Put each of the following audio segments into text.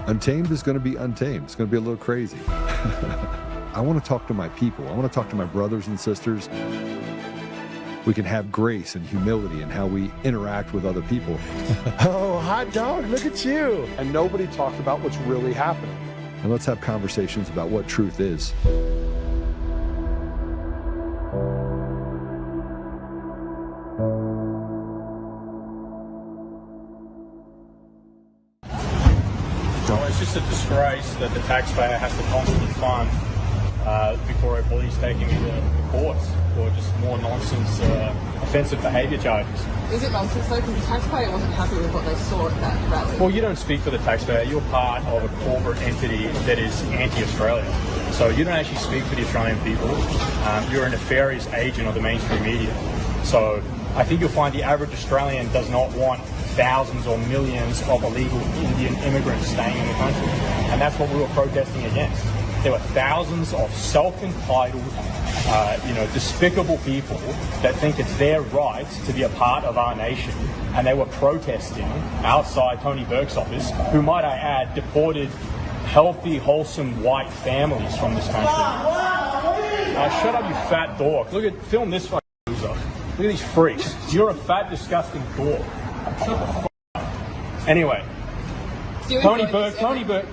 Untamed is going to be untamed. It's going to be a little crazy. I want to talk to my people. I want to talk to my brothers and sisters. We can have grace and humility in how we interact with other people. Oh, hot dog, look at you. And nobody talked about what's really happening. And let's have conversations about what truth is. It's just a disgrace that the taxpayer has to constantly fund Victoria Police taking me to the courts for just more nonsense, offensive behaviour charges. Is it nonsense though? Because the taxpayer wasn't happy with what they saw at that rally. Well, you don't speak for the taxpayer. You're part of a corporate entity that is anti-Australia. So you don't actually speak for the Australian people. You're a nefarious agent of the mainstream media. So I think you'll find the average Australian does not want thousands or millions of illegal Indian immigrants staying in the country. And that's what we were protesting against. There were thousands of self-entitled, despicable people that think it's their right to be a part of our nation. And they were protesting outside Tony Burke's office, who, might I add, deported healthy, wholesome white families from this country. Shut up, you fat dork. Film this fucking loser. Look at these freaks. You're a fat, disgusting dork. Shut the fuck up. Anyway. Tony Burke,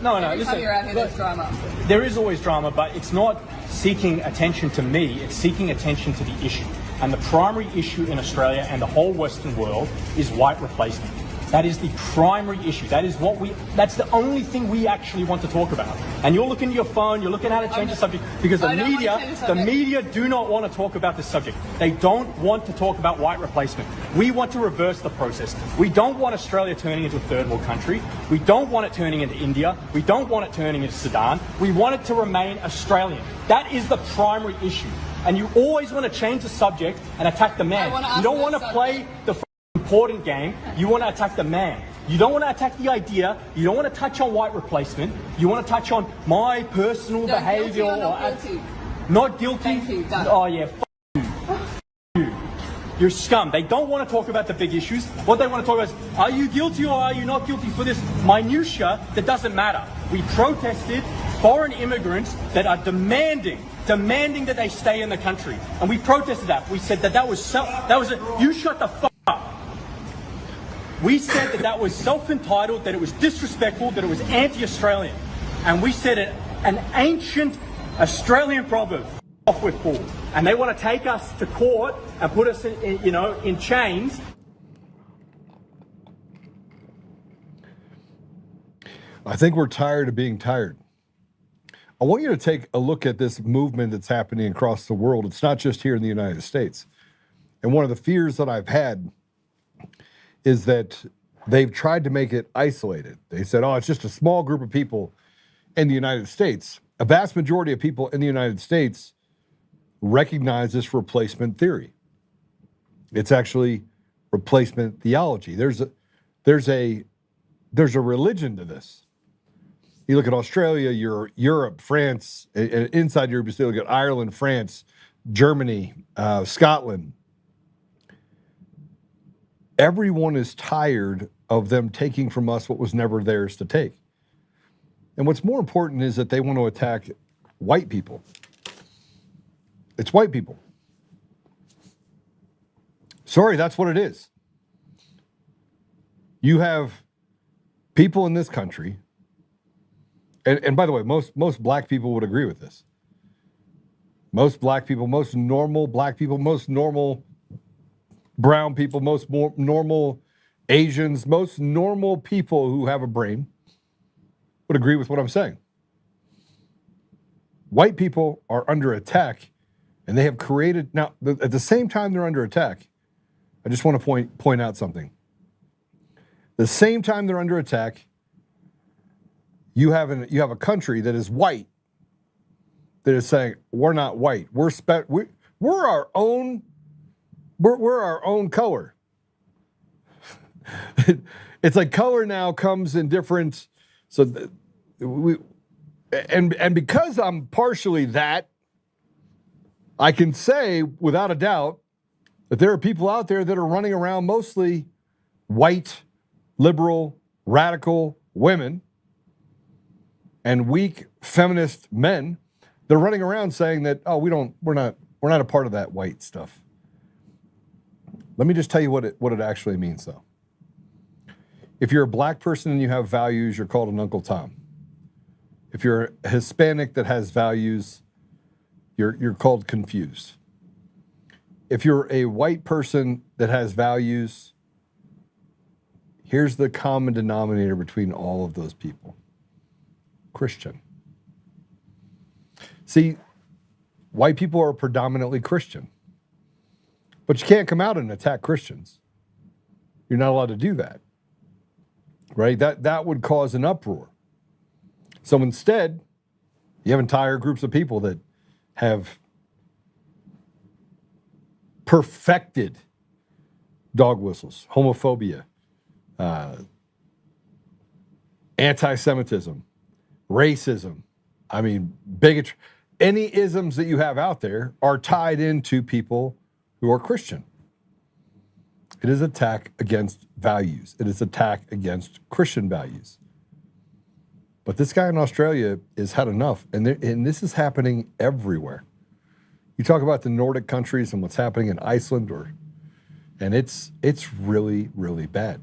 no, every time you're out here, there's drama. There is always drama, but it's not seeking attention to me, it's seeking attention to the issue. And the primary issue in Australia and the whole Western world is white replacement. That is the primary issue. That's the only thing we actually want to talk about. And you're looking at your phone, you're looking at how to change the subject, because the media do not want to talk about this subject. They don't want to talk about white replacement. We want to reverse the process. We don't want Australia turning into a third world country. We don't want it turning into India. We don't want it turning into Sudan. We want it to remain Australian. That is the primary issue. And you always want to change the subject and attack the man. You don't want to play the important game. You want to attack the man. You don't want to attack the idea. You don't want to touch on white replacement. You want to touch on my personal behaviour. Not guilty. Thank you. Done. Oh yeah. You. You're scum. They don't want to talk about the big issues. What they want to talk about is, are you guilty or are you not guilty for this minutia that doesn't matter? We protested foreign immigrants that are demanding that they stay in the country, and we protested that. We said that was you shut the fuck up. We said that was self-entitled, that it was disrespectful, that it was anti-Australian. And we said an ancient Australian proverb, off with fool. And they want to take us to court and put us in chains. I think we're tired of being tired. I want you to take a look at this movement that's happening across the world. It's not just here in the United States. And one of the fears that I've had is that they've tried to make it isolated. They said, oh, it's just a small group of people in the United States. A vast majority of people in the United States recognize this replacement theory. It's actually replacement theology. There's a religion to this. You look at Australia, Europe, France, inside Europe, you still look at Ireland, France, Germany, Scotland. Everyone is tired of them taking from us what was never theirs to take. And what's more important is that they want to attack white people. It's white people. Sorry, that's what it is. You have people in this country, and by the way, most black people would agree with this. Most black people, most normal black people, most normal brown people, most normal Asians, most normal people who have a brain would agree with what I'm saying. White people are under attack, and they have created, now, at the same time they're under attack, I just want to point out something. The same time they're under attack, you have a country that is white that is saying, we're not white. We're our own color. It's like color now comes in different, and because I'm partially that, I can say without a doubt that there are people out there that are running around, mostly white, liberal, radical women, and weak feminist men, they're running around saying that, oh, we're not a part of that white stuff. Let me just tell you what it actually means, though. If you're a black person and you have values, you're called an Uncle Tom. If you're a Hispanic that has values, you're called confused. If you're a white person that has values, here's the common denominator between all of those people: Christian. See, white people are predominantly Christian, but you can't come out and attack Christians. You're not allowed to do that, right? That would cause an uproar. So instead, you have entire groups of people that have perfected dog whistles, homophobia, anti-Semitism, racism, bigotry. Any isms that you have out there are tied into people who are Christian. It is attack against values. It is attack against Christian values. But this guy in Australia has had enough, and this is happening everywhere. You talk about the Nordic countries and what's happening in Iceland, and it's really, really bad.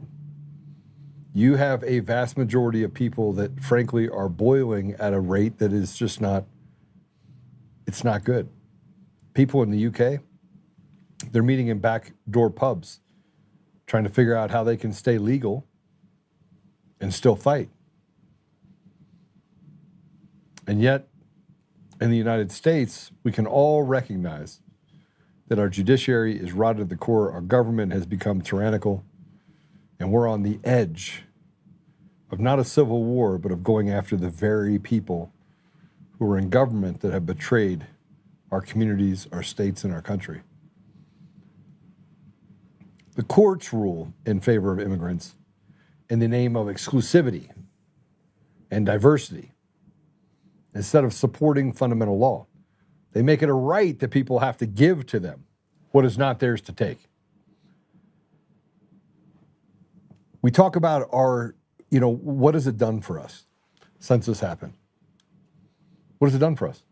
You have a vast majority of people that, frankly, are boiling at a rate that is just not good. People in the UK, they're meeting in backdoor pubs, trying to figure out how they can stay legal and still fight. And yet, in the United States, we can all recognize that our judiciary is rotted at the core, our government has become tyrannical, and we're on the edge of not a civil war, but of going after the very people who are in government that have betrayed our communities, our states, and our country. The courts rule in favor of immigrants in the name of exclusivity and diversity, instead of supporting fundamental law. They make it a right that people have to give to them what is not theirs to take. We talk about what has it done for us since this happened? What has it done for us?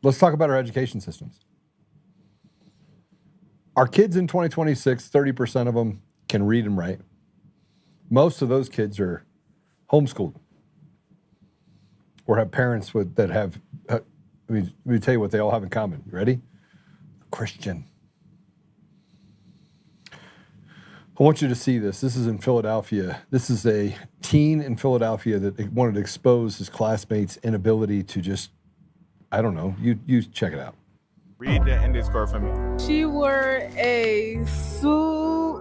Let's talk about our education systems. Our kids in 2026, 30% of them can read and write. Most of those kids are homeschooled or have parents that have, let me tell you what they all have in common. You ready? Christian. I want you to see this. This is in Philadelphia. This is a teen in Philadelphia that wanted to expose his classmates' inability to just, I don't know, you check it out. Read the index card for me. She wore a suit,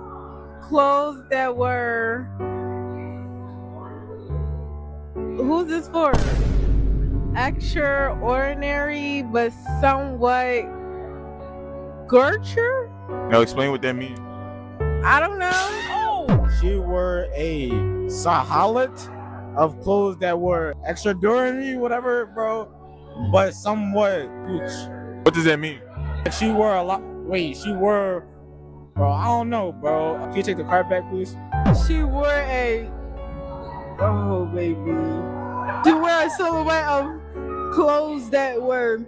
clothes that were, who's this for? Extraordinary, but somewhat Gertrude? Now explain what that means. I don't know. She wore a sahalat of clothes that were extraordinary, whatever, bro, but somewhat gooch. What does that mean? She wore a lot. Wait, she wore, bro, I don't know, bro. Can you take the card back, please? She wore a, oh baby. She wore a silhouette of clothes that were,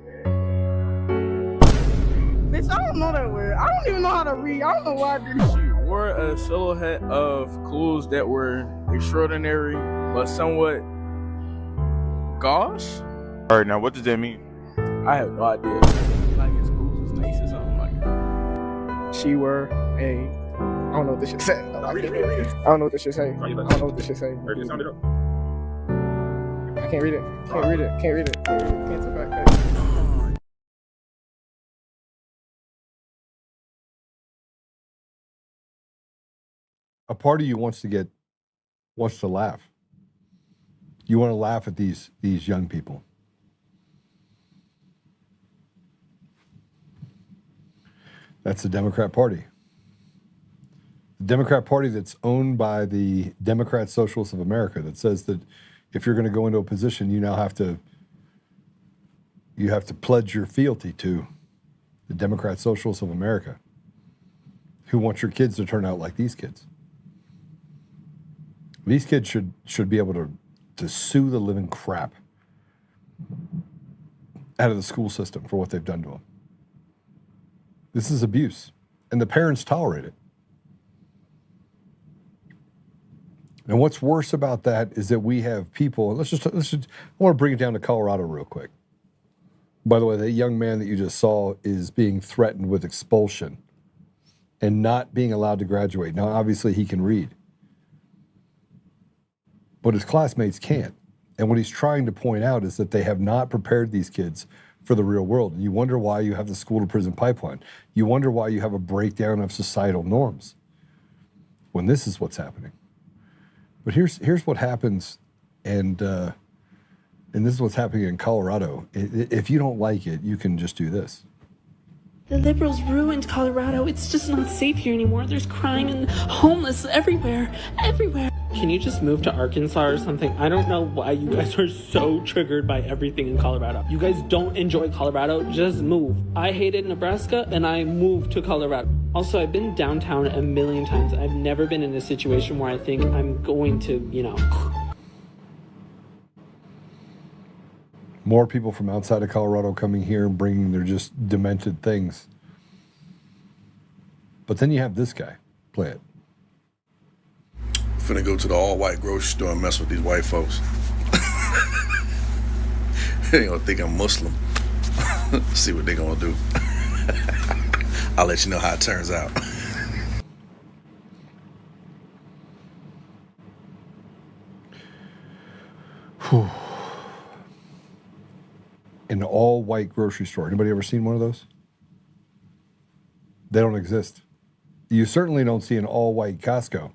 bitch, I don't know that word. I don't even know how to read. I don't know why I did this. She wore a silhouette of clothes that were extraordinary, but somewhat gauche. All right, now what does that mean? I have no idea. Like his clothes was nice or something like that. She wore a, I don't know what this shit say. I don't know what this shit say. I don't know what this shit say. I can't read it. Can't read it. Can't read it. Cancel back. A part of you wants to laugh. You want to laugh at these young people. That's the Democrat Party. The Democrat Party that's owned by the Democrat Socialists of America, that says that if you're going to go into a position, you now have to pledge your fealty to the Democrat Socialists of America, who want your kids to turn out like these kids. These kids should be able to sue the living crap out of the school system for what they've done to them. This is abuse, and the parents tolerate it. And what's worse about that is that we have people, and I want to bring it down to Colorado real quick. By the way, that young man that you just saw is being threatened with expulsion and not being allowed to graduate. Now, obviously, he can read, but his classmates can't. And what he's trying to point out is that they have not prepared these kids for the real world. And you wonder why you have the school to prison pipeline. You wonder why you have a breakdown of societal norms when this is what's happening. But here's what happens, and this is what's happening in Colorado. If you don't like it, you can just do this. The liberals ruined Colorado. It's just not safe here anymore. There's crime and homeless everywhere. Can you just move to Arkansas or something? I don't know why you guys are so triggered by everything in Colorado. You guys don't enjoy Colorado, just move. I hated Nebraska and I moved to Colorado. Also, I've been downtown a million times. I've never been in a situation where I think I'm going to, More people from outside of Colorado coming here and bringing their just demented things. But then you have this guy. Play it. Finna go to the all-white grocery store and mess with these white folks. They gonna think I'm Muslim. See what they gonna do. I'll let you know how it turns out. An all-white grocery store. Anybody ever seen one of those? They don't exist. You certainly don't see an all-white Costco.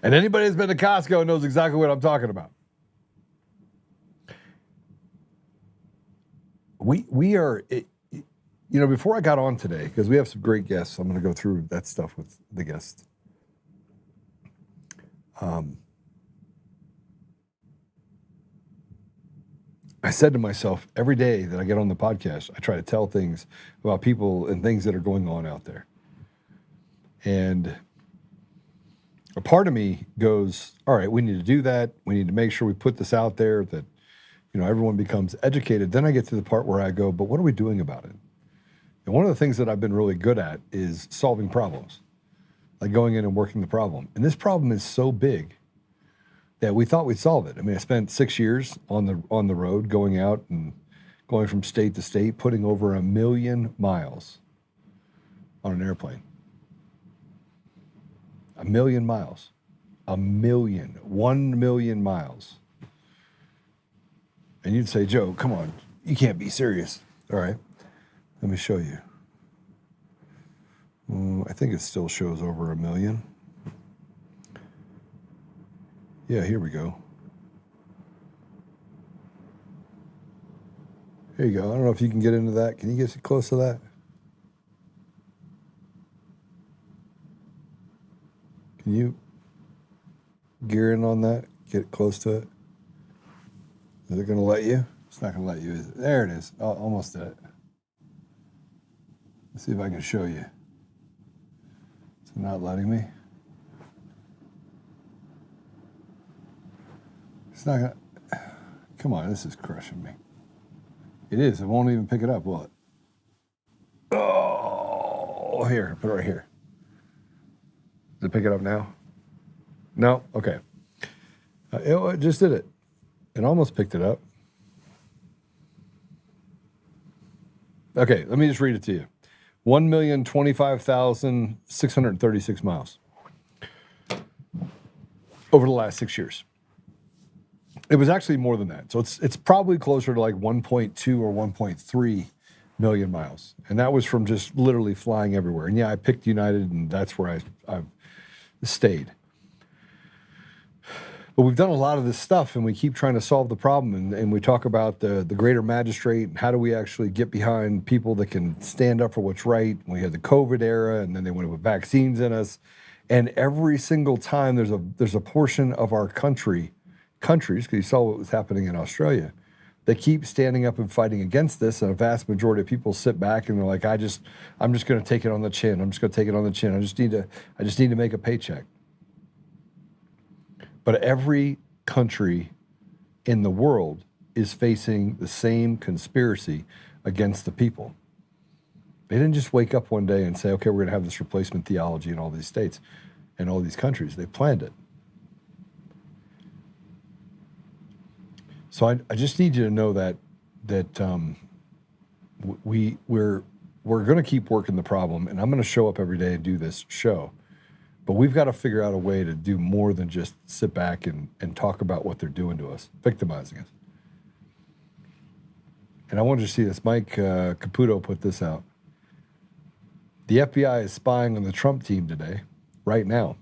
And anybody who's been to Costco knows exactly what I'm talking about. We are, before I got on today, because we have some great guests, I'm going to go through that stuff with the guests. I said to myself, every day that I get on the podcast, I try to tell things about people and things that are going on out there. And a part of me goes, all right, we need to do that. We need to make sure we put this out there that, everyone becomes educated. Then I get to the part where I go, but what are we doing about it? And one of the things that I've been really good at is solving problems, like going in and working the problem. And this problem is so big that we thought we'd solve it. I mean, I spent 6 years on the road, going out and going from state to state, putting over 1 million miles on an airplane. 1 million miles. 1 million miles. And you'd say, Joe, come on, you can't be serious. All right, let me show you. I think it still shows over 1 million. Yeah, here we go. Here you go. I don't know if you can get into that. Can you get close to that? Can you gear in on that? Get close to it? Is it going to let you? It's not going to let you, is it? There it is. Oh, almost did it. Let's see if I can show you. It's not letting me. It's not going to. Come on, this is crushing me. It is. It won't even pick it up, will it? Oh, here. Put it right here. Does it pick it up now? No? Okay. It just did it. It almost picked it up. Okay, let me just read it to you. 1,025,636 miles over the last 6 years. It was actually more than that. So it's probably closer to like 1.2 or 1.3 million miles. And that was from just literally flying everywhere. And yeah, I picked United, and that's where I've stayed. But we've done a lot of this stuff, and we keep trying to solve the problem. And we talk about the greater magistrate, and how do we actually get behind people that can stand up for what's right. We had the COVID era, and then they went with vaccines in us. And every single time there's a portion of our countries, because you saw what was happening in Australia, They keep standing up and fighting against this, and a vast majority of people sit back and they're like, I'm just going to take it on the chin. I'm just going to take it on the chin. I just need to make a paycheck. But every country in the world is facing the same conspiracy against the people. They didn't just wake up one day and say, okay, we're going to have this replacement theology in all these states and all these countries. They planned it. So I just need you to know that we're going to keep working the problem, and I'm going to show up every day and do this show. But we've got to figure out a way to do more than just sit back and talk about what they're doing to us, victimizing us. And I wanted to see this. Mike Caputo put this out. The FBI is spying on the Trump team today, right now.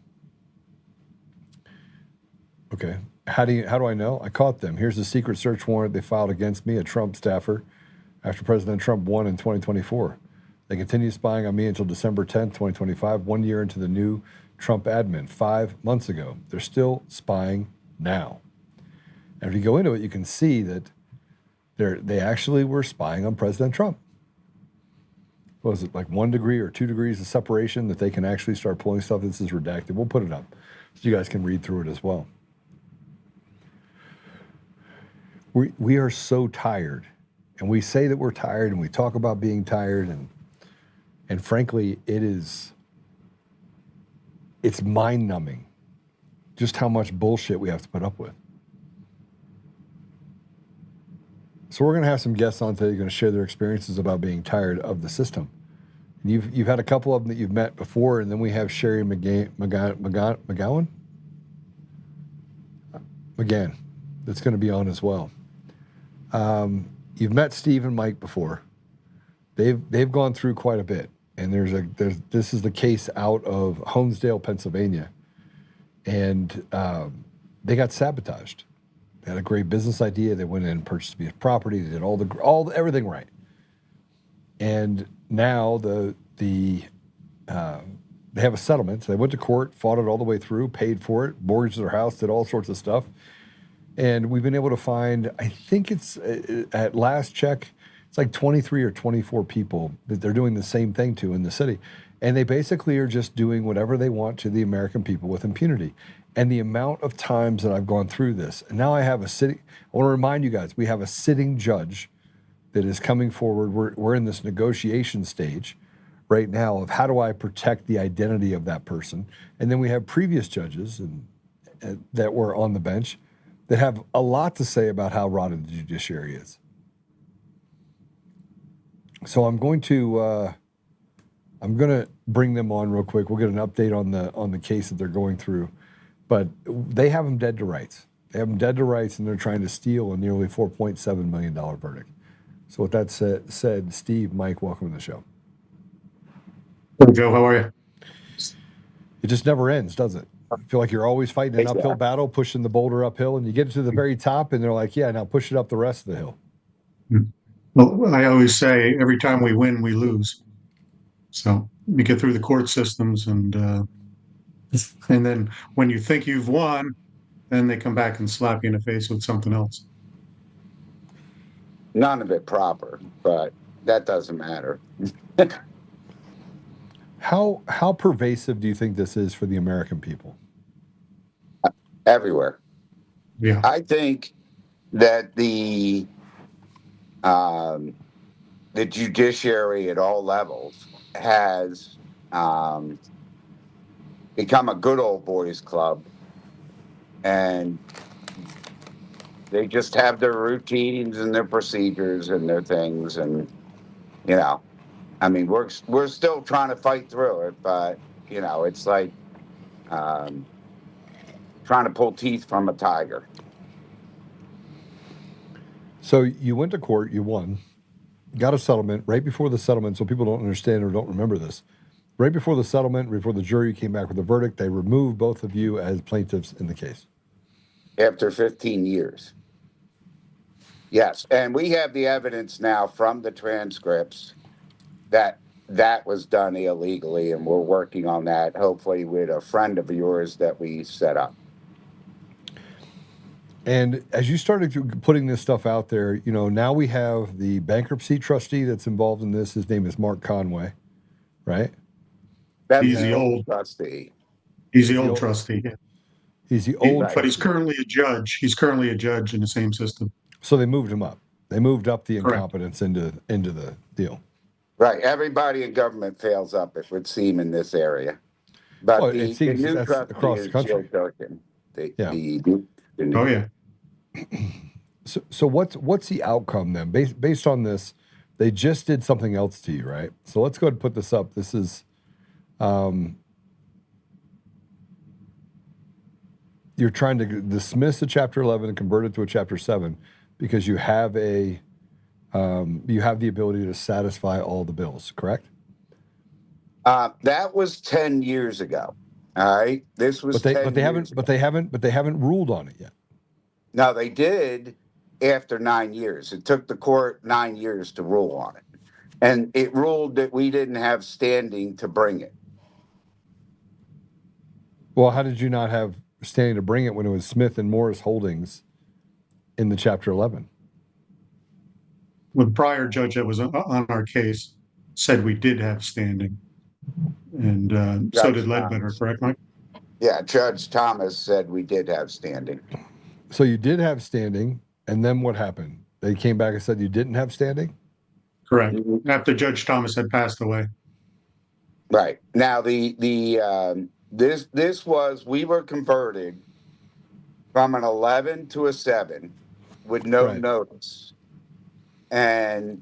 Okay. How do I know? I caught them. Here's the secret search warrant they filed against me, a Trump staffer, after President Trump won in 2024. They continue spying on me until December 10th, 2025, 1 year into the new Trump admin, 5 months ago. They're still spying now. And if you go into it, you can see that they actually were spying on President Trump. Was it like 1 degree or 2 degrees of separation that they can actually start pulling stuff? This is redacted. We'll put it up so you guys can read through it as well. We are so tired, and we say that we're tired, and we talk about being tired, and frankly, it's mind-numbing just how much bullshit we have to put up with. So we're going to have some guests on today who are going to share their experiences about being tired of the system. And you've had a couple of them that you've met before, and then we have Sherry McGann that's going to be on as well. You've met Steve and Mike before. They've gone through quite a bit, and this is the case out of Homesdale, Pennsylvania, and they got sabotaged. They had a great business idea. They went in and purchased a piece of property. They did everything right. And now they have a settlement. So they went to court, fought it all the way through, paid for it, mortgaged their house, did all sorts of stuff. And we've been able to find, I think it's at last check, it's like 23 or 24 people that they're doing the same thing to in the city. And they basically are just doing whatever they want to the American people with impunity. And the amount of times that I've gone through this, and now I have I want to remind you guys, we have a sitting judge that is coming forward. We're in this negotiation stage right now of how do I protect the identity of that person. And then we have previous judges that were on the bench that have a lot to say about how rotten the judiciary is. So I'm going to bring them on real quick. We'll get an update on the case that they're going through. But they have them dead to rights. They have them dead to rights, and they're trying to steal a nearly $4.7 million verdict. So with that said, Steve, Mike, welcome to the show. Hey, Joe, how are you? It just never ends, does it? I feel like you're always fighting an uphill battle, pushing the boulder uphill, and you get to the very top, and they're like, yeah, now push it up the rest of the hill. Well, I always say every time we win, we lose. So you get through the court systems, and then when you think you've won, then they come back and slap you in the face with something else. None of it proper, but that doesn't matter. How pervasive do you think this is for the American people? Everywhere. Yeah. I think that the judiciary at all levels has become a good old boys club, and they just have their routines and their procedures and their things, and I mean, we're still trying to fight through it, but it's like trying to pull teeth from a tiger. So you went to court, you won, got a settlement. Right before the settlement, so people don't understand or don't remember this, right before the settlement, before the jury came back with a verdict, they removed both of you as plaintiffs in the case. After 15 years. Yes, and we have the evidence now from the transcripts that was done illegally, and we're working on that, hopefully with a friend of yours that we set up. And as you started putting this stuff out there, you know, now we have the bankruptcy trustee that's involved in this. His name is Mark Conway, right? That's He's the old trustee. He's the old trustee. He's the old but he's trustee. currently a judge. He's currently a judge in the same system. So they moved him up. They moved up the Correct. incompetence into the deal. Right. Everybody in government fails up, it would seem, in this area. But Well, the it seems new that's trustee across is the country. Jill Durkin. Yeah. Oh yeah. So what's the outcome then? Based on this, they just did something else to you, right? So let's go ahead and put this up. This is you're trying to dismiss a Chapter 11 and convert it to a Chapter 7 because you have the ability to satisfy all the bills, correct? That was 10 years ago. All right. This was but they haven't ruled on it yet. No, they did after 9 years. It took the court 9 years to rule on it. And it ruled that we didn't have standing to bring it. Well, how did you not have standing to bring it when it was Smith and Morris Holdings in the Chapter 11? Well, the prior judge that was on our case said we did have standing. And so did Ledbetter, correct, Mike? Yeah, Judge Thomas said we did have standing. So you did have standing, and then what happened? They came back and said you didn't have standing? Correct. After Judge Thomas had passed away. Right. Now we were converted from an 11 to a 7 with no notice. And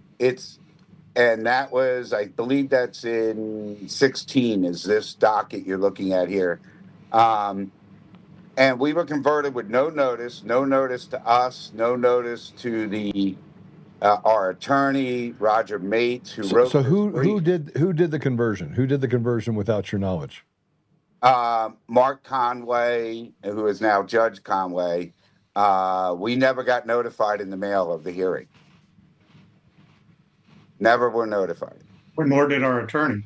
that was, I believe that's in 16 is this docket you're looking at here. And we were converted with no notice to us, no notice to our attorney, Roger Mates, who wrote. So who did the conversion? Who did the conversion without your knowledge? Mark Conway, who is now Judge Conway. We never got notified in the mail of the hearing. Never were notified. Nor did our attorney.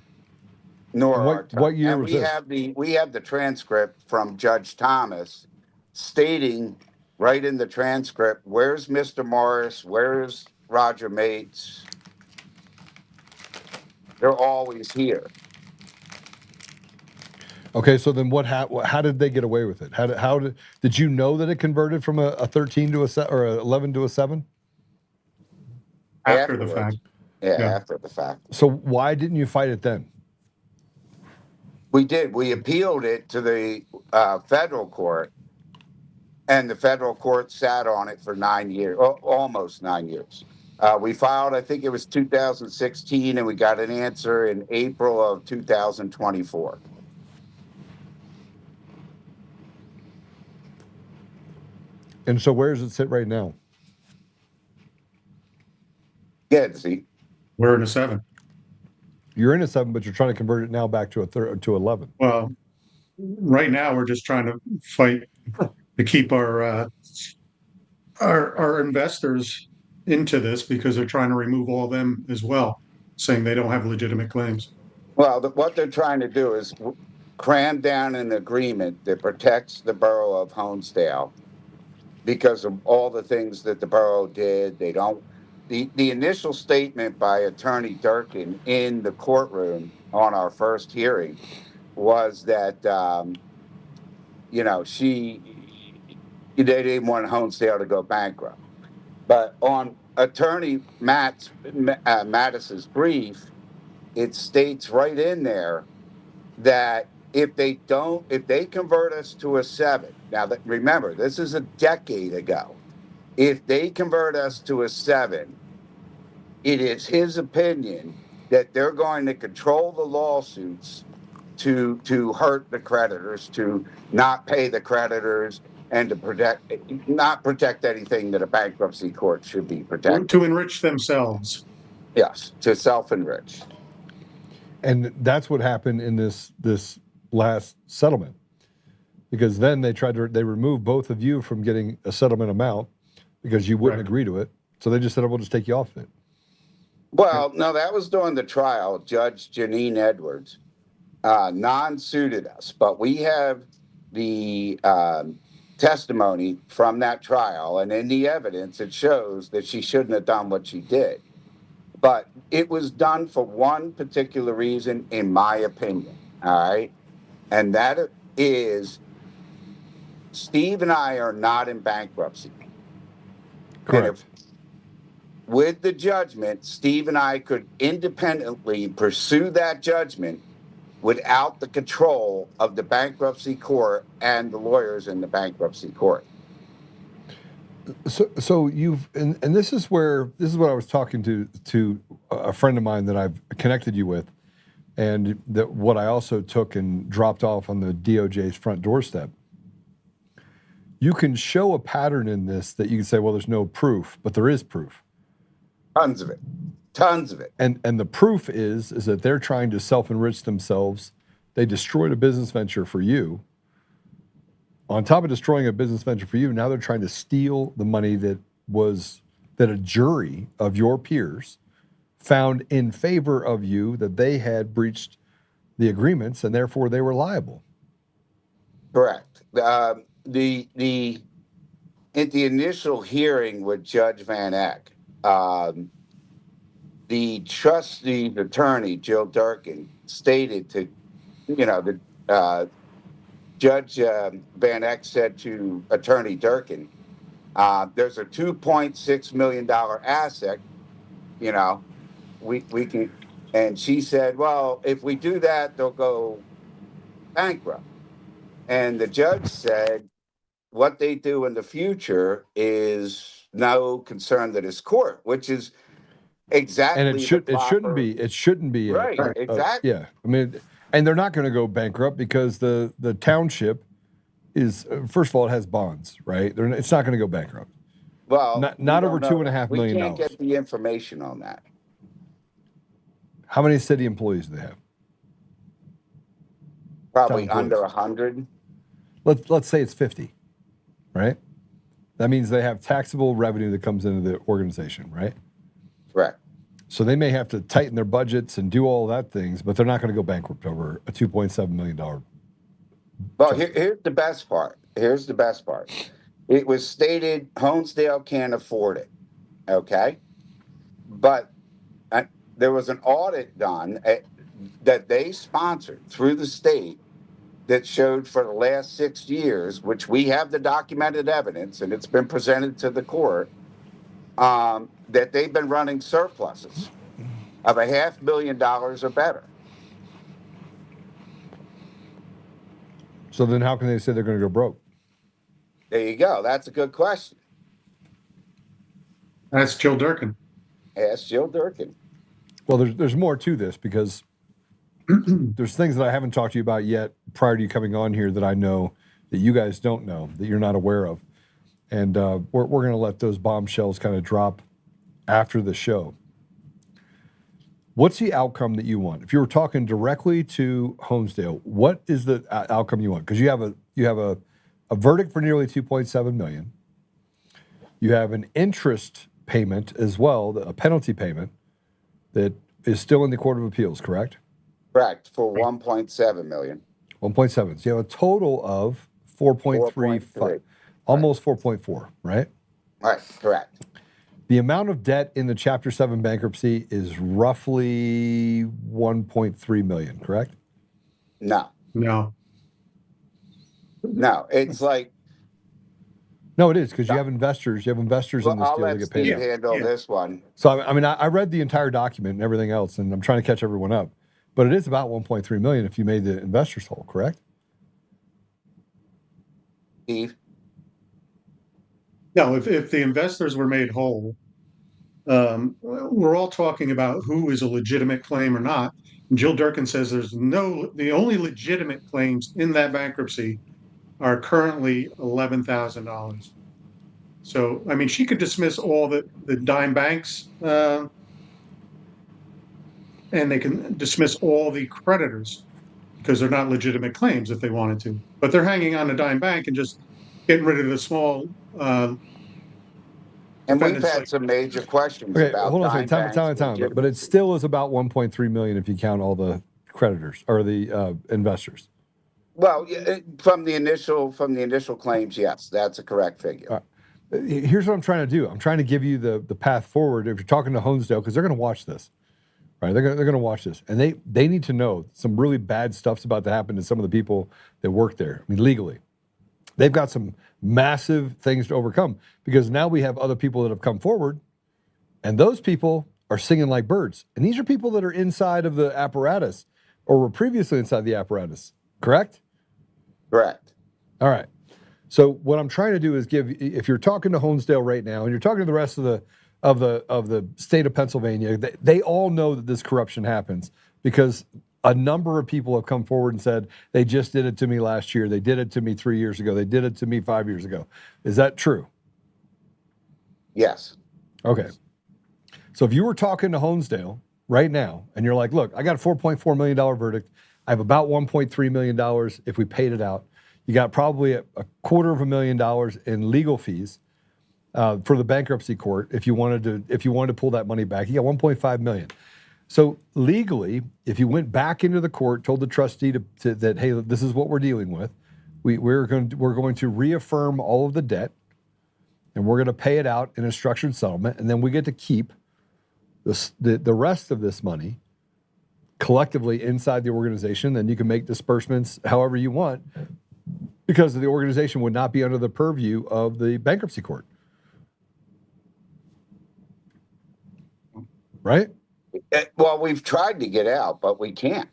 What year was this? We have the transcript from Judge Thomas stating right in the transcript, where's Mr. Morris, where's Roger Mates? They're always here. Okay, so then how did they get away with it? Did you know that it converted from a 13 to a 7 or a 11 to a 7? After the fact. Yeah, after the fact. So why didn't you fight it then? We did. We appealed it to the federal court, and the federal court sat on it for 9 years, almost 9 years. We filed, I think it was 2016, and we got an answer in April of 2024. And so where does it sit right now? Yeah, see. We're in a 7. You're in a 7, but you're trying to convert it now back to to 11. Well, right now we're just trying to fight to keep our investors into this because they're trying to remove all of them as well, saying they don't have legitimate claims. Well, what they're trying to do is cram down an agreement that protects the borough of Honesdale because of all the things that the borough did. They don't. The initial statement by Attorney Durkin in the courtroom on our first hearing was that, they didn't want Honesdale to go bankrupt. But on Attorney Mattis's brief, it states right in there that if they convert us to a 7, now remember, this is a decade ago. If they convert us to a 7, it is his opinion that they're going to control the lawsuits to hurt the creditors, to not pay the creditors, and to not protect anything that a bankruptcy court should be protecting. To enrich themselves. Yes, to self-enrich. And that's what happened in this last settlement. Because then they removed both of you from getting a settlement amount because you wouldn't agree to it. So they just said, we'll just take you off it. Well, no, that was during the trial. Judge Janine Edwards non-suited us, but we have the testimony from that trial, and in the evidence, it shows that she shouldn't have done what she did. But it was done for one particular reason, in my opinion. All right. And that is Steve and I are not in bankruptcy. Correct. And if, with the judgment, Steve and I could independently pursue that judgment without the control of the bankruptcy court and the lawyers in the bankruptcy court. So you've, and this is what I was talking to a friend of mine that I've connected you with, and that what I also took and dropped off on the DOJ's front doorstep. You can show a pattern in this that you can say, well, there's no proof, but there is proof. Tons of it. Tons of it. And the proof is that they're trying to self-enrich themselves. They destroyed a business venture for you. On top of destroying a business venture for you, now they're trying to steal the money that a jury of your peers found in favor of you, that they had breached the agreements and therefore they were liable. Correct. At the initial hearing with Judge Van Eck, the trustee's attorney, Jill Durkin, stated to, Judge Van Eck said to Attorney Durkin, there's a $2.6 million asset, we can, and she said, well, if we do that, they'll go bankrupt. And the judge said, what they do in the future is no concern to this court, which is exactly. And it shouldn't be right. Exactly. Yeah. I mean, and they're not going to go bankrupt because the township is, first of all, it has bonds, right? It's not going to go bankrupt. Well, not over $2.5 million. We can't get the information on that. How many city employees do they have? Probably under 100. Let's say it's 50, right? That means they have taxable revenue that comes into the organization, right? Correct. So they may have to tighten their budgets and do all that things, but they're not going to go bankrupt over a $2.7 million. Well, here's the best part. It was stated Honesdale can't afford it, okay? But there was an audit done that they sponsored through the state that showed for the last 6 years, which we have the documented evidence, and it's been presented to the court, that they've been running surpluses of $500,000 or better. So then how can they say they're going to go broke? There you go. That's a good question. That's Jill Durkin. Ask Jill Durkin. Well, there's more to this because there's things that I haven't talked to you about yet prior to you coming on here that I know that you guys don't know, that you're not aware of. And we're going to let those bombshells kind of drop after the show. What's the outcome that you want? If you were talking directly to Honesdale, what is the outcome you want? Because you have a verdict for nearly $2.7 million. You have an interest payment as well, a penalty payment that is still in the Court of Appeals, correct? Correct, for $1.7 million. 1.7. So you have a total of 4.35, almost 4.4, right? Right, correct. The amount of debt in the Chapter 7 bankruptcy is roughly 1.3 million, correct? No, it's like. No, it is because you have investors. You have investors in this I'll deal that let get paid. Steve handle this one. So I mean, I read the entire document and everything else, and I'm trying to catch everyone up. But it is about 1.3 million if you made the investors whole, correct? Steve? No, if the investors were made whole, we're all talking about who is a legitimate claim or not. And Jill Durkin says the only legitimate claims in that bankruptcy are currently $11,000. So, I mean, she could dismiss all the dime banks, and they can dismiss all the creditors because they're not legitimate claims if they wanted to. But they're hanging on the dime bank and just getting rid of the small. And we've had some major questions about. Hold on a second. Time. But it still is about 1.3 million if you count all the creditors or the investors. Well, from the initial claims, yes, that's a correct figure. Here's what I'm trying to do. I'm trying to give you the path forward. If you're talking to Honesdale, because they're going to watch this, right? They're going to watch this, and they need to know some really bad stuff's about to happen to some of the people that work there. I mean, legally, they've got some massive things to overcome because now we have other people that have come forward, and those people are singing like birds. And these are people that are inside of the apparatus or were previously inside the apparatus. Correct? Correct. All right. So what I'm trying to do is if you're talking to Honesdale right now, and you're talking to the rest of the state of Pennsylvania, they all know that this corruption happens because a number of people have come forward and said they just did it to me last year, they did it to me 3 years ago, they did it to me 5 years ago. Is that true? Yes. Okay. So if you were talking to Honesdale right now, and you're like, look, I got a $4.4 million verdict, I have about $1.3 million if we paid it out. You got probably a $250,000 in legal fees for the bankruptcy court if you wanted to pull that money back. You got $1.5 million. So legally, if you went back into the court, told the trustee that hey, this is what we're dealing with, we're going to reaffirm all of the debt, and we're going to pay it out in a structured settlement, and then we get to keep the rest of this money collectively inside the organization. Then you can make disbursements however you want, because the organization would not be under the purview of the bankruptcy court. Right? Well, we've tried to get out, but we can't.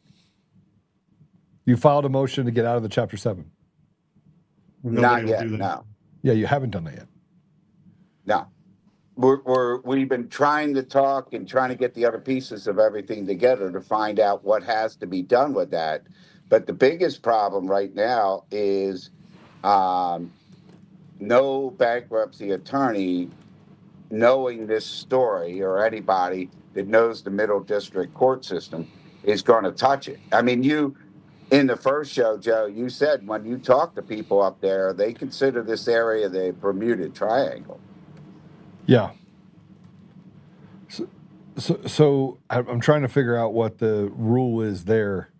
You filed a motion to get out of the Chapter 7. Not yet, no. Yeah, you haven't done that yet. No. We've been trying to talk and trying to get the other pieces of everything together to find out what has to be done with that. But the biggest problem right now is no bankruptcy attorney knowing this story, or anybody that knows the Middle District court system, is going to touch it. I mean, in the first show, Joe, you said when you talk to people up there, they consider this area the Bermuda Triangle. Yeah. So I'm trying to figure out what the rule is there.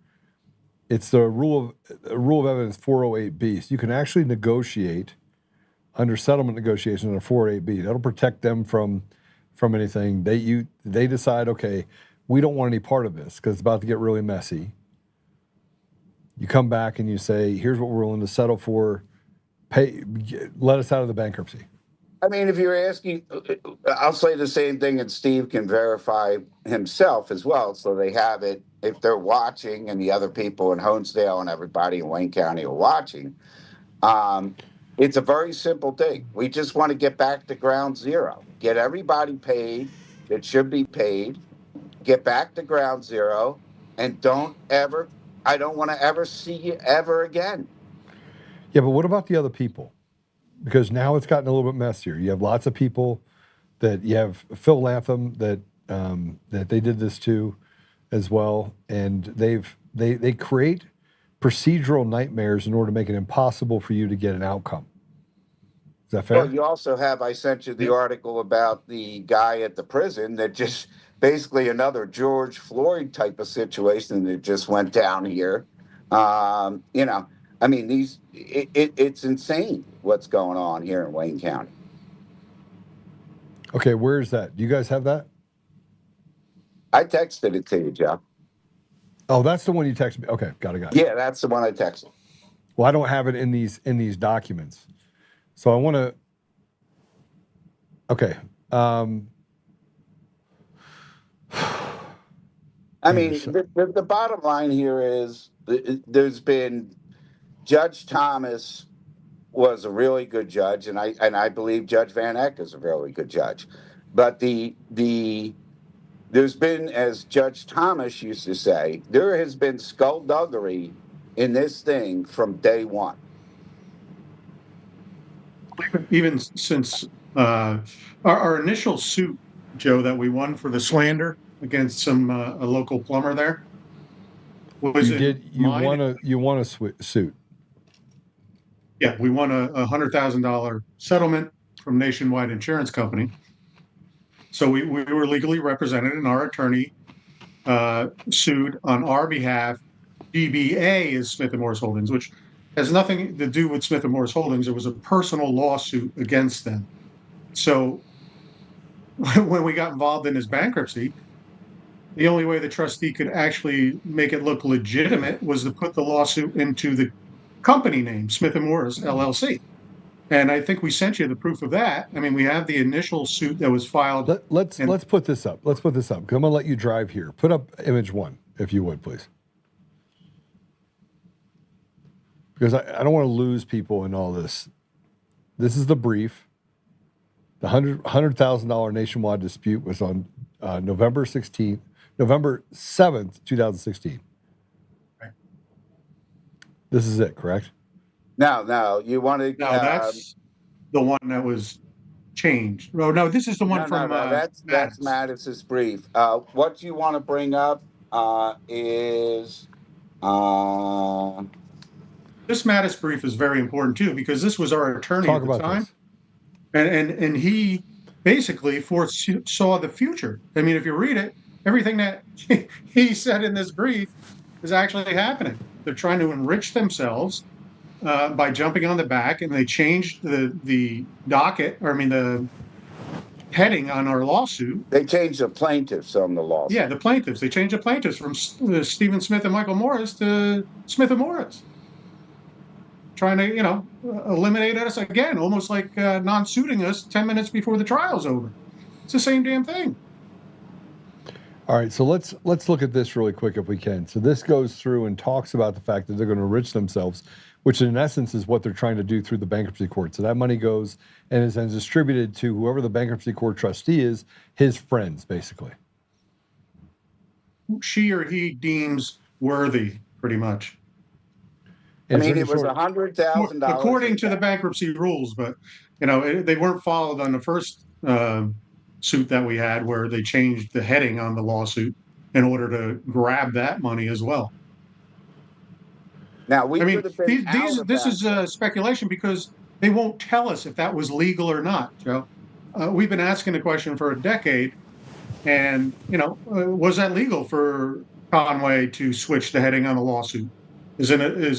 It's the rule of evidence 408B. So you can actually negotiate under settlement negotiations under 408B. That'll protect them from anything. They decide, okay, we don't want any part of this because it's about to get really messy. You come back and you say, here's what we're willing to settle for. Let us out of the bankruptcy. I mean, if you're asking, I'll say the same thing, and Steve can verify himself as well, so they have it if they're watching, and the other people in Honesdale and everybody in Wayne County are watching. It's a very simple thing. We just want to get back to ground zero, get everybody paid that should be paid, get back to ground zero, and I don't want to ever see you ever again. Yeah, but what about the other people? Because now it's gotten a little bit messier. You have lots of people that you have Phil Latham that they did this to as well, and they create procedural nightmares in order to make it impossible for you to get an outcome. Is that fair? Well, you also have, I sent you the article about the guy at the prison that just basically another George Floyd type of situation that just went down here. I mean, it's insane what's going on here in Wayne County. Okay, where is that? Do you guys have that? I texted it to you, Joe. Oh, that's the one you texted me. Okay, got it. Yeah, that's the one I texted. Well, I don't have it in these documents, so I want to. Okay. I mean, the bottom line here is there's been Judge Thomas was a really good judge, and I believe Judge Van Eck is a really good judge. But there's been, as Judge Thomas used to say, there has been skullduggery in this thing from day one. Even since our initial suit, Joe, that we won for the slander against a local plumber there. You won a suit. Yeah, we won a $100,000 settlement from Nationwide Insurance Company. So we were legally represented, and our attorney sued on our behalf. DBA is Smith & Morris Holdings, which has nothing to do with Smith & Morris Holdings. It was a personal lawsuit against them. So when we got involved in his bankruptcy, the only way the trustee could actually make it look legitimate was to put the lawsuit into the company name, Smith & Morris LLC. And I think we sent you the proof of that. I mean, we have the initial suit that was filed. Let's put this up. Let's put this up. I'm going to let you drive here. Put up image 1, if you would, please. Because I don't want to lose people in all this. This is the brief. The $100,000 nationwide dispute was on November 7th, 2016. Right. This is it, correct? No, you want to. No, that's the one that was changed. Oh, no, this is the one from. That's Mattis's brief. What you want to bring up is. This Mattis brief is very important too, because this was our attorney at the time. And he basically foresaw the future. I mean, if you read it, everything that he said in this brief is actually happening. They're trying to enrich themselves by jumping on the back, and they changed the docket, or I mean the heading on our lawsuit. They changed the plaintiffs on the lawsuit. Yeah, the plaintiffs. They changed the plaintiffs from Stephen Smith and Michael Morris to Smith and Morris. Trying to, eliminate us again, almost like non-suiting us 10 minutes before the trial's over. It's the same damn thing. All right, so let's look at this really quick if we can. So this goes through and talks about the fact that they're going to enrich themselves, which in essence is what they're trying to do through the bankruptcy court. So that money goes and is then distributed to whoever the bankruptcy court trustee is, his friends, basically. She or he deems worthy, pretty much. I mean, it was $100,000. According to the bankruptcy rules, but, they weren't followed on the first suit that we had, where they changed the heading on the lawsuit in order to grab that money as well. Now, this is speculation because they won't tell us if that was legal or not, Joe. We've been asking the question for a decade, and, was that legal for Conway to switch the heading on the lawsuit? Is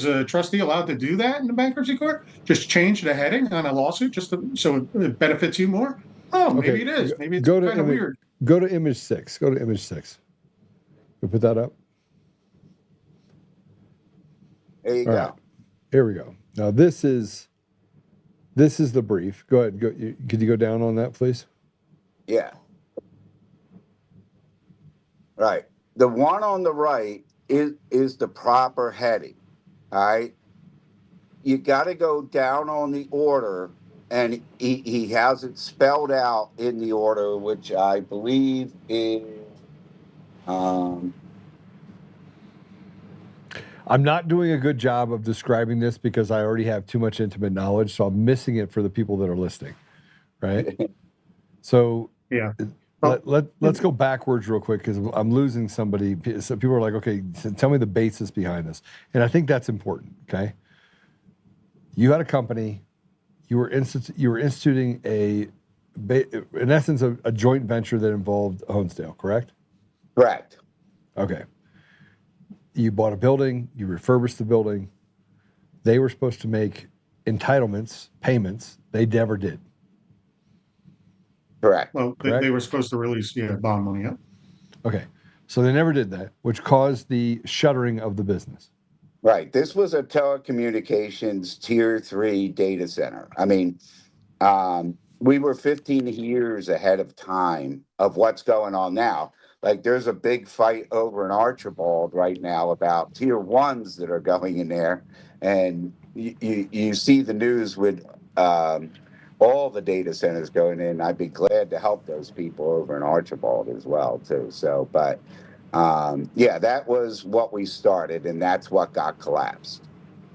a trustee allowed to do that in the bankruptcy court? Just change the heading on a lawsuit so it benefits you more? Oh, maybe it is. Maybe it's kind of weird. Go to image 6. Go to image 6. You put that up? There you go. Right. Here we go. Now this is the brief. Go ahead. Could you go down on that, please? Yeah. Right. The one on the right is the proper heading. All right. You got to go down on the order, and he has it spelled out in the order, which I believe is. I'm not doing a good job of describing this because I already have too much intimate knowledge, so I'm missing it for the people that are listening, right? So yeah. Let's go backwards real quick because I'm losing somebody. So people are like, okay, tell me the basis behind this. And I think that's important, okay? You had a company. You were instituting in essence, a joint venture that involved Honesdale, correct? Correct. Okay. You bought a building. You refurbished the building. They were supposed to make entitlements, payments. They never did. Correct. Well, they were supposed to release bond money. Yeah. Okay. So they never did that, which caused the shuttering of the business. Right. This was a telecommunications tier 3 data center. I mean, we were 15 years ahead of time of what's going on now. Like there's a big fight over in Archibald right now about tier 1s that are going in there. And you see the news with all the data centers going in. I'd be glad to help those people over in Archibald as well, too. So, but that was what we started, and that's what got collapsed.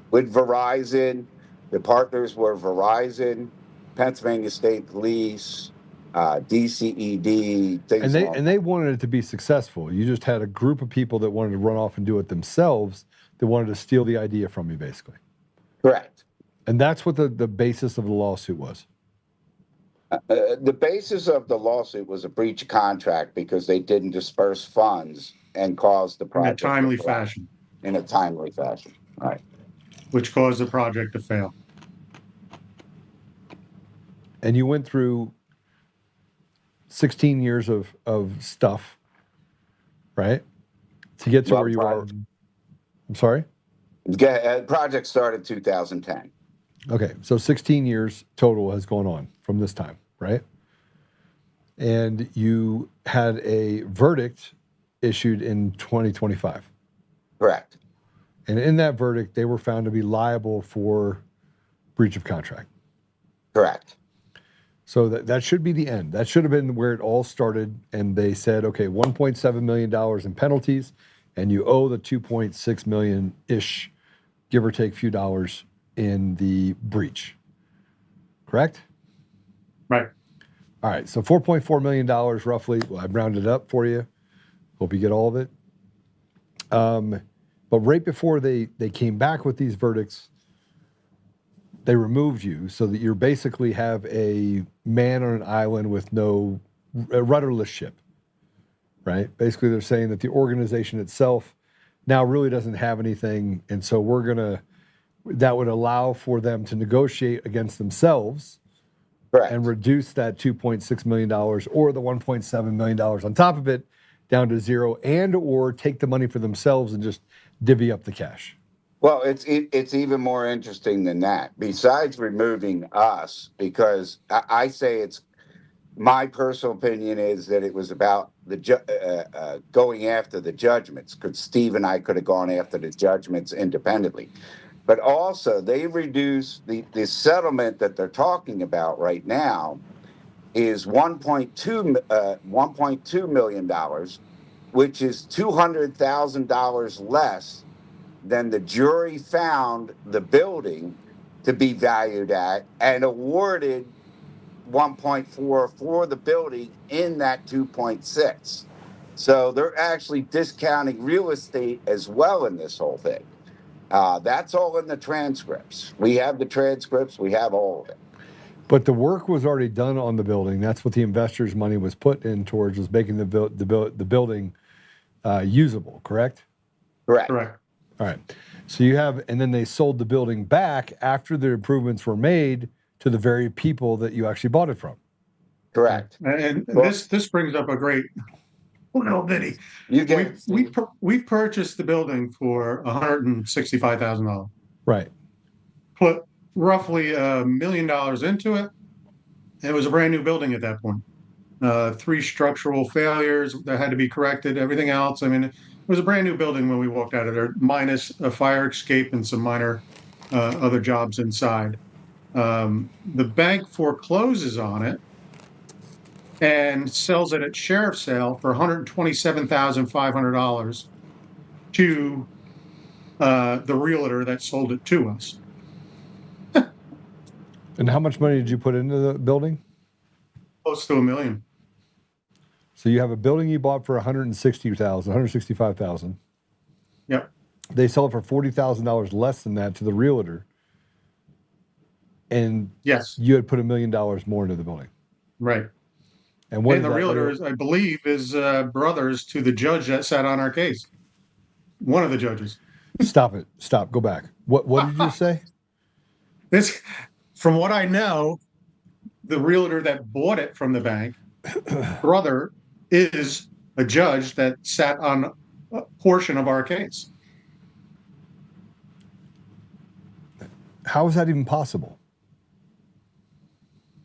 With Verizon, the partners were Verizon, Pennsylvania State Police, DCED, things and they wanted it to be successful. You just had a group of people that wanted to run off and do it themselves, that wanted to steal the idea from you, basically. Correct. And that's what the basis of the lawsuit was. The basis of the lawsuit was a breach of contract because they didn't disperse funds and caused the project in a timely fashion. In a timely fashion, right? which caused the project to fail. And you went through 16 years of stuff, right? To get to where you are. I'm sorry? Project started 2010. Okay, so 16 years total has gone on from this time, right? And you had a verdict issued in 2025. Correct. And in that verdict, they were found to be liable for breach of contract. Correct. So that should be the end. That should have been where it all started. And they said, okay, $1.7 million in penalties, and you owe the 2.6 million-ish, give or take a few dollars in the breach. Correct? Right. All right. So $4.4 million roughly. Well, I rounded it up for you. Hope you get all of it. But right before they came back with these verdicts, they removed you so that you basically have a man on an island with a rudderless ship, right? Basically, they're saying that the organization itself now really doesn't have anything, and so that would allow for them to negotiate against themselves. Correct. And reduce that $2.6 million or the $1.7 million on top of it down to zero, and or take the money for themselves and just divvy up the cash. Well, it's even more interesting than that. Besides removing us, because I say it's my personal opinion is that it was about the going after the judgments, because Steve and I could have gone after the judgments independently. But also, they reduced the settlement that they're talking about right now is $1.2 million, which is $200,000 less than the jury found the building to be valued at, and awarded 1.4 for the building in that 2.6. So they're actually discounting real estate as well in this whole thing. That's all in the transcripts. We have the transcripts. We have all of it. But the work was already done on the building. That's what the investors' money was put in towards, was making the building usable, correct? Correct. Correct. All right. So you have, and then they sold the building back after the improvements were made to the very people that you actually bought it from. Correct. And Well, this brings up a great little bitty. You get We've purchased the building for $165,000. Right. Put roughly $1 million into it. It was a brand new building at that point. 3 structural failures that had to be corrected. Everything else, I mean, it was a brand new building when we walked out of there, minus a fire escape and some minor other jobs inside. The bank forecloses on it and sells it at sheriff's sale for $127,500 to the realtor that sold it to us. And how much money did you put into the building? Close to $1 million. So you have a building you bought for $165,000. Yep. They sell it for $40,000 less than that to the realtor. And yes, you had put $1 million more into the building. Right. And what the realtor is, I believe, is brothers to the judge that sat on our case. One of the judges. Stop it. Stop. Go back. What did you say? This, from what I know, the realtor that bought it from the bank, brother, is a judge that sat on a portion of our case. How is that even possible?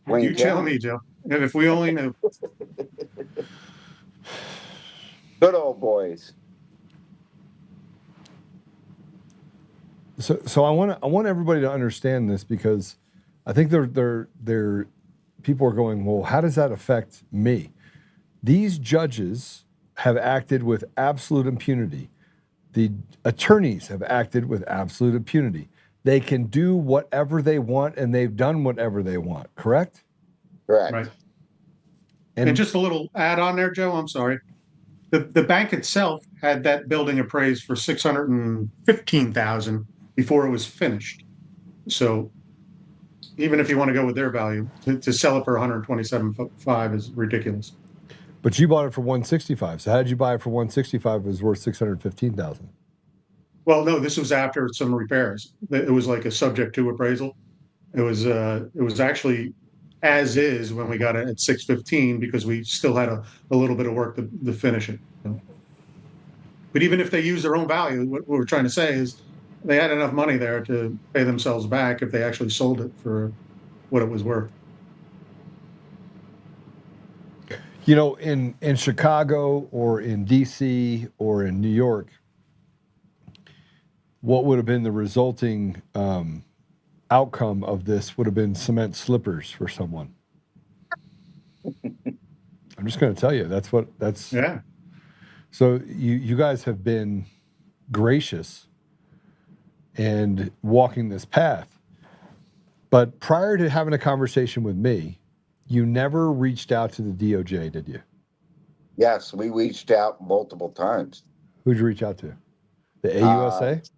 You tell me, Joe. If we only knew. Good old boys. So I want everybody to understand this, because I think they're people are going, well, how does that affect me? These judges have acted with absolute impunity. The attorneys have acted with absolute impunity. They can do whatever they want, and they've done whatever they want, correct? Correct. Right. And just a little add on there, Joe, I'm sorry. The bank itself had that building appraised for $615,000 before it was finished. So even if you want to go with their value, to sell it for $127,500 is ridiculous. But you bought it for $165,000. So how did you buy it for $165,000? It was worth $615,000. Well, no, this was after some repairs. It was like a subject to appraisal. It was actually as is when we got it at 615 because we still had a little bit of work to finish it. So. But even if they use their own value, what we're trying to say is they had enough money there to pay themselves back if they actually sold it for what it was worth. You know, in Chicago or in DC or in New York, what would have been the resulting outcome of this would have been cement slippers for someone. I'm just going to tell you, that's. Yeah. So you guys have been gracious and walking this path. But prior to having a conversation with me, you never reached out to the DOJ, did you? Yes, we reached out multiple times. Who'd you reach out to? The AUSA?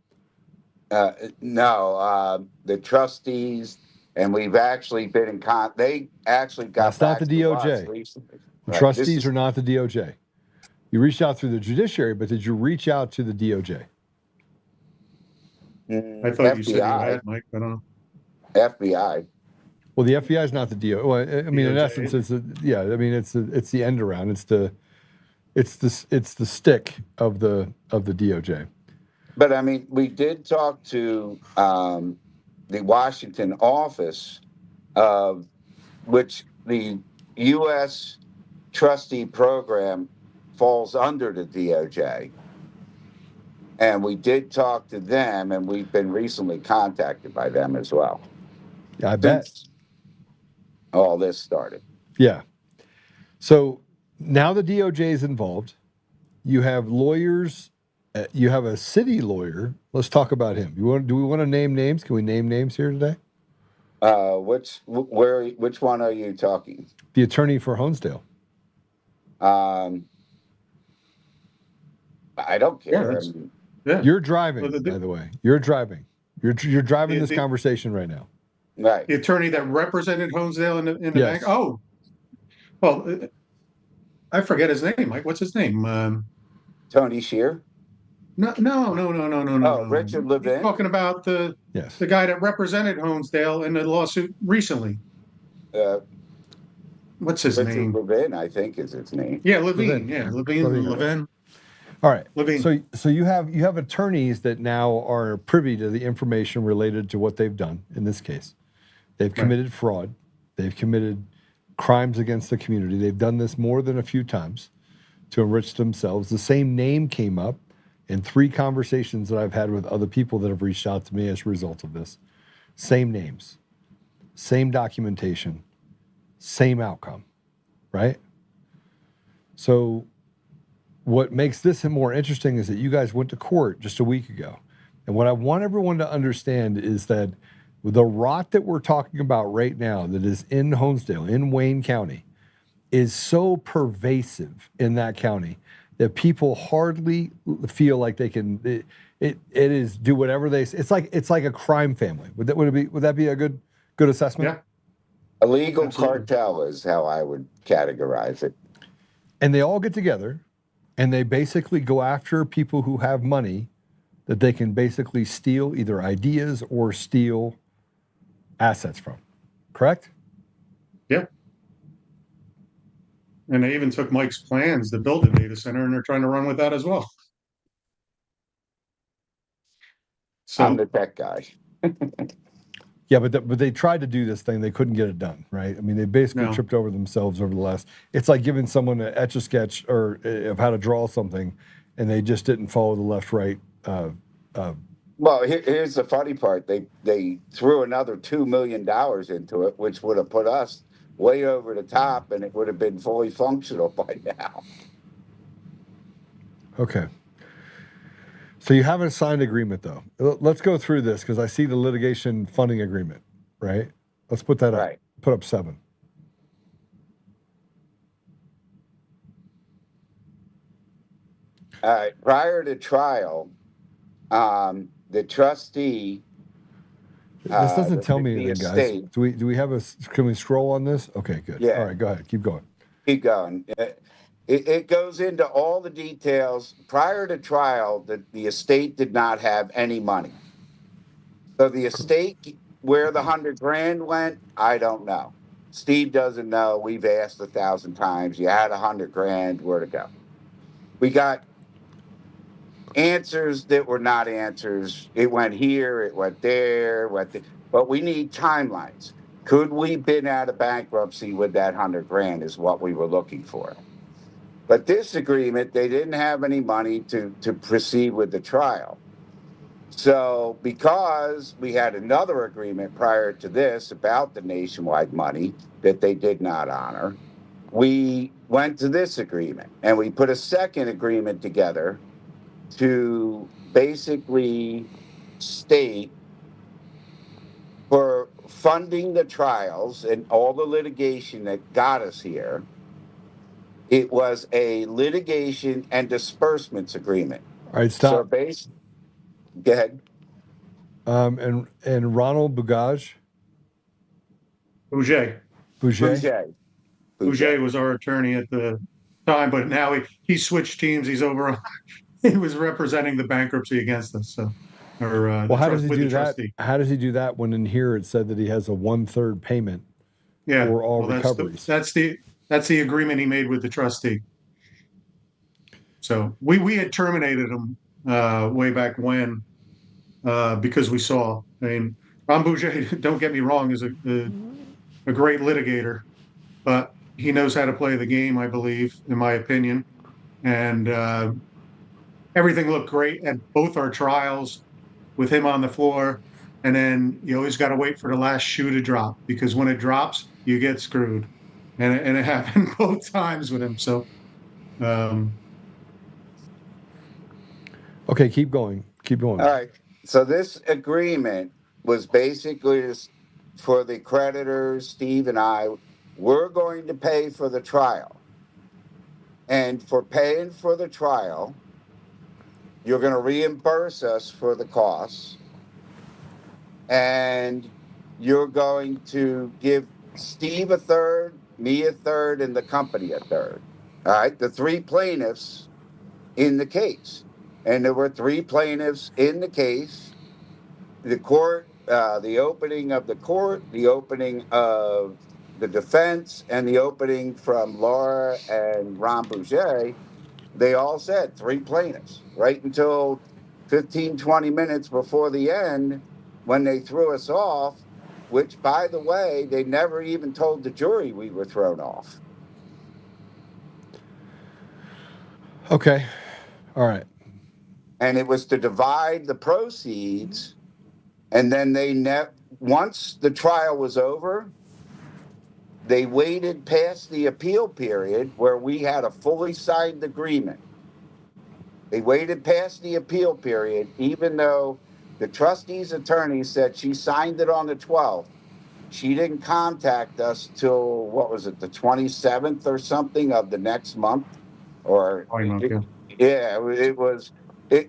No, the trustees, and we've actually been in they actually got That's not back the to us DOJ. recently. The Right, trustees are not the DOJ. You reached out through the judiciary, but did you reach out to the DOJ? I thought you said you had, Mike. I don't know. FBI. Well, the FBI is not the DOJ. Well, I mean, in DOJ. essence, it's the end around. It's the stick of the DOJ. But I mean, we did talk to the Washington office, of which the U.S. trustee program falls under the DOJ. And we did talk to them, and we've been recently contacted by them as well. Yeah, I bet. All this started. Yeah. So now the DOJ is involved. You have lawyers. You have a city lawyer. Let's talk about him. Do we want to name names? Can we name names here today? Which one are you talking? The attorney for Honesdale. I don't care. Yeah. You're driving, by the way. You're driving. You're driving this conversation right now. Right. The attorney that represented Honesdale in the Yes. bank. Oh, well, I forget his name. Mike, what's his name? Tony Shear. No. Oh, Richard Levin. You're talking about the guy that represented Honesdale in the lawsuit recently. What's his Richard name? Levin, I think, is his name. Yeah, Levine. Yeah, Levin. All right. Levine. So you have attorneys that now are privy to the information related to what they've done in this case. They've committed fraud. They've committed crimes against the community. They've done this more than a few times to enrich themselves. The same name came up in 3 conversations that I've had with other people that have reached out to me as a result of this. Same names, same documentation, same outcome, right? So what makes this more interesting is that you guys went to court just a week ago. And what I want everyone to understand is that the rot that we're talking about right now that is in Honesdale, in Wayne County, is so pervasive in that county that people hardly feel like they can. It is do whatever they. It's like a crime family. Would that be a good assessment? Yeah. A legal cartel is how I would categorize it. And they all get together, and they basically go after people who have money that they can basically steal either ideas or steal assets from. Correct? Yeah. And they even took Mike's plans to build a data center, and they're trying to run with that as well. So I'm the tech guy. Yeah, but they tried to do this thing. They couldn't get it done, right? I mean, they basically tripped over themselves over the last. It's like giving someone an Etch-a-Sketch or of how to draw something, and they just didn't follow the left-right. Well, here's the funny part. They threw another $2 million into it, which would have put us way over the top, and it would have been fully functional by now. Okay. So you have a signed agreement, though. Let's go through this because I see the litigation funding agreement, right? Let's put that up. Right. Put up 7. All right. Prior to trial, the trustee. This doesn't tell me anything, guys. Estate, Do we have can we scroll on this? Okay, good. Yeah. All right, go ahead. Keep going. Keep going. It goes into all the details. Prior to trial, the estate did not have any money. So the estate, where the $100,000 went, I don't know. Steve doesn't know. We've asked 1,000 times. You had $100,000. Where'd it go? We got answers that were not answers. It went here, it went there, but we need timelines. Could we been out of bankruptcy with that $100,000 is what we were looking for. But this agreement, they didn't have any money to proceed with the trial. So because we had another agreement prior to this about the nationwide money that they did not honor, we went to this agreement and we put a second agreement together to basically state for funding the trials and all the litigation that got us here, it was a litigation and disbursements agreement. All right, stop. So go ahead. And Ronald Bugaj. Bouget was our attorney at the time, but now he switched teams. He's over. He was representing the bankruptcy against us. So, well, how does he do that? How does he do that when in here it said that he has a 1/3 payment for all recoveries? That's the agreement he made with the trustee. So we had terminated him way back when because we saw. I mean, Ron Bouget, don't get me wrong, is a great litigator, but he knows how to play the game, I believe, in my opinion. And everything looked great at both our trials with him on the floor. And then you always got to wait for the last shoe to drop, because when it drops, you get screwed. And it happened both times with him. So, okay, keep going. All right. So this agreement was basically for the creditors, Steve and I, we're going to pay for the trial. And for paying for the trial, you're going to reimburse us for the costs. And you're going to give Steve 1/3, me 1/3, and the company 1/3. All right, the 3 plaintiffs in the case. And there were 3 plaintiffs in the case. The court, the opening of the court, the opening of the defense, and the opening from Laura and Ron Bouget, they all said 3 plaintiffs, right until 15, 20 minutes before the end when they threw us off, which, by the way, they never even told the jury we were thrown off. Okay. All right. And it was to divide the proceeds. And then once the trial was over, they waited past the appeal period where we had a fully signed agreement. They waited past the appeal period, even though the trustee's attorney said she signed it on the 12th. She didn't contact us till, what was it, the 27th or something of the next month? Or yeah, it was. By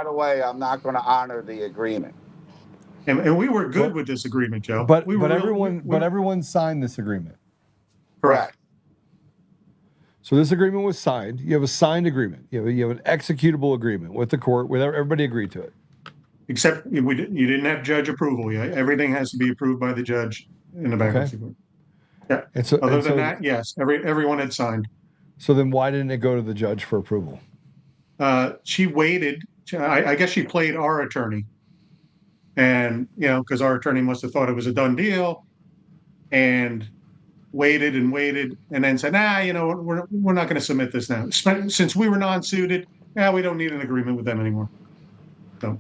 the way, I'm not going to honor the agreement. And we were good with this agreement, Joe. But everyone signed this agreement. Correct. So this agreement was signed. You have a signed agreement. You have an executable agreement with the court, where everybody agreed to it. Except you didn't have judge approval. Yeah, everything has to be approved by the judge in the bankruptcy court. Yeah. And so, other than that, yes, everyone had signed. So then, why didn't it go to the judge for approval? She waited. I guess she played our attorney, and because our attorney must have thought it was a done deal, and waited, and then said, we're not going to submit this now. Since we were non-suited, we don't need an agreement with them anymore. So.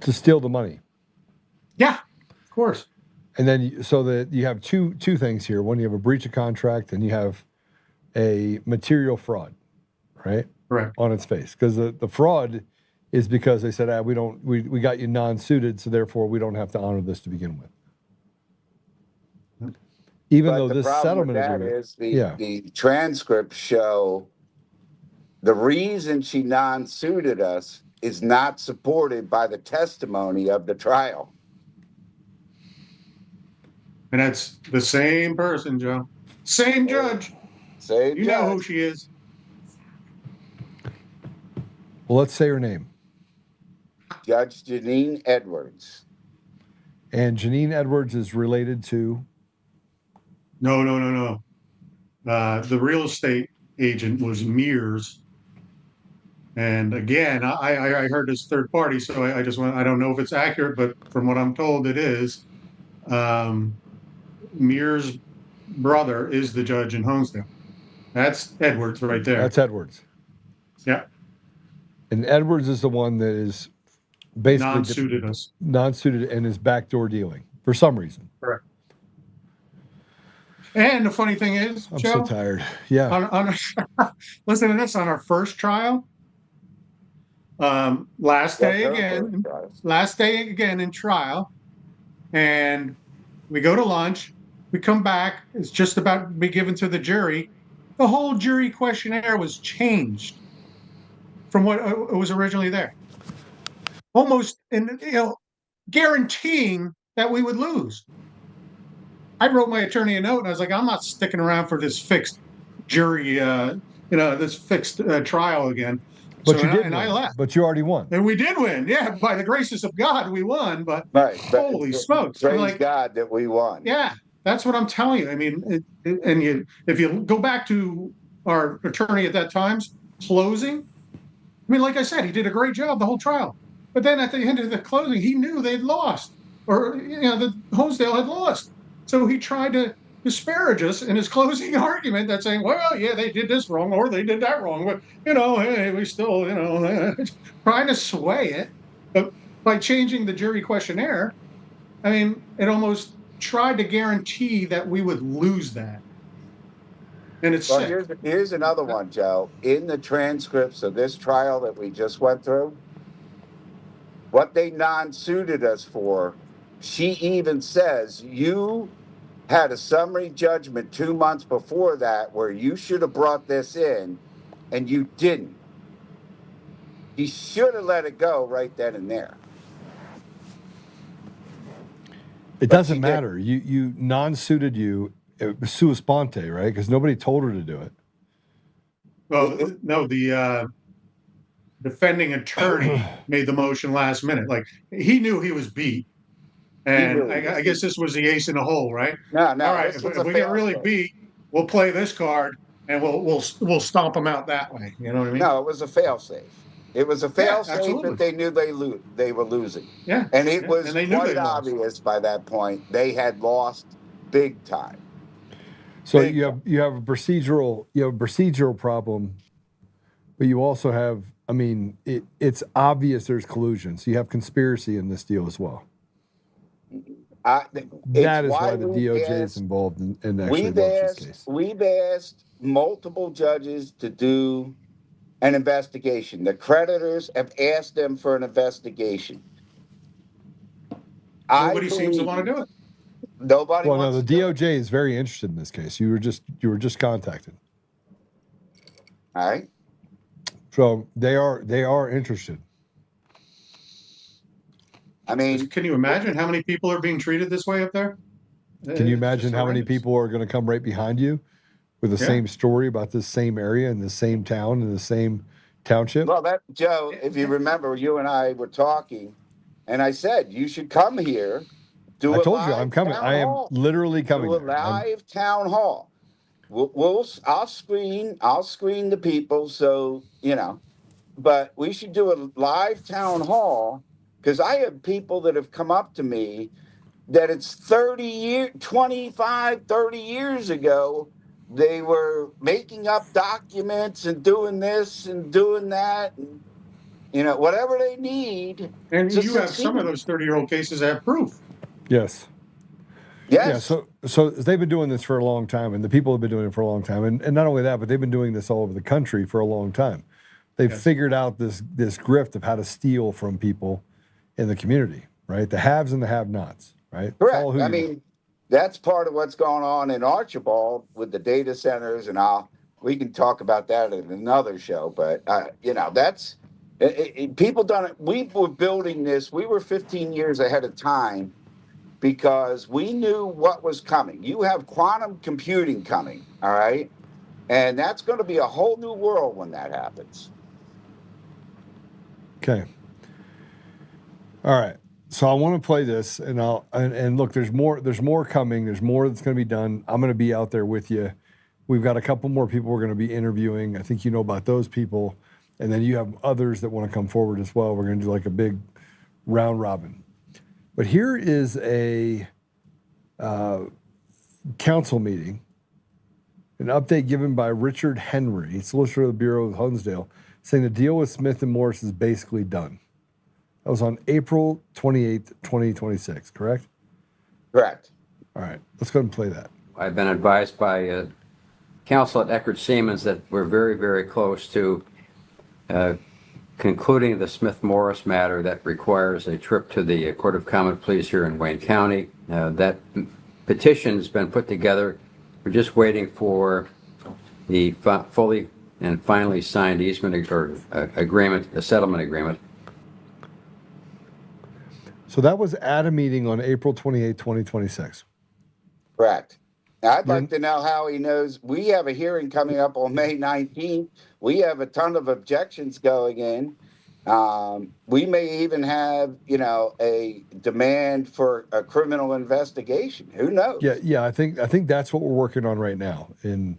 To steal the money. Yeah, of course. And then, so that you have two things here. One, you have a breach of contract, and you have a material fraud, right? Correct. On its face, because the fraud is because they said, we got you non-suited, so therefore we don't have to honor this to begin with. Even though this settlement agreement is the transcripts show the reason she non-suited us is not supported by the testimony of the trial. And that's the same person, Joe. Same judge. Say You know who she is. Well, let's say her name. Judge Janine Edwards. And Janine Edwards is related to? No. The real estate agent was Mears. And again, I heard this third party, so I just went, I don't know if it's accurate, but from what I'm told, it is. Mears' brother is the judge in Honesdale. That's Edwards right there. That's Edwards. Yeah. And Edwards is the one that is basically non-suited and is backdoor dealing for some reason. Correct. And the funny thing is, I'm Joe, so tired. Yeah. Listen to this. On our first trial, last day again in trial, and we go to lunch. We come back. It's just about to be given to the jury. The whole jury questionnaire was changed from what was originally there, almost guaranteeing that we would lose. I wrote my attorney a note, and I was like, I'm not sticking around for this fixed jury, this fixed trial again. But so, you did and win. I left. But you already won. And we did win. Yeah, by the graces of God, we won. But holy smokes. Praise God that we won. Yeah, that's what I'm telling you. I mean, if you go back to our attorney at that time's closing, I mean, like I said, he did a great job the whole trial. But then at the end of the closing, he knew they'd lost, or the Honesdale had lost. So he tried to disparage us in his closing argument, that saying, well, yeah, they did this wrong or they did that wrong, but hey, we still, trying to sway it. But by changing the jury questionnaire, I mean, it almost tried to guarantee that we would lose that. And it's here's another one, Joe. In the transcripts of this trial that we just went through, what they non-suited us for, she even says, you had a summary judgment 2 months before that where you should have brought this in, and you didn't. He should have let it go right then and there. It doesn't matter. You non-suited sua sponte, right? Because nobody told her to do it. Well, no, the defending attorney made the motion last minute. Like, he knew he was beat. And I guess this was the ace in the hole, right? No. All right, if we get really beat, we'll play this card and we'll stomp them out that way. You know what I mean? No, it was a fail-safe. It was a fail-safe that they knew they were losing. Yeah. And it was quite obvious by that point they had lost big time. So you have a procedural problem, but you also have, I mean, it's obvious there's collusion. So you have conspiracy in this deal as well. That is why the DOJ is involved in actually this case. We've asked multiple judges to do an investigation. The creditors have asked them for an investigation. Nobody seems to want to do it. Nobody. Well, no, the DOJ is very interested in this case. You were just contacted. All right. So they are interested. I mean, can you imagine how many people are being treated this way up there? Can you imagine how many people are going to come right behind you with the same story about this same area in the same town in the same township? Well, Joe, if you remember, you and I were talking, and I said you should come here. I told you I'm coming. I am literally coming. Do a live town hall. I'll screen the people, so but we should do a live town hall. Because I have people that have come up to me that it's 25, 30 years ago, they were making up documents and doing this and doing that, and, whatever they need. And you have some of those 30-year-old cases that have proof. Yes. Yes. Yeah, so they've been doing this for a long time, and the people have been doing it for a long time. And not only that, but they've been doing this all over the country for a long time. They've figured out this grift of how to steal from people in the community, right? The haves and the have-nots, right? Correct. I mean, that's part of what's going on in Archibald with the data centers, and we can talk about that in another show. But that's people done it. We were building this. We were 15 years ahead of time because we knew what was coming. You have quantum computing coming, all right? And that's going to be a whole new world when that happens. Okay. All right. So I want to play this, and and look, there's more coming. There's more that's going to be done. I'm going to be out there with you. We've got a couple more people we're going to be interviewing. I think you know about those people, and then you have others that want to come forward as well. We're going to do like a big round robin. But here is a council meeting, an update given by Richard Henry, solicitor of the Bureau of Honesdale, saying the deal with Smith and Morris is basically done. That was on April 28th, 2026, correct? Correct. All right, let's go ahead and play that. I've been advised by counsel at Eckert Siemens that we're very, very close to concluding the Smith-Morris matter that requires a trip to the Court of Common Pleas here in Wayne County. That petition has been put together. We're just waiting for the fully and finally signed easement or agreement, a settlement agreement. So that was at a meeting on April 28, 2026. Correct. I'd like to know how he knows. We have a hearing coming up on May 19th. We have a ton of objections going in. We may even have, a demand for a criminal investigation. Who knows? Yeah. I think that's what we're working on right now. And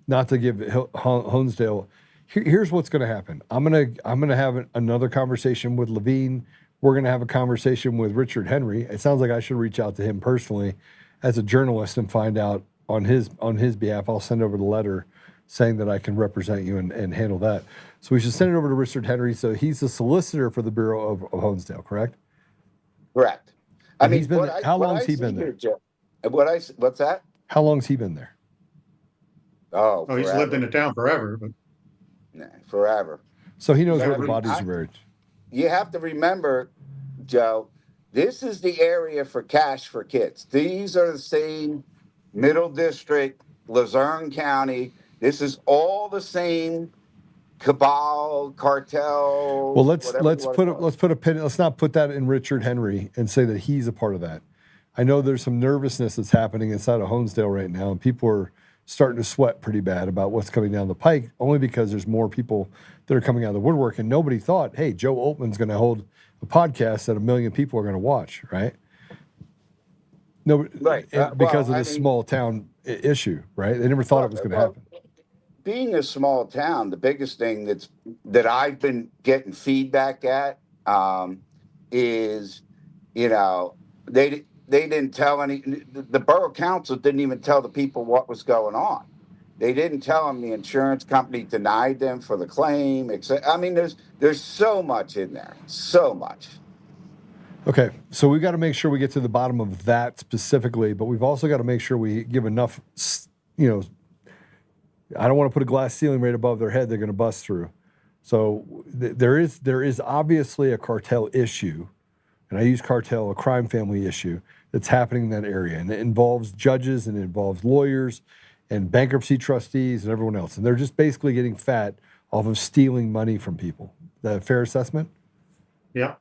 not to give Honesdale. Here's what's going to happen. I'm gonna have another conversation with Levine. We're going to have a conversation with Richard Henry. It sounds like I should reach out to him personally as a journalist and find out on his behalf. I'll send over the letter saying that I can represent you and handle that. So we should send it over to Richard Henry. So he's the solicitor for the Bureau of Honesdale, correct? Correct. How long's he been there? What's that? How long's he been there? Oh, he's lived in the town forever. But... forever. So he knows where the bodies are buried. You have to remember, Joe, this is the area for cash for kids. These are the same Middle District, Luzerne County. This is all the same cabal, cartel. Well, let's put a pin. Let's not put that in Richard Henry and say that he's a part of that. I know there's some nervousness that's happening inside of Honesdale right now, and people are starting to sweat pretty bad about what's coming down the pike, only because there's more people that are coming out of the woodwork, and nobody thought, hey, Joe Oltmann's going to hold a podcast that 1 million people are going to watch, right? No, right. Because of this small town issue, right? They never thought it was going to happen. Being a small town, the biggest thing that I've been getting feedback at is, they didn't tell the borough council didn't even tell the people what was going on. They didn't tell them the insurance company denied them for the claim. I mean, there's so much in there, so much. Okay, so we've got to make sure we get to the bottom of that specifically, but we've also got to make sure we give enough, I don't want to put a glass ceiling right above their head they're going to bust through. So there is obviously a cartel issue, and I use cartel, a crime family issue that's happening in that area, and it involves judges and it involves lawyers and bankruptcy trustees and everyone else, and they're just basically getting fat off of stealing money from people. Is that a fair assessment? Yeah.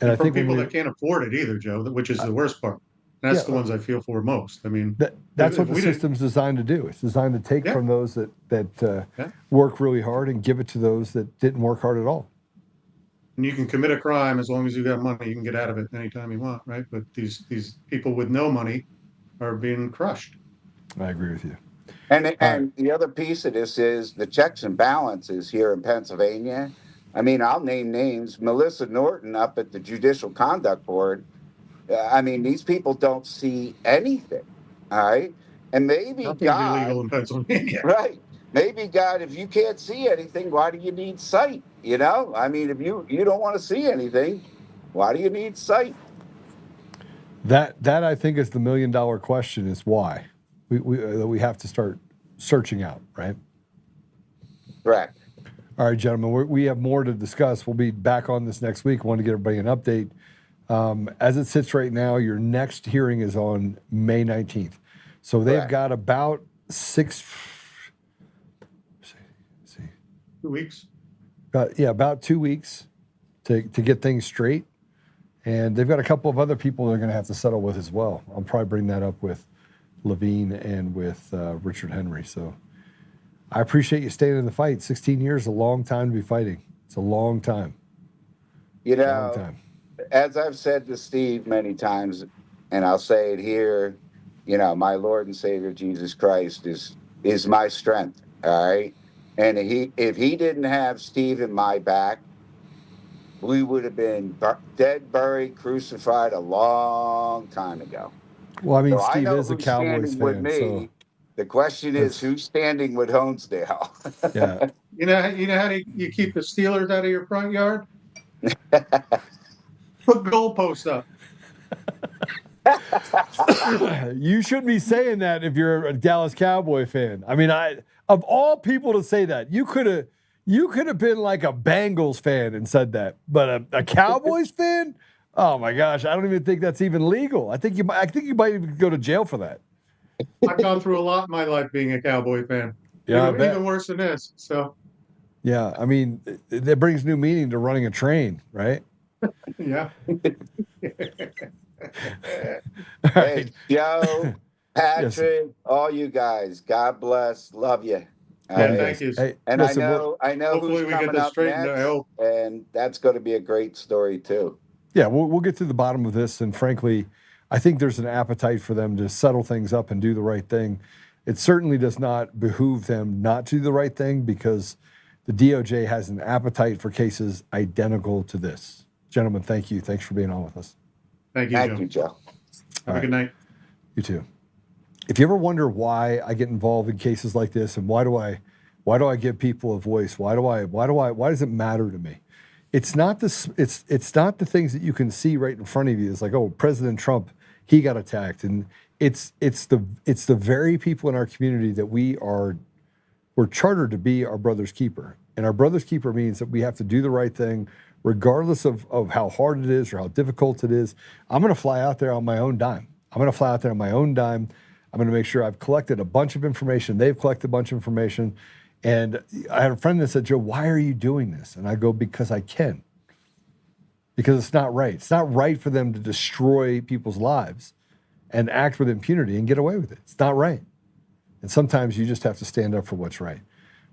And I for think people that can't afford it either, Joe, which is the worst part. That's the ones I feel for most. I mean, that's what the system's designed to do. It's designed to take from those that work really hard and give it to those that didn't work hard at all. And you can commit a crime as long as you got money. You can get out of it anytime you want, right? But these people with no money are being crushed. I agree with you. And the other piece of this is the checks and balances here in Pennsylvania. I mean, I'll name names. Melissa Norton up at the Judicial Conduct Board. I mean, these people don't see anything, all right? And maybe God, illegal in Pennsylvania. Right? Maybe God, if you can't see anything, why do you need sight? I mean, if you don't want to see anything, why do you need sight? That I think is the $1 million question: is why we have to start searching out, right? Correct. All right, gentlemen, we have more to discuss. We'll be back on this next week. I want to get everybody an update. As it sits right now, your next hearing is on May 19th. So they've got about 2 weeks. About 2 weeks to get things straight. And they've got a couple of other people they're going to have to settle with as well. I'll probably bring that up with Levine and with Richard Henry. So I appreciate you staying in the fight. 16 years is a long time to be fighting. It's a long time. You Long know, time. as I've said to Steve many times, and I'll say it here, you know, my Lord and Savior Jesus Christ is my strength. All right. And if he didn't have Steve in my back, we would have been dead, buried, crucified a long time ago. Well, I mean, So I Steve know is a who's Cowboys standing with fan. me. So The question is, who's standing with Honesdale? yeah. You know how you keep the Steelers out of your front yard? Put goalposts up. You shouldn't be saying that if you're a Dallas Cowboy fan. I mean, of all people to say that, you could have been like a Bengals fan and said that, but a Cowboys fan? Oh my gosh, I don't even think that's even legal. I think you might even go to jail for that. I've gone through a lot in my life being a Cowboy fan. Yeah, I bet. Even worse than this. So Yeah, I mean, that brings new meaning to running a train, right? yeah. Hey, Joe, Patrick, all you guys, God bless, love you. Thank you. Hey, And listen, I know hopefully who's we get coming this up straightened, next, I hope. and that's going to be a great story too. yeah, we'll get to the bottom of this, and frankly, I think there's an appetite for them to settle things up and do the right thing. It certainly does not behoove them not to do the right thing because the DOJ has an appetite for cases identical to this. Gentlemen, thank you. Thanks for being on with us. Thank you, Thank you, Joe. Have a good night. You too. If you ever wonder why I get involved in cases like this and why do I give people a voice? Why does it matter to me? It's not this. It's not the things that you can see right in front of you. It's like, oh, President Trump, he got attacked, and it's the very people in our community that we're chartered to be our brother's keeper, and our brother's keeper means that we have to do the right thing, regardless of how hard it is or how difficult it is. I'm going to fly out there on my own dime. I'm going to make sure I've collected a bunch of information. They've collected a bunch of information. And I had a friend that said, Joe, why are you doing this? And I go, because I can. Because it's not right. It's not right for them to destroy people's lives and act with impunity and get away with it. It's not right. And sometimes you just have to stand up for what's right.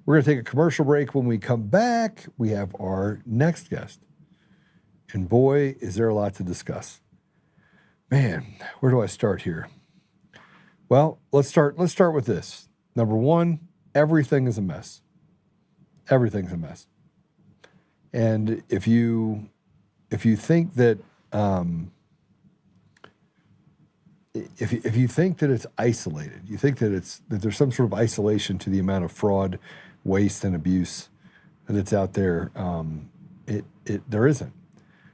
We're going to take a commercial break. When we come back, we have our next guest. And boy, is there a lot to discuss. Man, where do I start here? Well, let's start with this. Number one, everything is a mess. Everything's a mess. And if you think that if you think that it's isolated, you think that there's some sort of isolation to the amount of fraud, waste, and abuse that's out there, there isn't.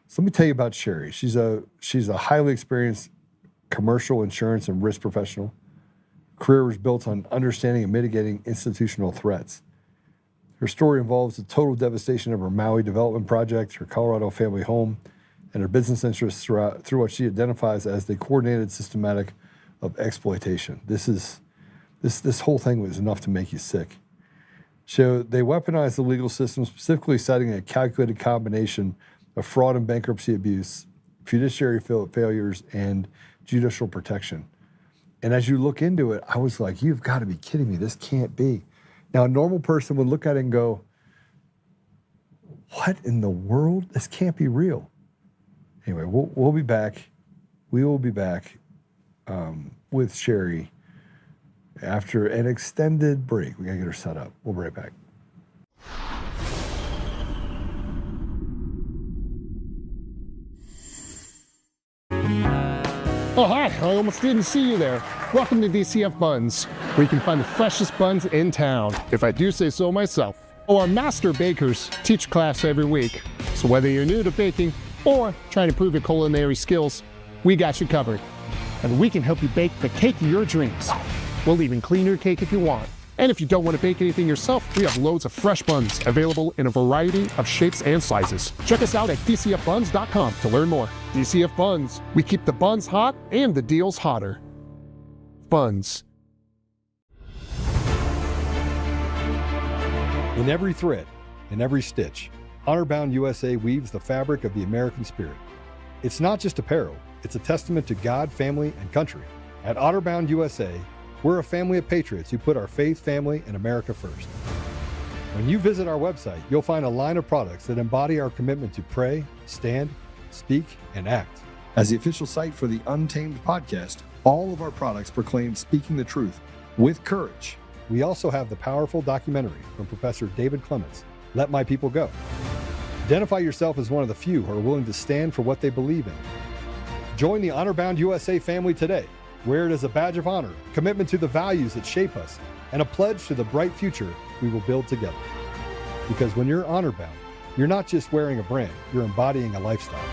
So let me tell you about Sherry. She's a highly experienced commercial insurance and risk professional. Career was built on understanding and mitigating institutional threats. Her story involves the total devastation of her Maui development project, her Colorado family home, and her business interests through what she identifies as the coordinated systematic of exploitation. This whole thing was enough to make you sick. So they weaponized the legal system, specifically citing a calculated combination of fraud and bankruptcy abuse, fiduciary failures, and judicial protection. And as you look into it, I was like, you've got to be kidding me. This can't be. Now, a normal person would look at it and go, what in the world? This can't be real. Anyway, we'll be back. We will be back with Sherry after an extended break. We got to get her set up. We'll be right back. Oh, hi. I almost didn't see you there. Welcome to DCF Buns, where you can find the freshest buns in town, if I do say so myself. Oh, our master bakers teach class every week. So whether you're new to baking or trying to improve your culinary skills, we got you covered. And we can help you bake the cake of your dreams. We'll even clean your cake if you want. And if you don't want to bake anything yourself, we have loads of fresh buns available in a variety of shapes and sizes. Check us out at dcfbuns.com to learn more. DCF Buns, we keep the buns hot and the deals hotter. Buns. In every thread, in every stitch, Honor-Bound USA weaves the fabric of the American spirit. It's not just apparel, it's a testament to God, family, and country. At Honor-Bound USA, We're a family of patriots who put our faith, family, and America first. When you visit our website, you'll find a line of products that embody our commitment to pray, stand, speak, and act. As the official site for the Untamed podcast, all of our products proclaim speaking the truth with courage. We also have the powerful documentary from Professor David Clements, Let My People Go. Identify yourself as one of the few who are willing to stand for what they believe in. Join the Honor-Bound USA family today. Wear it as a badge of honor, commitment to the values that shape us, and a pledge to the bright future we will build together. Because when you're honor-bound, you're not just wearing a brand, you're embodying a lifestyle.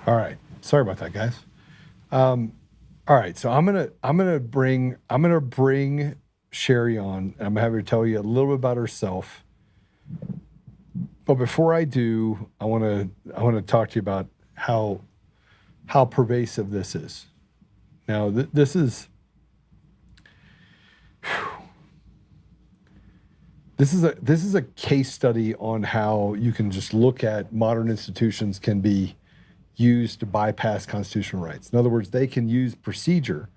All right. Sorry about that, guys. All right. So I'm gonna bring Sherry on, and I'm gonna have her tell you a little bit about herself. But before I do, I wanna talk to you about how pervasive this is. Now, this is a case study on how you can just look at modern institutions can be used to bypass constitutional rights. In other words, they can use procedure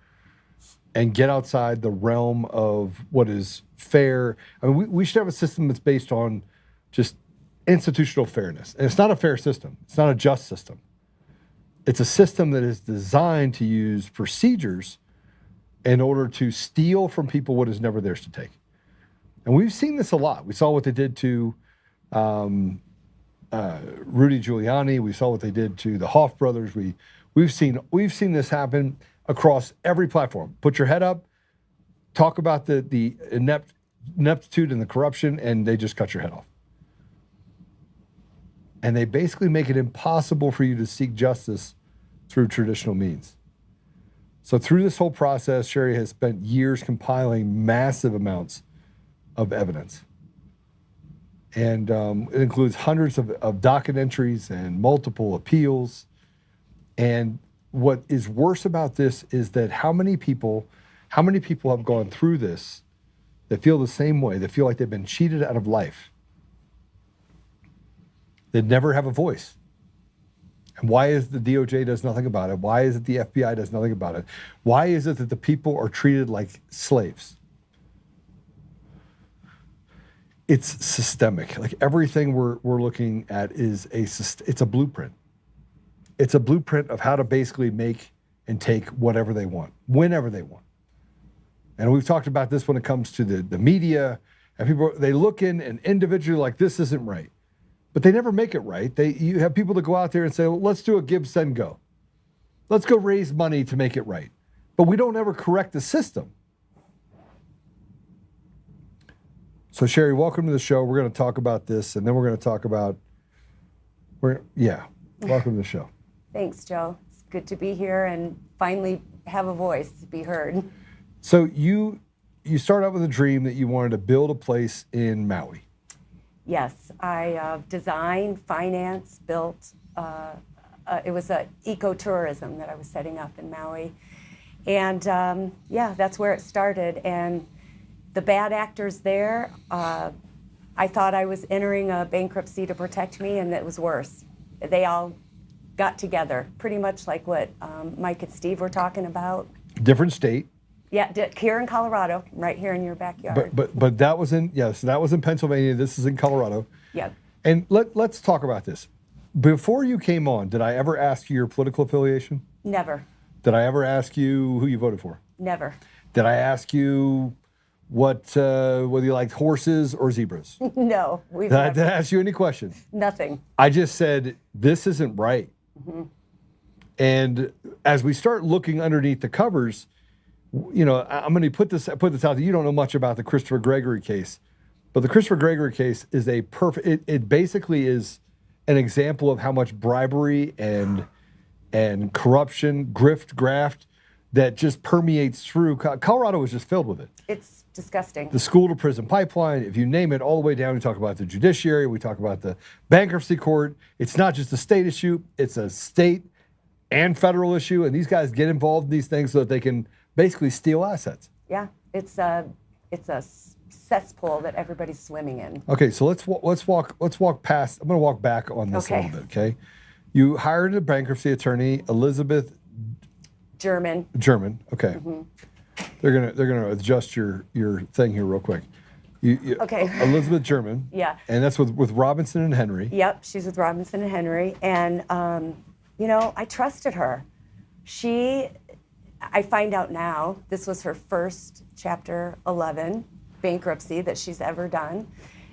and get outside the realm of what is fair. I mean, we should have a system that's based on just institutional fairness. And it's not a fair system. It's not a just system. It's a system that is designed to use procedures in order to steal from people what is never theirs to take. And we've seen this a lot. We saw what they did to Rudy Giuliani. We saw what they did to the Hoff brothers. We've seen this happen across every platform. Put your head up, talk about the ineptitude and the corruption, and they just cut your head off. And they basically make it impossible for you to seek justice through traditional means. So through this whole process, Sherry has spent years compiling massive amounts of evidence. And it includes hundreds of docket entries and multiple appeals. And what is worse about this is that how many people have gone through this that feel the same way, that feel like they've been cheated out of life, that never have a voice. And why is the DOJ does nothing about it? Why is it the FBI does nothing about it? Why is it that the people are treated like slaves? It's systemic. Like everything we're looking at is it's a blueprint. It's a blueprint of how to basically make and take whatever they want, whenever they want. And we've talked about this when it comes to the media, and people, they look in and individually like, this isn't right. But they never make it right. You have people that go out there and say, well, let's do a give, send, go. Let's go raise money to make it right. But we don't ever correct the system. So Sherry, welcome to the show. We're going to talk about this, and then we're going to talk about, welcome to the show. Thanks, Joe. It's good to be here and finally have a voice, be heard. So you start out with a dream that you wanted to build a place in Maui. Yes, I designed, financed, built. It was ecotourism that I was setting up in Maui. And yeah, that's where it started. And the bad actors there, I thought I was entering a bankruptcy to protect me, and it was worse. They all got together, pretty much like what Mike and Steve were talking about. Different state. Yeah, here in Colorado, right here in your backyard. But that was in so that was in Pennsylvania. This is in Colorado. Yeah. And let's talk about this. Before you came on, did I ever ask you your political affiliation? Never. Did I ever ask you who you voted for? Never. Did I ask you whether you liked horses or zebras? No. Did I ask you any questions? Nothing. I just said, this isn't right. Mm-hmm. And as we start looking underneath the covers, you know, I'm going to put this out that you don't know much about the Christopher Gregory case, but the Christopher Gregory case is a perfect, it basically is an example of how much bribery and corruption, graft that just permeates through. Colorado is just filled with it. It's disgusting. The school to prison pipeline, if you name it, all the way down. We talk about the judiciary, we talk about the bankruptcy court. It's not just a state issue, it's a state and federal issue. And these guys get involved in these things so that they can basically steal assets. Yeah, it's a cesspool that everybody's swimming in. Okay, so let's walk past. I'm going to walk back on this a little bit. Okay, you hired a bankruptcy attorney, Elizabeth German. Okay, Mm-hmm. they're gonna adjust your thing here real quick. Okay. Elizabeth German. Yeah. And that's with Robinson and Henry. Yep, she's with Robinson and Henry, and you know, I trusted her. I find out now this was her first Chapter 11 bankruptcy that she's ever done.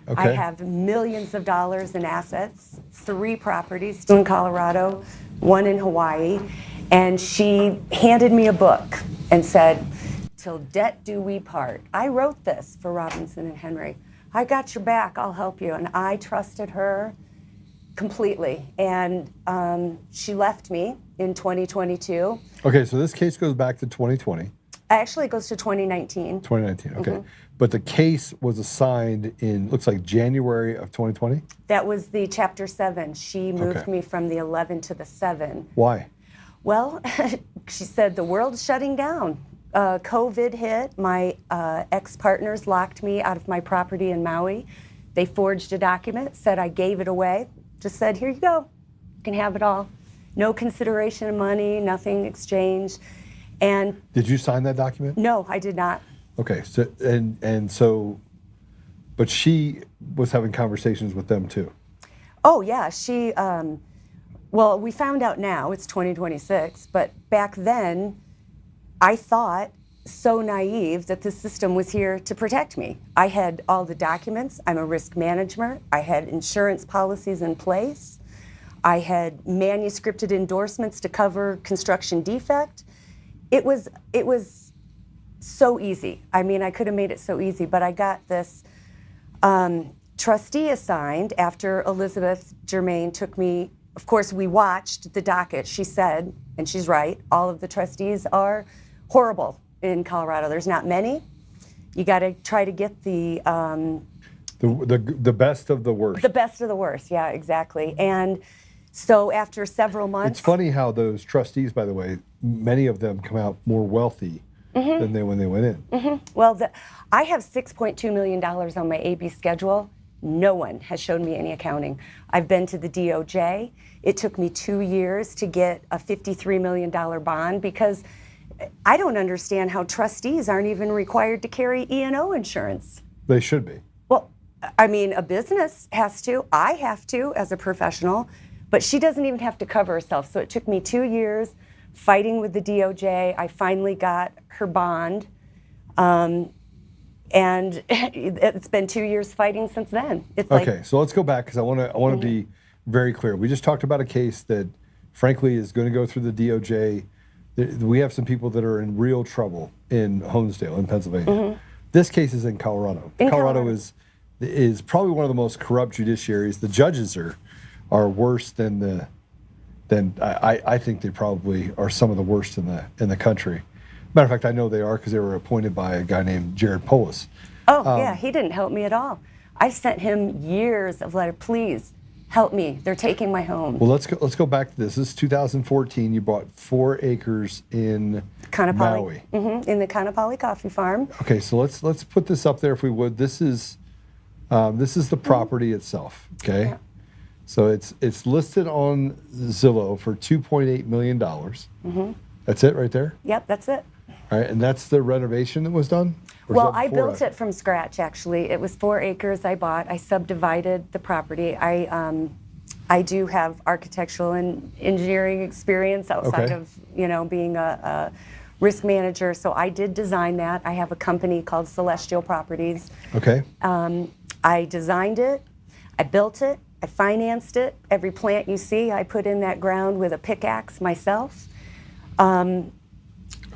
Okay. I have millions of dollars in assets, 3 properties, 2 in Colorado, 1 in Hawaii, and she handed me a book and said, "Till debt do we part." I wrote this for Robinson and Henry. I got your back, I'll help you. And I trusted her completely. And she left me in 2022. Okay, so this case goes back to 2020. Actually, it goes to 2019. 2019, okay. Mhm. But the case was assigned in, looks like January of 2020? That was the Chapter 7. She moved Okay. me from the 11 to the 7. Why? Well, she said the world's shutting down. COVID hit. My ex-partners locked me out of my property in Maui. They forged a document, said I gave it away. Just said, here you go. You can have it all. No consideration of money, nothing exchanged. And Did you sign that document? no, I did not. Okay, so but she was having conversations with them too. Oh, yeah. Well, we found out now, it's 2026, but back then, I thought, so naive, that the system was here to protect me. I had all the documents. I'm a risk manager. I had insurance policies in place. I had manuscripted endorsements to cover construction defect. It was so easy. I mean, I could have made it so easy, but I got this trustee assigned after Elizabeth Germain took me. Of course, we watched the docket. She said, and she's right, all of the trustees are horrible in Colorado. There's not many. You got to try to get the best of the worst. The best of the worst, yeah, exactly. And so after several months. It's funny how those trustees, by the way, many of them come out more wealthy than they when they went in. Mm-hmm. Well, I have $6.2 million on my AB schedule. No one has shown me any accounting. I've been to the DOJ. It took me 2 years to get a $53 million bond because I don't understand how trustees aren't even required to carry E&O insurance. They should be. Well, I mean, a business has to. I have to as a professional, but she doesn't even have to cover herself. So it took me 2 years fighting with the DOJ. I finally got her bond. And it's been 2 years fighting since then. It's Okay, so let's go back because I want to be very clear. We just talked about a case that, frankly, is going to go through the DOJ. We have some people that are in real trouble in Honesdale, in Pennsylvania. This case is in Colorado. Colorado is probably one of the most corrupt judiciaries. The judges are worse than then I think they probably are some of the worst in the country. Matter of fact, I know they are because they were appointed by a guy named Jared Polis. Oh, yeah, he didn't help me at all. I sent him years of letter, please help me. They're taking my home. Well, let's go back to this. This is 2014. You bought 4 acres in Maui. In the Kanapali coffee farm. Okay, so let's put this up there if we would. This is the property itself. Okay, Yeah. so it's listed on Zillow for $2.8 million. That's it right there. Yep, that's it. All right, and that's the renovation that was done? Or is Well, that I before built that? it from scratch, actually. It was 4 acres I bought. I subdivided the property. I do have architectural and engineering experience outside Okay. of, being a risk manager. So I did design that. I have a company called Celestial Properties. Okay. I designed it. I built it. I financed it. Every plant you see, I put in that ground with a pickaxe myself. Okay,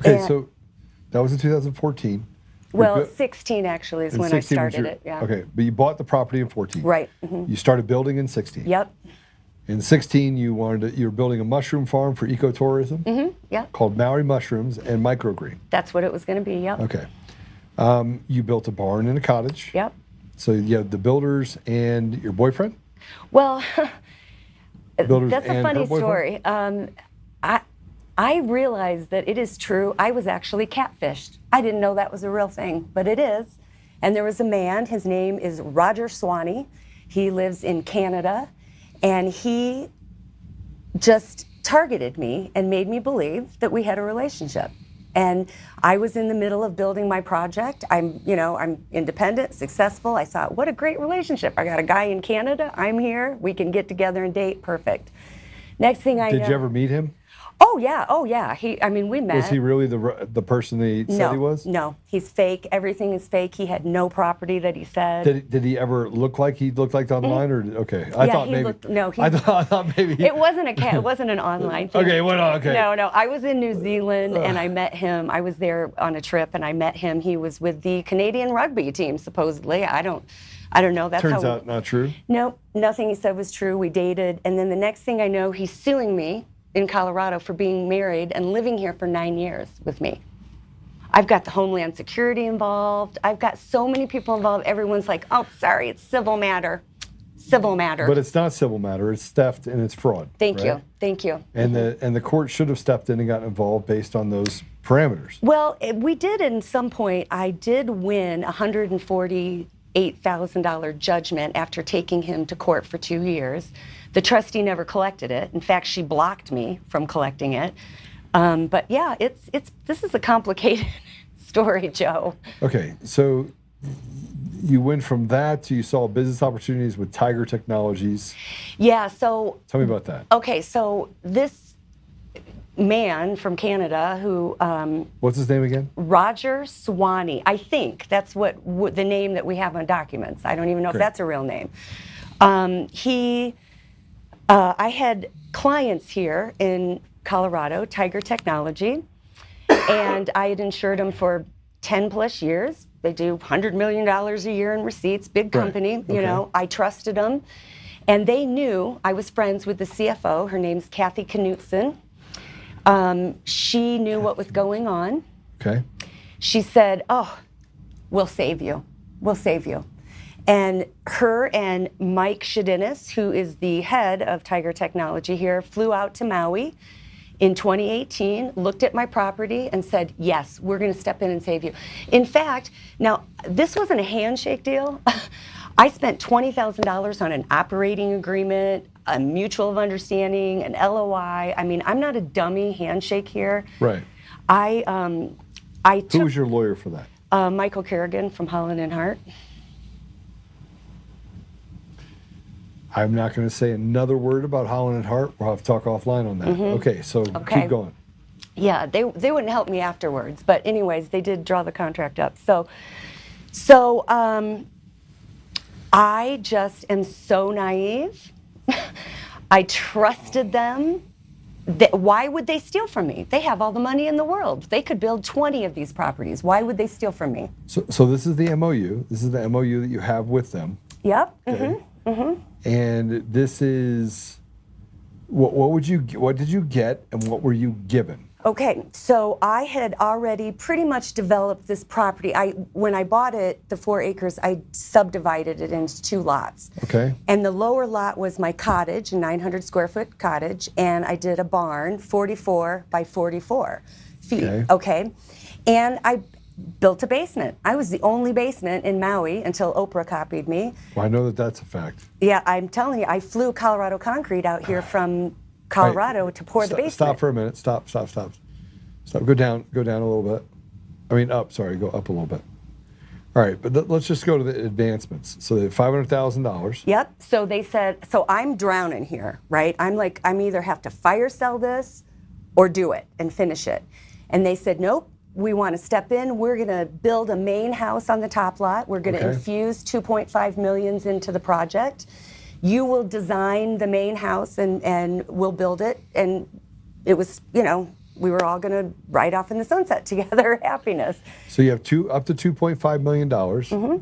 and- so that was in 2014. Well, 16 actually is In when I 16 was started your- it. Yeah. Okay, but you bought the property in 14. Right. You started building in 16. Yep. In 16, you were building a mushroom farm for ecotourism Yep. called Maui Mushrooms and Microgreen. That's what it was going to be. Yep. Okay. You built a barn and a cottage. Yep. So you have the builders and your boyfriend? Well, Builders that's a and funny her boyfriend? story. I realized that it is true. I was actually catfished. I didn't know that was a real thing, but it is. And there was a man, his name is Roger Swanee. He lives in Canada, and he just targeted me and made me believe that we had a relationship. And I was in the middle of building my project. I'm independent, successful. I thought, what a great relationship. I got a guy in Canada, I'm here, we can get together and date, perfect. Next thing I know. Did you ever meet him? Oh yeah. We met. Was he really the person that he said he was? No, he's fake. Everything is fake. He had no property that he said. Did he ever look like he looked like online, or okay? I Yeah, thought he maybe. looked- no, he- I thought maybe. It wasn't it wasn't an online thing. Okay, what? Okay. No. I was in New Zealand and I met him. I was there on a trip and I met him. He was with the Canadian rugby team, supposedly. I don't know. That's Turns how. out not true. Nope, nothing he said was true. We dated, and then the next thing I know, he's suing me in Colorado for being married and living here for 9 years with me. I've got the Homeland Security involved. I've got so many people involved. Everyone's like, oh, sorry, it's civil matter. Civil matter. But it's not civil matter. It's theft and it's fraud. Thank you. right? Thank you. And the court should have stepped in and gotten involved based on those parameters. Well, we did at some point. I did win a $148,000 judgment after taking him to court for 2 years. The trustee never collected it. In fact, she blocked me from collecting it. But yeah, this is a complicated story, Joe. Okay, so you went from that to you saw business opportunities with Tiger Technologies. Yeah, so Tell me about that. okay, so this man from Canada who What's his name again? Roger Swanee, I think that's what the name that we have on documents. I don't even know if Okay. that's a real name. I had clients here in Colorado, Tiger Technology, and I had insured them for 10 plus years. They do $100 million a year in receipts, big company, Right. you know, I trusted them. And they knew I was friends with the CFO. Her name's Kathy Knutson. She knew what was going on. Okay. She said, oh, we'll save you. We'll save you. And her and Mike Shadinis, who is the head of Tiger Technology here, flew out to Maui in 2018, looked at my property and said, yes, we're going to step in and save you. In fact, now, this wasn't a handshake deal. I spent $20,000 on an operating agreement, a mutual of understanding, an LOI. I mean, I'm not a dummy handshake here. Right. I Who took was your lawyer for that? Michael Kerrigan from Holland and Hart. I'm not going to say another word about Holland and Hart. We'll have to talk offline on that. Okay, so Okay. keep going. Yeah, they wouldn't help me afterwards, but anyways, they did draw the contract up. So I just am so naive. I trusted them. Why would they steal from me? They have all the money in the world. They could build 20 of these properties. Why would they steal from me? So this is the MOU. This is the MOU that you have with them. Yep. Okay. And this is What did you get, and what were you given? Okay, so I had already pretty much developed this property. When I bought it, the 4 acres, I subdivided it into 2 lots. Okay. And the lower lot was my cottage, a 900 square foot cottage, and I did a barn, 44 by 44 feet. Okay. And I built a basement. I was the only basement in Maui until Oprah copied me. Well, I know that that's a fact. Yeah, I'm telling you, I flew Colorado Concrete out here from Colorado to pour the basement. Stop for a minute. Stop. Go down a little bit. I mean, up. Sorry, go up a little bit. All right, but let's just go to the advancements. So they have $500,000. Yep. So they said, so I'm drowning here, right? I'm either have to fire sell this or do it and finish it. And they said, nope, we want to step in. We're going to build a main house on the top lot. We're going to infuse 2.5 million into the project. You will design the main house and we'll build it. And it was, we were all going to ride off in the sunset together, happiness. So you have up to $2.5 million.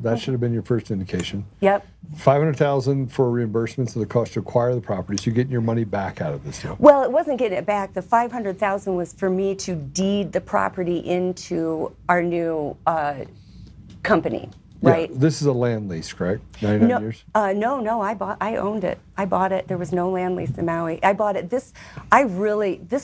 That should have been your first indication. Yep. $500,000 for reimbursements of the cost to acquire the property. So you're getting your money back out of this deal. Well, it wasn't getting it back. The $500,000 was for me to deed the property into our new company. Right. Yeah, this is a land lease, correct? 99 years? No, I owned it. I bought it. There was no land lease in Maui. I bought it. This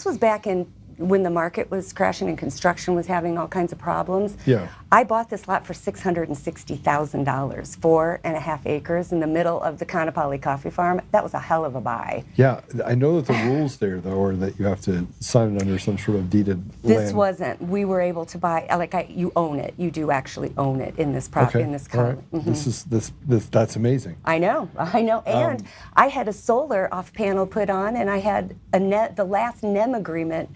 was back in when the market was crashing and construction was having all kinds of problems. Yeah. I bought this lot for $660,000, 4.5 acres in the middle of the Kanapali coffee farm. That was a hell of a buy. Yeah, I know that the rules there, though, are that you have to sign it under some sort of deeded land. This wasn't. We were able to buy, you own it. You do actually own it in this property, in this colony. Right. That's amazing. I know. And I had a solar off panel put on, and I had the last NEM agreement,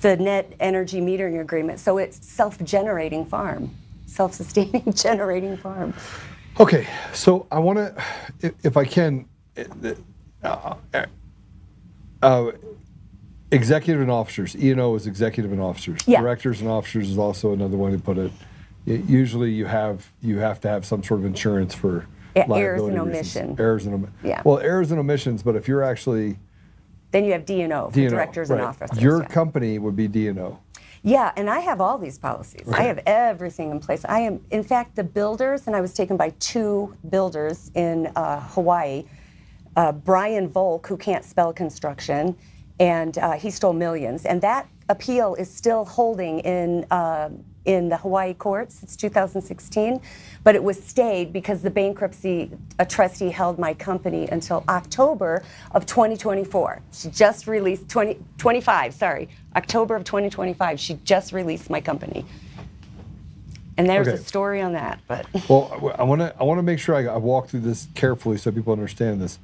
the net energy metering agreement. So it's self-generating farm, self-sustaining generating farm. Okay, so I want to, if I can, executive and officers. E&O is executive and officers. Yeah. Directors and officers is also another way to put it. Usually you have to have some sort of insurance for errors and omissions. omission. Yeah. Well, errors and omissions, but if you're actually then you have D&O for directors and officers. Your company would be D&O. Yeah, and I have all these policies. I have everything in place. I am, in fact, the builders, and I was taken by 2 builders in Hawaii, Brian Volk, who can't spell construction, and he stole millions. And that appeal is still holding in the Hawaii courts. It's 2016, but it was stayed because the bankruptcy trustee held my company until October of 2024. She just released October of 2025. She just released my company. And there's a story on that, but. Well, I want to make sure I walk through this carefully so people understand this.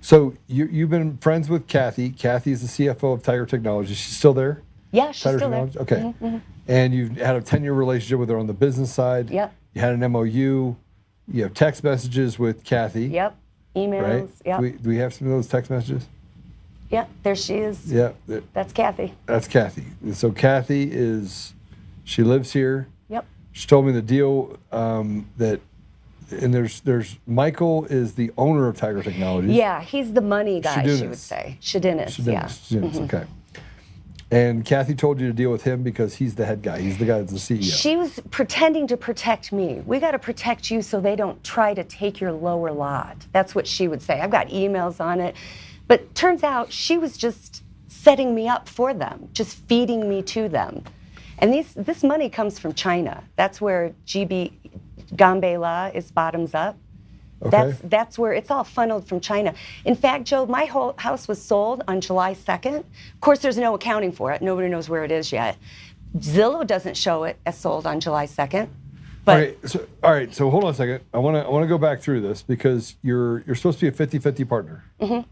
So you've been friends with Kathy. Kathy's the CFO of Tiger Technologies. She's still there? Yeah, she's still there. Okay. And you've had a 10-year relationship with her on the business side. Yep. You had an MOU. You have text messages with Kathy. Yep. Emails. Right? Yep. Do we have some of those text messages? Yeah, there she is. Yeah. That's Kathy. That's Kathy. So Kathy she lives here. Yep. She told me the deal that, and there's Michael is the owner of Tiger Technologies. Yeah, he's the money guy, she would say. Shadinis, yeah. Shadinis, okay. And Kathy told you to deal with him because he's the head guy. He's the guy that's the CEO. She was pretending to protect me. We got to protect you so they don't try to take your lower lot. That's what she would say. I've got emails on it. But turns out she was just setting me up for them, just feeding me to them. And this money comes from China. That's where Gambei law is bottoms up. Okay. That's where it's all funneled from China. In fact, Joe, my whole house was sold on July 2nd. Of course, there's no accounting for it. Nobody knows where it is yet. Zillow doesn't show it as sold on July 2nd. But all right, so hold on a second. I want to go back through this because you're supposed to be a 50-50 partner.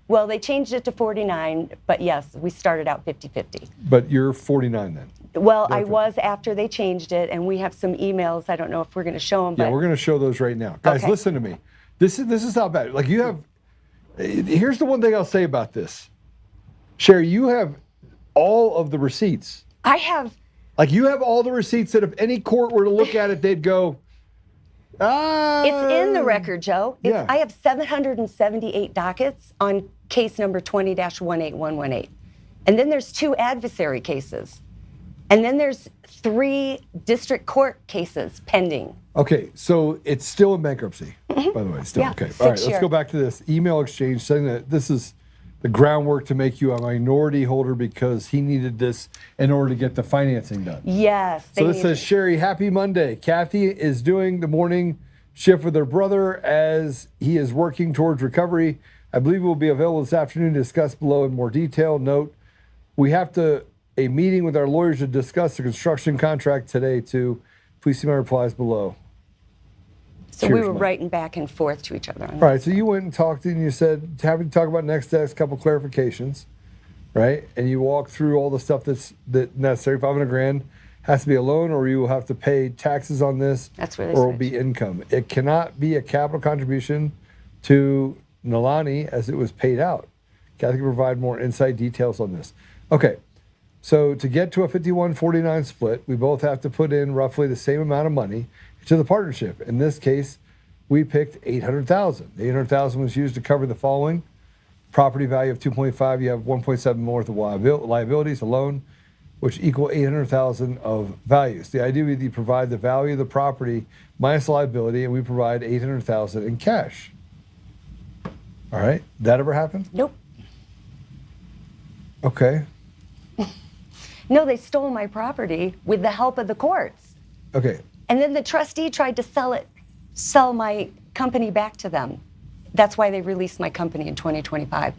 Well, they changed it to 49, but yes, we started out 50-50. But you're 49 then. Well, I was after they changed it, and we have some emails. I don't know if we're going to show them. Yeah, we're going to show those right now. Guys, listen to me. This is how bad. Like you have. Here's the one thing I'll say about this. Sherry, you have all of the receipts. I have. Like you have all the receipts that if any court were to look at it, they'd go, It's in the record, Joe. Yeah. I have 778 dockets on case number 20-18118. And then there's 2 adversary cases. And then there's 3 district court cases pending. Okay, so it's still in bankruptcy, by the way. Still Yeah, okay. All right, let's go back to this email exchange saying that this is the groundwork to make you a minority holder because he needed this in order to get the financing done. Yes. So this says, Sherry, happy Monday. Kathy is doing the morning shift with her brother as he is working towards recovery. I believe we'll be available this afternoon to discuss below in more detail. Note, we have a meeting with our lawyers to discuss the construction contract today too. Please see my replies below. So Cheers, we were Mike. writing back and forth to each other. On All right, so you went and talked and you said, happy to talk about next steps, couple clarifications, right? And you walk through all the stuff that's necessary. $500,000 has to be a loan, or you will have to pay taxes on this, That's really or it will be income. It cannot be a capital contribution to Nalani as it was paid out. Kathy can provide more insight details on this. Okay, so to get to a 51-49 split, we both have to put in roughly the same amount of money to the partnership. In this case, we picked $800,000. The $800,000 was used to cover the following: property value of 2.5. You have 1.7 more worth of liabilities alone, which equal 800,000 of values. The idea would be to provide the value of the property minus liability, and we provide 800,000 in cash. All right, that ever happen? Nope. Okay. No, they stole my property with the help of the courts. Okay. And then the trustee tried to sell my company back to them. That's why they released my company in 2025,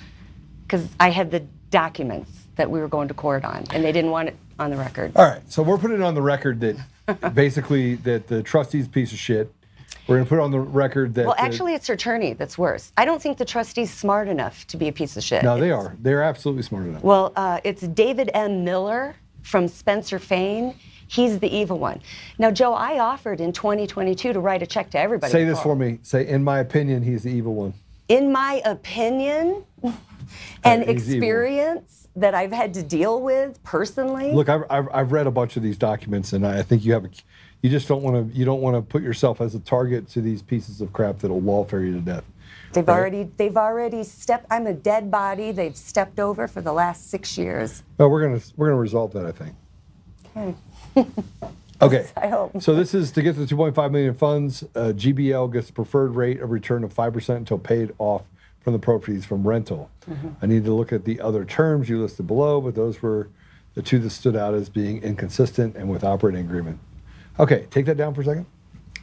because I had the documents that we were going to court on, and they didn't want it on the record. All right, so we're putting it on the record that basically that the trustee's a piece of shit. We're going to put it on the record that... Well, actually, it's her attorney that's worse. I don't think the trustee's smart enough to be a piece of shit. No, they are. They're absolutely smart enough. Well, it's David M. Miller from Spencer Fane. He's the evil one. Now, Joe, I offered in 2022 to write a check to everybody. Say this for me. Say, in my opinion, he's the evil one. In my opinion and he's evil. Experience that I've had to deal with personally. Look, I've read a bunch of these documents, and I think you just don't want to put yourself as a target to these pieces of crap that'll lawfare you to death. They've already stepped. I'm a dead body. They've stepped over for the last 6 years. No, we're gonna resolve that, I think. Okay. Okay. I hope. So this is to get to the 2.5 million funds. GBL gets the preferred rate of return of 5% until paid off from the proceeds from rental. I need to look at the other terms you listed below, but those were the 2 that stood out as being inconsistent and with operating agreement. Okay, take that down for a second.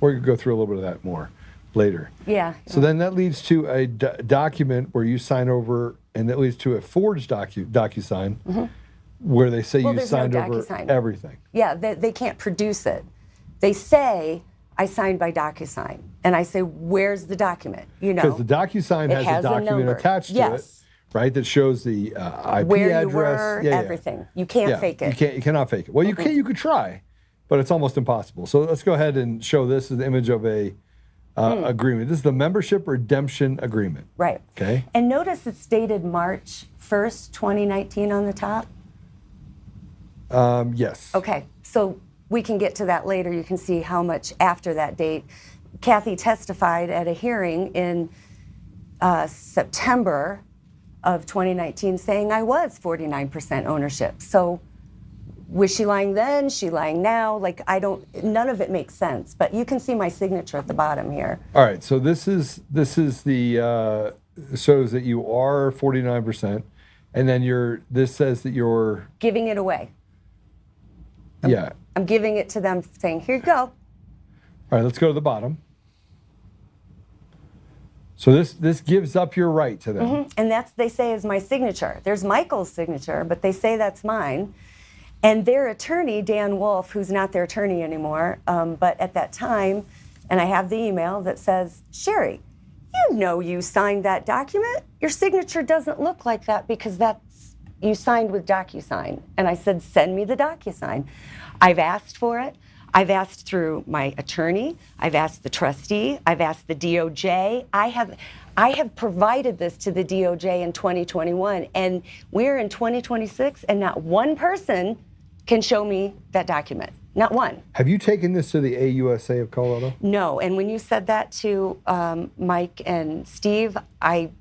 Or you can go through a little bit of that more later. Yeah. So then that leads to a document where you sign over, and that leads to a forged DocuSign where they say you signed over everything. Yeah, they can't produce it. They say I signed by DocuSign, and I say, where's the document? You know, because the DocuSign has a document attached to it, right? That shows the IP where address, you were, everything. You can't fake it. You cannot fake it. Well, you can. You could try, but it's almost impossible. So let's go ahead and show this as the image of a agreement. This is the membership redemption agreement. Right. Okay. And notice it's dated March 1st, 2019 on the top. Yes. Okay, so we can get to that later. You can see how much after that date. Kathy testified at a hearing in September of 2019 saying I was 49% ownership. So was she lying then? She lying now? Like, none of it makes sense. But you can see my signature at the bottom here. All right, so this is the shows that you are 49%, and then this says that you're giving it away. Yeah. I'm giving it to them, saying, here you go. All right, let's go to the bottom. So this gives up your right to them. And they say is my signature. There's Michael's signature, but they say that's mine. And their attorney, Dan Wolf, who's not their attorney anymore, but at that time, and I have the email that says, Sherry, you know you signed that document. Your signature doesn't look like that because you signed with DocuSign. And I said, send me the DocuSign. I've asked for it. I've asked through my attorney. I've asked the trustee. I've asked the DOJ. I have provided this to the DOJ in 2021, and we're in 2026, and not one person can show me that document. Not one. Have you taken this to the AUSA of Colorado? No, and when you said that to Mike and Steve,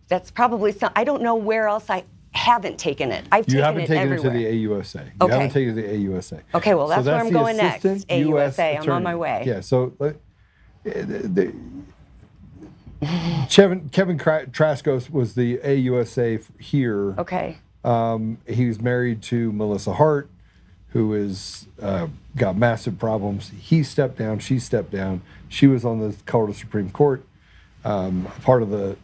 that's probably I don't know where else I haven't taken it. You haven't taken everywhere. it to the AUSA. You Okay. haven't taken it to the AUSA. Okay, well, that's where I'm the going next. assistant US AUSA, I'm on attorney. my way. Yeah, so Kevin Traskos was the AUSA here. Okay. He was married to Melissa Hart, who is got massive problems. He stepped down. She stepped down. She was on the Colorado Supreme Court, part of the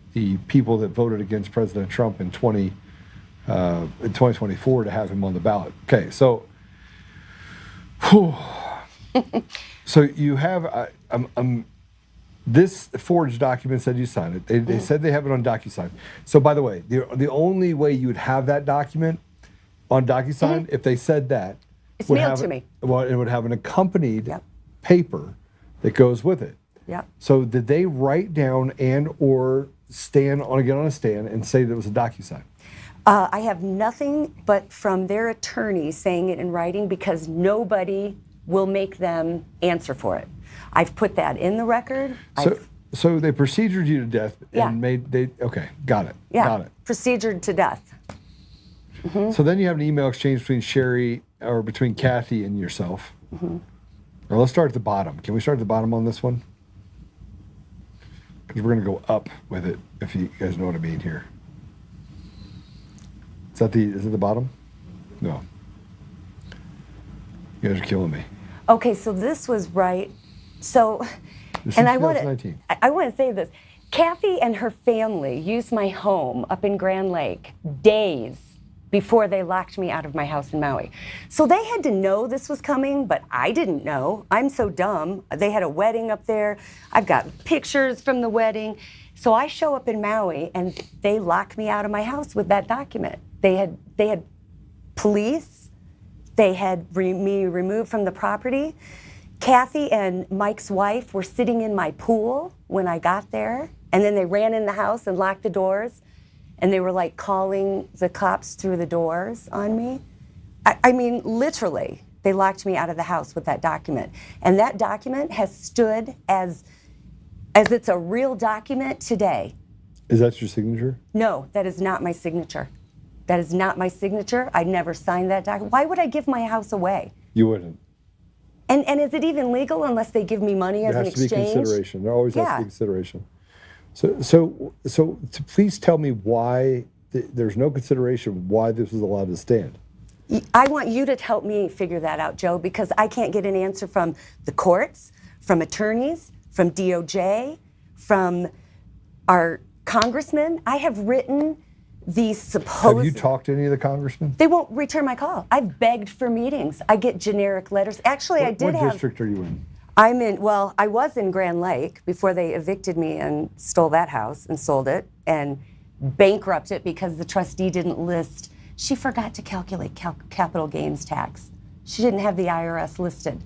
people that voted against President Trump in 2024 to have him on the ballot. Okay, so so you have this forged document said you signed it. They said they have it on DocuSign. So by the way, the only way you would have that document on DocuSign, if they said that, It's would mailed have to me. Well, it would have an accompanied paper that goes with it. Yep. So did they write down and or get on a stand and say that it was a DocuSign? I have nothing but from their attorney saying it in writing because nobody will make them answer for it. I've put that in the record. So they procedured you to death and got it. Yeah, Got it. procedured to death. Mm-hmm. So then you have an email exchange between Kathy and yourself. Mm-hmm. Now let's start at the bottom. Can we start at the bottom on this one? Because we're going to go up with it, if you guys know what I mean here. Is it the bottom? No. You guys are killing me. Okay, so this was right. So, This and is I want 2019. to say this. Kathy and her family used my home up in Grand Lake days before they locked me out of my house in Maui. So they had to know this was coming, but I didn't know. I'm so dumb. They had a wedding up there. I've got pictures from the wedding. So I show up in Maui and they lock me out of my house with that document. They had police. They had me removed from the property. Kathy and Mike's wife were sitting in my pool when I got there. And then they ran in the house and locked the doors. And they were like calling the cops through the doors on me. I mean, literally, they locked me out of the house with that document. And that document has stood as it's a real document today. Is that your signature? No, that is not my signature. That is not my signature. I never signed that document. Why would I give my house away? You wouldn't. And is it even legal unless they give me money as an exchange? There has to be consideration. There always has to be consideration. So please tell me why there's no consideration why this was allowed to stand. I want you to help me figure that out, Joe, because I can't get an answer from the courts, from attorneys, from DOJ, from our congressmen. I have written these supposed... Have you talked to any of the congressmen? They won't return my call. I've begged for meetings. I get generic letters. Actually, I did have... What district are you in? I was in Grand Lake before they evicted me and stole that house and sold it and bankrupted it because the trustee didn't list. She forgot to calculate capital gains tax. She didn't have the IRS listed.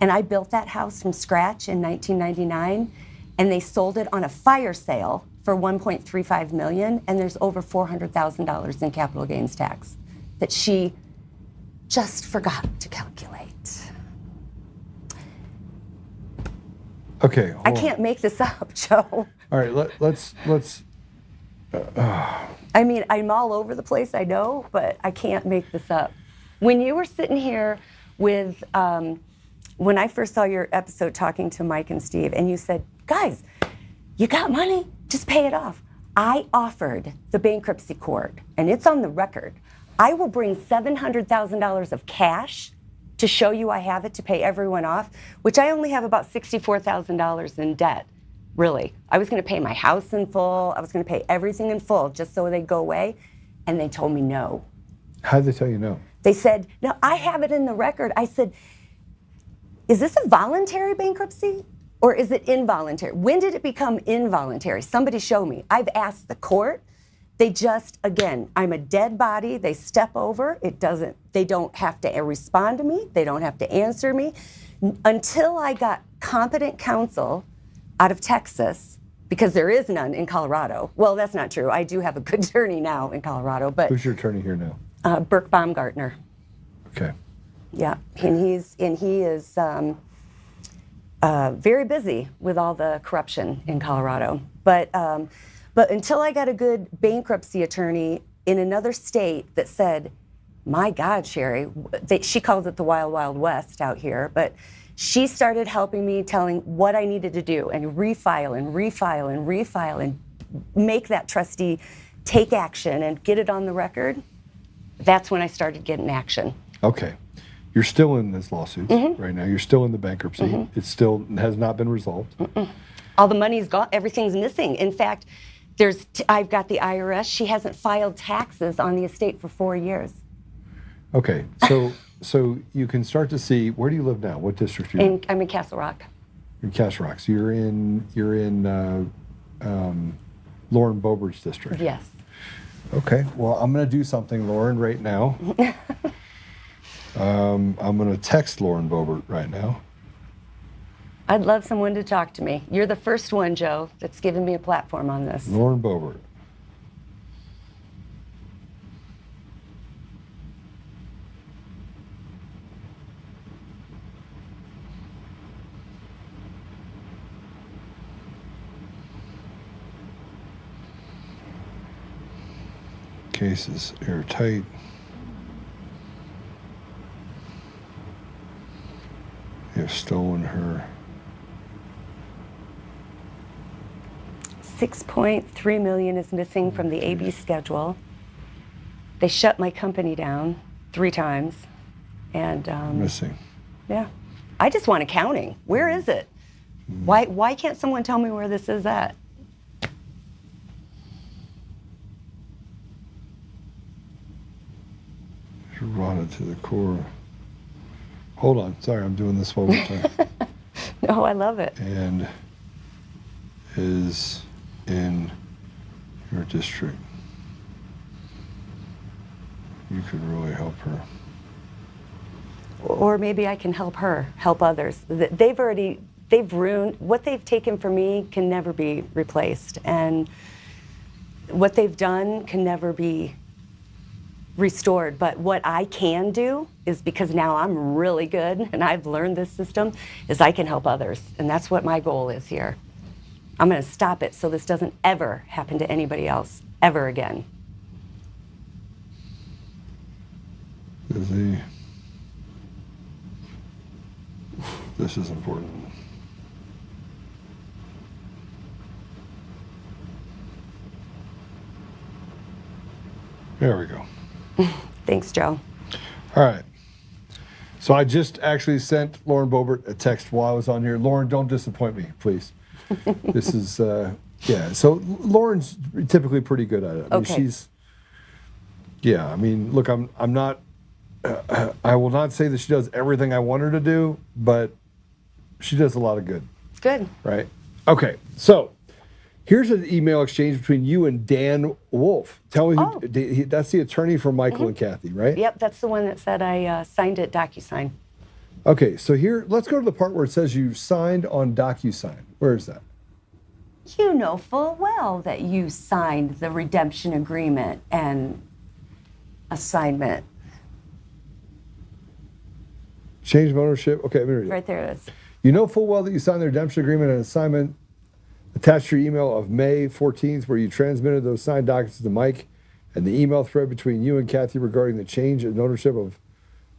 And I built that house from scratch in 1999, and they sold it on a fire sale for $1.35 million, and there's over $400,000 in capital gains tax that she just forgot to calculate. Okay. I can't make this up, Joe. All right, let's. I mean, I'm all over the place, I know, but I can't make this up. When you were sitting here with, when I first saw your episode talking to Mike and Steve, and you said, guys, you got money, just pay it off. I offered the bankruptcy court, and it's on the record, I will bring $700,000 of cash to show you I have it to pay everyone off, which I only have about $64,000 in debt, really. I was gonna pay my house in full, I was gonna pay everything in full just so they'd go away, and they told me no. How did they tell you no? They said, no, I have it in the record. I said, is this a voluntary bankruptcy or is it involuntary? When did it become involuntary? Somebody show me. I've asked the court. They just, again, I'm a dead body. They step over. They don't have to respond to me. They don't have to answer me. Until I got competent counsel out of Texas, because there is none in Colorado. Well, that's not true. I do have a good attorney now in Colorado, but. Who's your attorney here now? Burke Baumgartner. Okay. Yeah, and he is very busy with all the corruption in Colorado. But until I got a good bankruptcy attorney in another state that said, "My God, Sherry," she calls it the Wild Wild West out here, but she started helping me, telling what I needed to do, and refile and refile and refile and make that trustee take action and get it on the record. That's when I started getting action. Okay. You're still in this lawsuit right now. You're still in the bankruptcy. It still has not been resolved. All the money's gone. Everything's missing. In fact, I've got the IRS. She hasn't filed taxes on the estate for 4 years. Okay. So you can start to see, where do you live now? What district are you in? I'm in Castle Rock. You're in Castle Rock. So you're in Lauren Boebert's district. Yes. Okay. Well, I'm going to do something, Lauren, right now. I'm going to text Lauren Boebert right now. I'd love someone to talk to me. You're the first one, Joe, that's given me a platform on this. Lauren Boebert. Case is airtight. They have stolen her. $6.3 million is missing from the AB schedule. They shut my company down 3 times, and missing. Yeah, I just want accounting. Where is it? Why can't someone tell me where this is at? Rotted to the core. Hold on, sorry, I'm doing this one more time. No, I love it. And is in your district. You could really help her. Or maybe I can help her, help others. They've ruined, what they've taken from me can never be replaced. And what they've done can never be restored. But what I can do is, because now I'm really good and I've learned this system, is I can help others. And that's what my goal is here. I'm going to stop it so this doesn't ever happen to anybody else, ever again. Busy. This is important. There we go. Thanks, Joe. All right. So I just actually sent Lauren Boebert a text while I was on here. Lauren, don't disappoint me, please. This is, yeah. So Lauren's typically pretty good at it. I mean, Okay. I mean, look, I'm not, I will not say that she does everything I want her to do, but she does a lot of good. Good. Right? Okay. So here's an email exchange between you and Dan Wolf. Tell me, that's the attorney for Michael and Kathy, right? Yep, that's the one that said I signed at DocuSign. Okay, so here, let's go to the part where it says you signed on DocuSign. Where is that? You know full well that you signed the redemption agreement and assignment. Change of ownership. Okay, let me read it. Right there it is. You know full well that you signed the redemption agreement and assignment attached to your email of May 14th, where you transmitted those signed documents to Mike, and the email thread between you and Kathy regarding the change in ownership of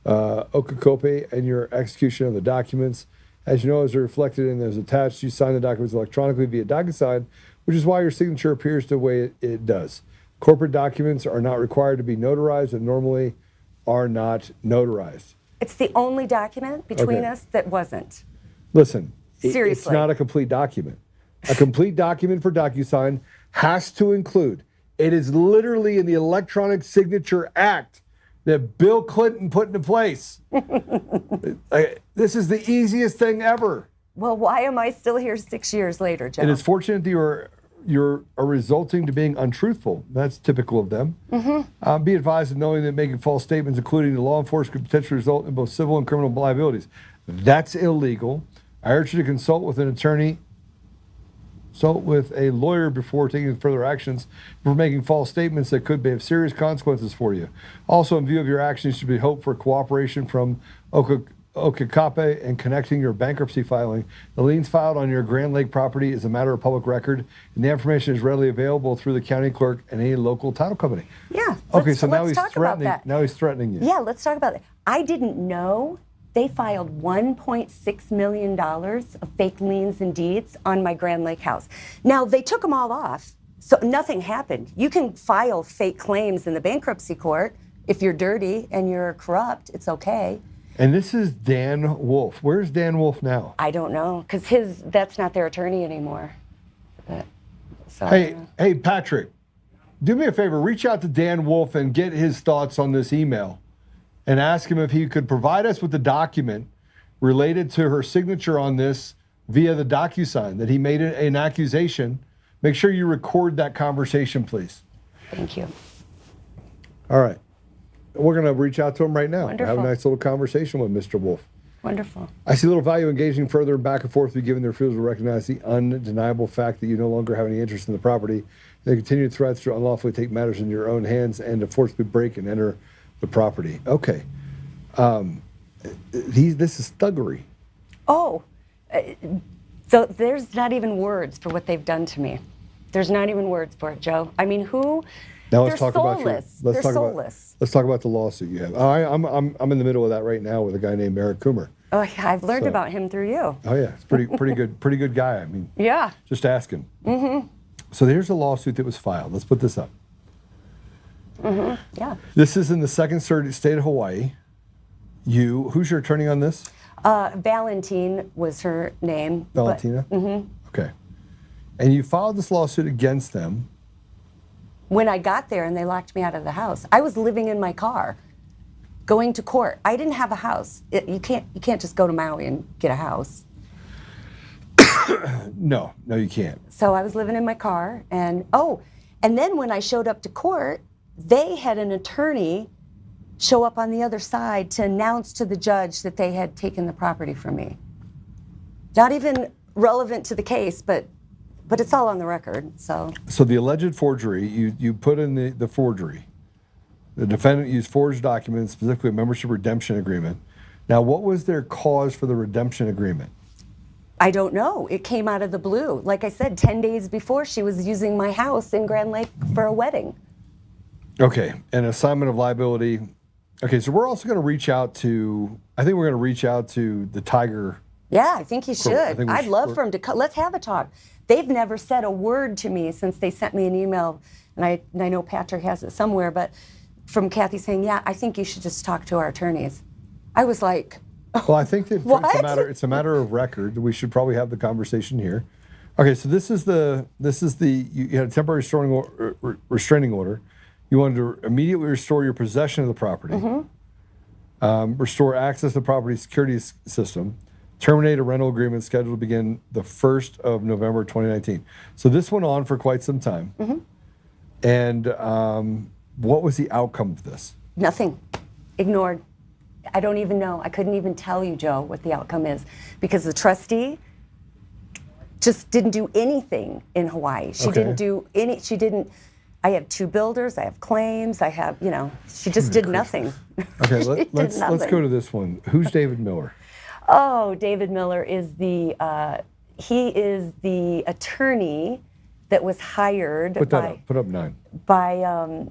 Okakope and your execution of the documents. As you know, as they're reflected and as attached, you sign the documents electronically via DocuSign, which is why your signature appears the way it does. Corporate documents are not required to be notarized and normally are not notarized. It's the only document between us that wasn't. Listen, Seriously. It's not a complete document. A complete document for DocuSign has to include, it is literally in the Electronic Signature Act that Bill Clinton put into place. This is the easiest thing ever. Well, why am I still here 6 years later, Joe? And it's fortunate that you're resulting to being untruthful. That's typical of them. Be advised of knowing that making false statements, including the law enforcement, could potentially result in both civil and criminal liabilities. That's illegal. I urge you to consult with an attorney consult with a lawyer before taking further actions for making false statements that could have serious consequences for you. Also, in view of your actions, you should be hope for cooperation from Okakape in connecting your bankruptcy filing. The liens filed on your Grand Lake property is a matter of public record, and the information is readily available through the county clerk and any local title company. Yeah. Okay, so now let's he's talk about threatening. that. Now he's threatening you. Yeah, let's talk about it. I didn't know they filed $1.6 million of fake liens and deeds on my Grand Lake house. Now, they took them all off, so nothing happened. You can file fake claims in the bankruptcy court. If you're dirty and you're corrupt, it's okay. And this is Dan Wolf. Where's Dan Wolf now? I don't know, because that's not their attorney anymore. But, so Hey, Patrick, do me a favor. Reach out to Dan Wolf and get his thoughts on this email and ask him if he could provide us with the document related to her signature on this via the DocuSign, that he made an accusation. Make sure you record that conversation, please. Thank you. All right. We're going to reach out to him right now. Wonderful. Have a nice little conversation with Mr. Wolf. Wonderful. I see little value engaging further back and forth. Given their refusal to recognize the undeniable fact that you no longer have any interest in the property. They continue threats to unlawfully take matters into your own hands and to forcibly break and enter the property. Okay. This is thuggery. Oh, so there's not even words for what they've done to me. There's not even words for it, Joe. I mean, who? Now They're soulless. They're soulless. Let's talk about the lawsuit you have. I'm in the middle of that right now with a guy named Eric Coomer. Oh, yeah, I've learned about him through you. Oh yeah, it's pretty good guy. I mean, yeah. Just ask him. Mm-hmm. So there's a lawsuit that was filed. Let's put this up. Mm-hmm. Yeah. This is in the Second Circuit, state of Hawaii. Who's your attorney on this? Valentine was her name. Valentina? Mm-hmm. Okay. And you filed this lawsuit against them. When I got there and they locked me out of the house, I was living in my car, going to court. I didn't have a house. You can't just go to Maui and get a house. No, you can't. So I was living in my car, and then when I showed up to court, they had an attorney show up on the other side to announce to the judge that they had taken the property from me. Not even relevant to the case, but it's all on the record. So the alleged forgery, you put in the forgery. The defendant used forged documents, specifically a membership redemption agreement. Now, what was their cause for the redemption agreement? I don't know. It came out of the blue. Like I said, 10 days before, she was using my house in Grand Lake for a wedding. Okay, an assignment of liability. Okay, so we're also going to reach out to, I think we're going to reach out to the Tiger. Yeah, I think he should. I'd love for for him to let's have a talk. They've never said a word to me since they sent me an email, and I know Patrick has it somewhere, but from Kathy saying, yeah, I think you should just talk to our attorneys. I was like, well, I think that what? it's a matter of record. We should probably have the conversation here. Okay, so this is you had a temporary restraining order. You wanted to immediately restore your possession of the property, restore access to the property security system, terminate a rental agreement scheduled to begin the 1st of November 2019. So this went on for quite some time. And what was the outcome of this? Nothing. Ignored. I don't even know. I couldn't even tell you, Joe, what the outcome is, because the trustee just didn't do anything in Hawaii. She didn't do any, I have 2 builders, I have claims, I have, she just did nothing. Okay, let's go to this one. Who's David Miller? Oh, David Miller is the attorney that was hired Put up 9. By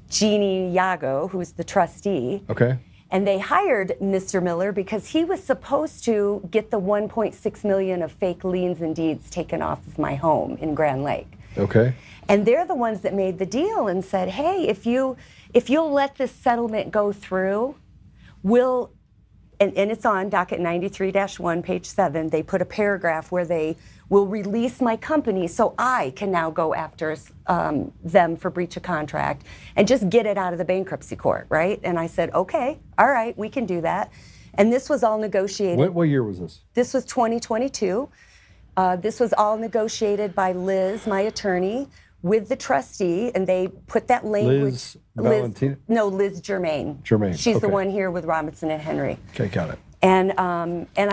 Jeannie Yago, who's the trustee. Okay. And they hired Mr. Miller because he was supposed to get the $1.6 million of fake liens and deeds taken off of my home in Grand Lake. Okay. And they're the ones that made the deal and said, hey, if you'll let this settlement go through, we'll, and it's on docket 93-1, page 7, they put a paragraph where they will release my company so I can now go after them for breach of contract and just get it out of the bankruptcy court, right? And I said, okay, all right, we can do that. And this was all negotiated. What year was this? This was 2022. This was all negotiated by Liz, my attorney, with the trustee, and they put that language. Liz Valentina? No, Liz Germain. Germain. She's the okay. one here with Robinson and Henry. Okay, got it. And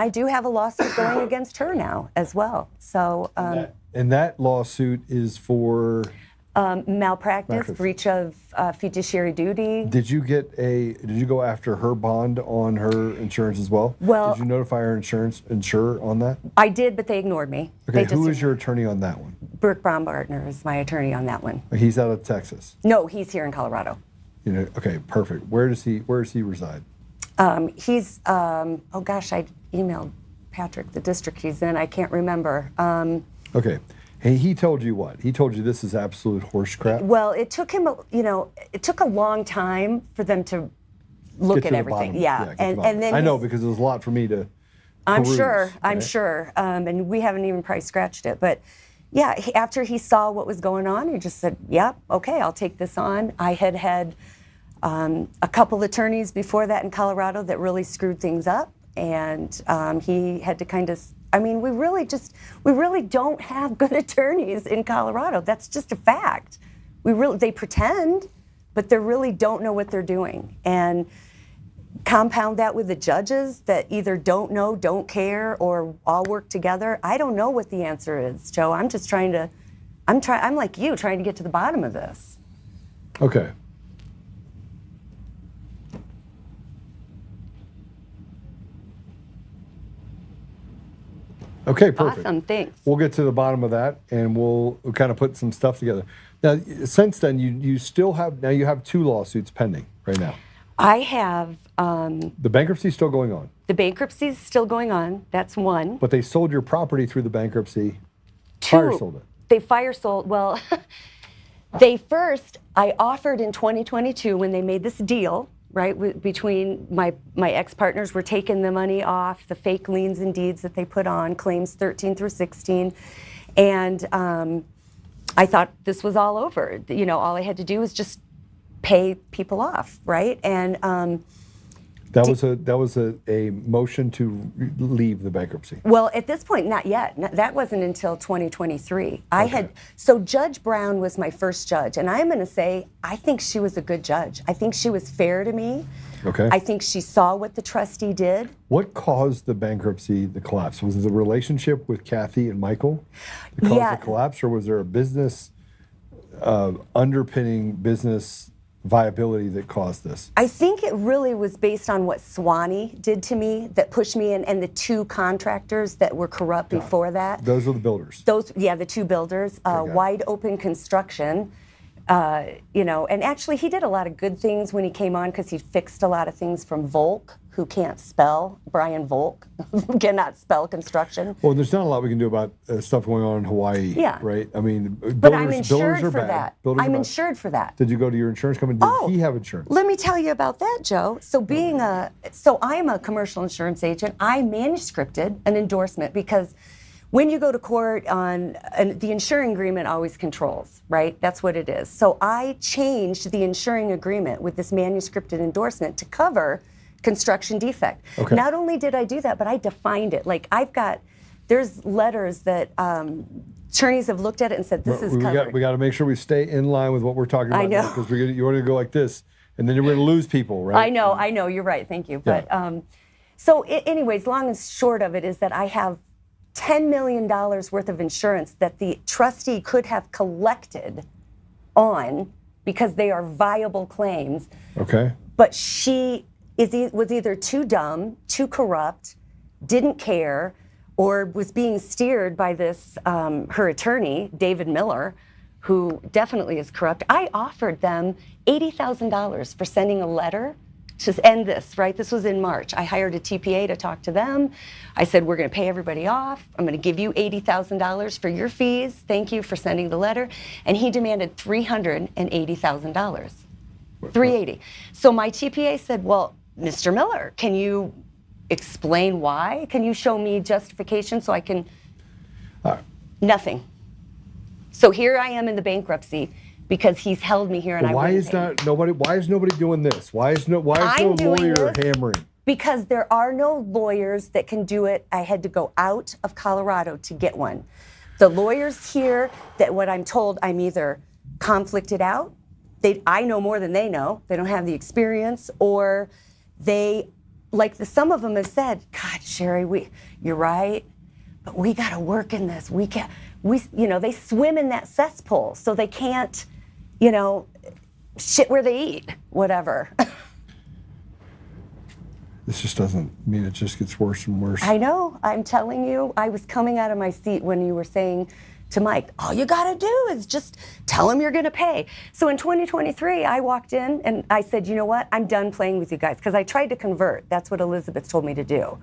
I do have a lawsuit going against her now as well. So and that lawsuit is for malpractice, breach of fiduciary duty. Did you go after her bond on her insurance as well? Well, did you notify her insurer on that? I did, but they ignored me. Okay, who is your attorney on that one? Burke Baumgartner is my attorney on that one. He's out of Texas. No, he's here in Colorado. Okay, perfect. Where does he reside? He's oh gosh, I emailed Patrick the district he's in. I can't remember. Okay. Hey, he told you what? He told you this is absolute horse crap? Well, it took him, it took a long time for them to look at everything. Yeah, and then I know because it was a lot for me to. I'm peruse, sure. right? I'm sure. And we haven't even probably scratched it, but yeah. After he saw what was going on, he just said, "Yep, okay, I'll take this on." I had a couple attorneys before that in Colorado that really screwed things up, and he had to kind of. I mean, we really don't have good attorneys in Colorado. That's just a fact. They pretend, but they really don't know what they're doing. And compound that with the judges that either don't know, don't care, or all work together. I don't know what the answer is, Joe. I'm just I'm like you, trying to get to the bottom of this. Okay. Okay, perfect. Awesome, thanks. We'll get to the bottom of that, and we'll kind of put some stuff together. Now, since then, you still have, you have 2 lawsuits pending right now. I have... the bankruptcy's still going on. The bankruptcy's still going on. That's one. But they sold your property through the bankruptcy. Fire sold it. They fire sold, well, I offered in 2022 when they made this deal, right, between my ex-partners were taking the money off, the fake liens and deeds that they put on, claims 13 through 16. And I thought this was all over. All I had to do was just pay people off, right? And that was a motion to leave the bankruptcy. Well, at this point, not yet. That wasn't until 2023. So Judge Brown was my first judge, and I'm going to say I think she was a good judge. I think she was fair to me. Okay. I think she saw what the trustee did. What caused the bankruptcy, the collapse? Was it the relationship with Kathy and Michael that caused the collapse, or was there a business underpinning business viability that caused this? I think it really was based on what Swanee did to me that pushed me in, and the 2 contractors that were corrupt before that. Those were the builders. The 2 builders, Wide Open Construction. And actually he did a lot of good things when he came on because he fixed a lot of things from Volk, who can't spell, Brian Volk, cannot spell construction. Well, there's not a lot we can do about stuff going on in Hawaii, right? I mean, but I'm insured for that. I'm insured for that. Did you go to your insurance company? Did he have insurance? Let me tell you about that, Joe. So I'm a commercial insurance agent. I manuscripted an endorsement because when you go to court the insuring agreement always controls, right? That's what it is. So I changed the insuring agreement with this manuscripted endorsement to cover construction defect. Okay. Not only did I do that, but I defined it. Like there's letters that attorneys have looked at it and said, this is covered. We got to make sure we stay in line with what we're talking about. I know. Because you want to go like this, and then you're going to lose people, right? I know, you're right, thank you. But anyways, long and short of it is that I have $10 million worth of insurance that the trustee could have collected on because they are viable claims. Okay. But she was either too dumb, too corrupt, didn't care, or was being steered by this, her attorney, David Miller, who definitely is corrupt. I offered them $80,000 for sending a letter to end this, right? This was in March. I hired a TPA to talk to them. I said, we're going to pay everybody off. I'm going to give you $80,000 for your fees. Thank you for sending the letter. And he demanded $380,000. $380,000. So my TPA said, well, Mr. Miller, can you explain why? Can you show me justification so I can? Nothing. So here I am in the bankruptcy because he's held me here, and why is nobody doing this? Why is no lawyer hammering? Because there are no lawyers that can do it. I had to go out of Colorado to get one. The lawyers here, that what I'm told, I'm either conflicted out, I know more than they know, they don't have the experience, or they like some of them have said, God, Sherry, you're right, but we got to work in this. We can't. They swim in that cesspool, so they can't, shit where they eat, whatever. This just doesn't mean it just gets worse and worse. I know. I'm telling you, I was coming out of my seat when you were saying to Mike, all you got to do is just tell him you're going to pay. So in 2023, I walked in and I said, you know what? I'm done playing with you guys, because I tried to convert. That's what Elizabeth told me to do.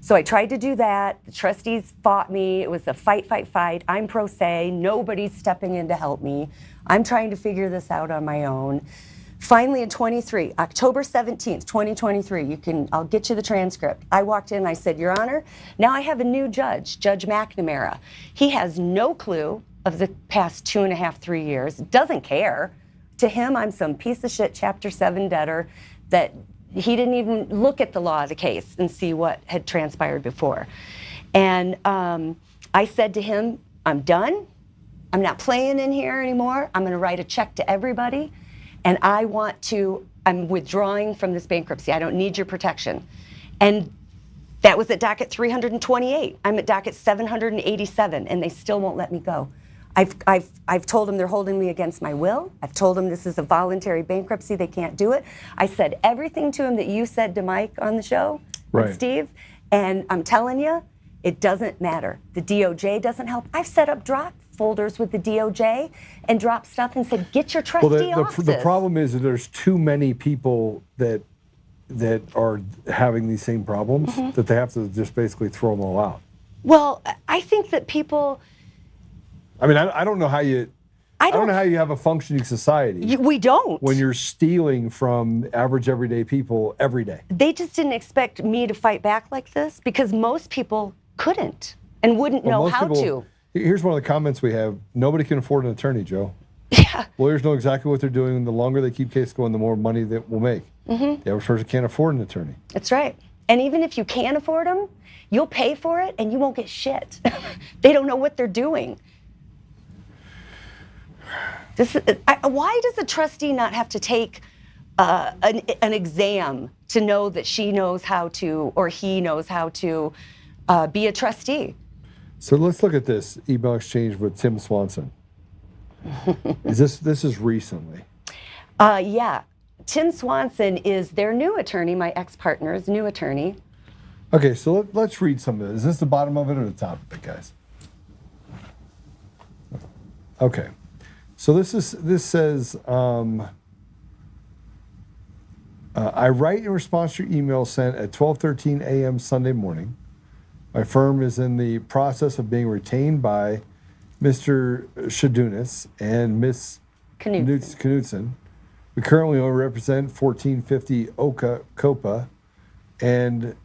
So I tried to do that. The trustees fought me. It was a fight. I'm pro se. Nobody's stepping in to help me. I'm trying to figure this out on my own. Finally, in 23, October 17th, 2023, I'll get you the transcript. I walked in and I said, Your Honor, now I have a new judge, Judge McNamara. He has no clue of the past 2.5, 3 years, doesn't care. To him, I'm some piece of shit Chapter 7 debtor that he didn't even look at the law of the case and see what had transpired before. And I said to him, I'm done. I'm not playing in here anymore. I'm going to write a check to everybody. And I'm withdrawing from this bankruptcy. I don't need your protection. And that was at docket 328. I'm at docket 787, and they still won't let me go. I've told them they're holding me against my will. I've told them this is a voluntary bankruptcy. They can't do it. I said everything to him that you said to Mike on the show, right, Steve, and I'm telling you, it doesn't matter. The DOJ doesn't help. I've set up drop folders with the DOJ and dropped stuff and said, get your trustee off this. The problem is that there's too many people that are having these same problems that they have to just basically throw them all out. Well, I think that people... I mean, I don't know how you... I don't know how you have a functioning society. We don't. When you're stealing from average everyday people every day. They just didn't expect me to fight back like this because most people couldn't and wouldn't know how to. Here's one of the comments we have. Nobody can afford an attorney, Joe. Yeah. Lawyers know exactly what they're doing, and the longer they keep cases going, the more money that we'll make. The average person can't afford an attorney. That's right. And even if you can afford them, you'll pay for it and you won't get shit. They don't know what they're doing. Why does a trustee not have to take an exam to know that she knows how to, or he knows how to be a trustee? So let's look at this email exchange with Tim Swanson. This is recently? Yeah. Tim Swanson is their new attorney, my ex-partner's new attorney. Okay, so let's read some of it. Is this the bottom of it or the top of it, guys? Okay. So this says, I write in response to your email sent at 12:13 a.m. Sunday morning. My firm is in the process of being retained by Mr. Shadunas and Miss Knudsen. We currently only represent 1450 Oka Copa and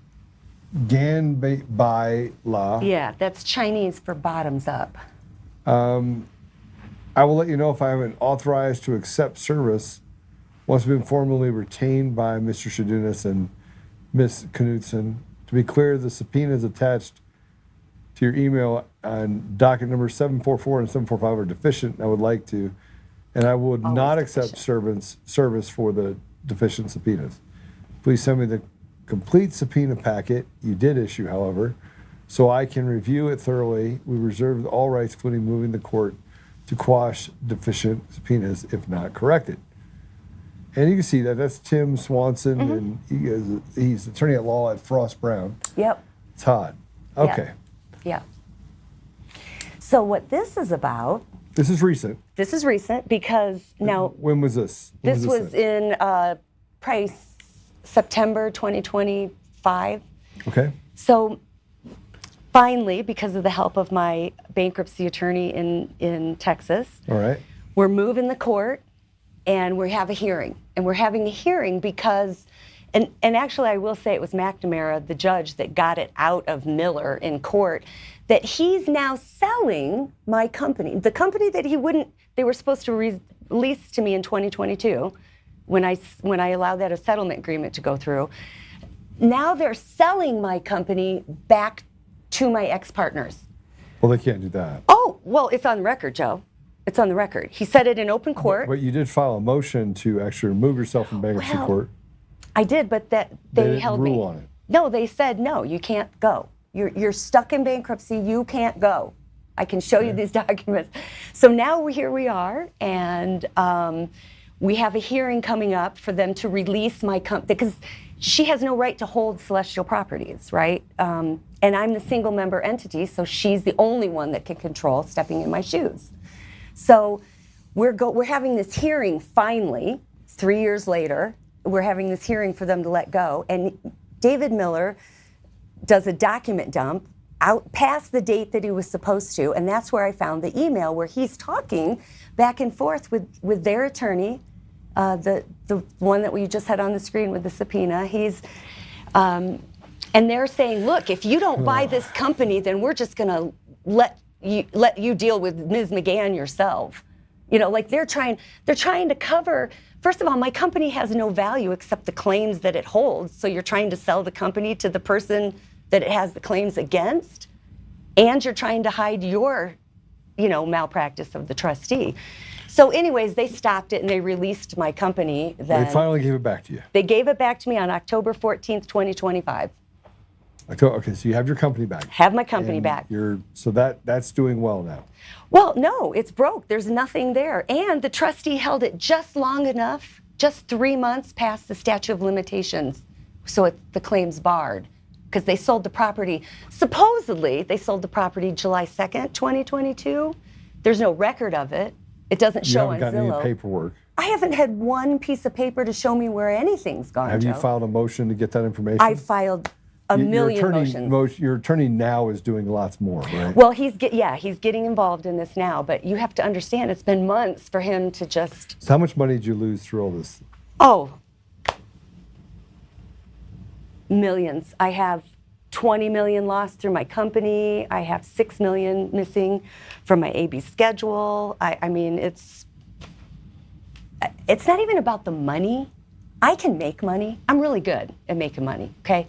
Gan Bai La. Yeah, that's Chinese for bottoms up. I will let you know if I have been authorized to accept service once been formally retained by Mr. Shadunas and Miss Knudsen. To be clear, the subpoenas attached to your email on docket number 744 and 745 are deficient. I would like to, and I would not accept service for the deficient subpoenas. Please send me the complete subpoena packet you did issue, however, so I can review it thoroughly. We reserve all rights, including moving the court to quash deficient subpoenas if not corrected. And you can see that's Tim Swanson, and he's attorney at law at Frost Brown. Yep. Todd. Okay. Yeah. So what this is about... This is recent. This is recent because now... When was this? This was in probably September 2025. Okay. So finally, because of the help of my bankruptcy attorney in Texas, all right, we're moving the court and we have a hearing. And we're having a hearing because, and actually I will say it was McNamara, the judge, that got it out of Miller in court, that he's now selling my company. The company that they were supposed to release to me in 2022, when I allowed that a settlement agreement to go through. Now they're selling my company back to my ex-partners. Well, they can't do that. Oh, well, it's on the record, Joe. It's on the record. He said it in open court. But you did file a motion to actually remove yourself from bankruptcy court. I did, but they didn't held me. rule on it. No, they said, no, you can't go. You're stuck in bankruptcy. You can't go. I can show you these documents. So now here we are, and we have a hearing coming up for them to release my company, because she has no right to hold Celestial Properties, right? And I'm the single member entity, so she's the only one that can control stepping in my shoes. So we're having this hearing finally, 3 years later. We're having this hearing for them to let go, and David Miller does a document dump out past the date that he was supposed to, and that's where I found the email where he's talking back and forth with their attorney, the one that we just had on the screen with the subpoena. And they're saying, look, if you don't buy this company, then we're just going to let you deal with Ms. McGann yourself. You know, like they're trying to cover. First of all, my company has no value except the claims that it holds. So you're trying to sell the company to the person that it has the claims against, and you're trying to hide your, malpractice of the trustee. So anyways, they stopped it and they released my company. Then They finally gave it back to you. They gave it back to me on October 14th, 2025. Okay, so you have your company back. Have my company back. So that's doing well now. Well, no, it's broke. There's nothing there. And the trustee held it just long enough, just 3 months past the statute of limitations. So the claim's barred because they sold the property. Supposedly, they sold the property July 2nd, 2022. There's no record of it. It doesn't show on Zillow. You haven't gotten any paperwork. I haven't had one piece of paper to show me where anything's gone, Have you Joe. filed a motion to get that information? I filed a million motions. Your attorney now is doing lots more, right? Well, he's getting involved in this now, but you have to understand it's been months for him to just... So how much money did you lose through all this? Oh, millions. I have 20 million lost through my company. I have 6 million missing from my AB schedule. I mean, it's not even about the money. I can make money. I'm really good at making money, okay?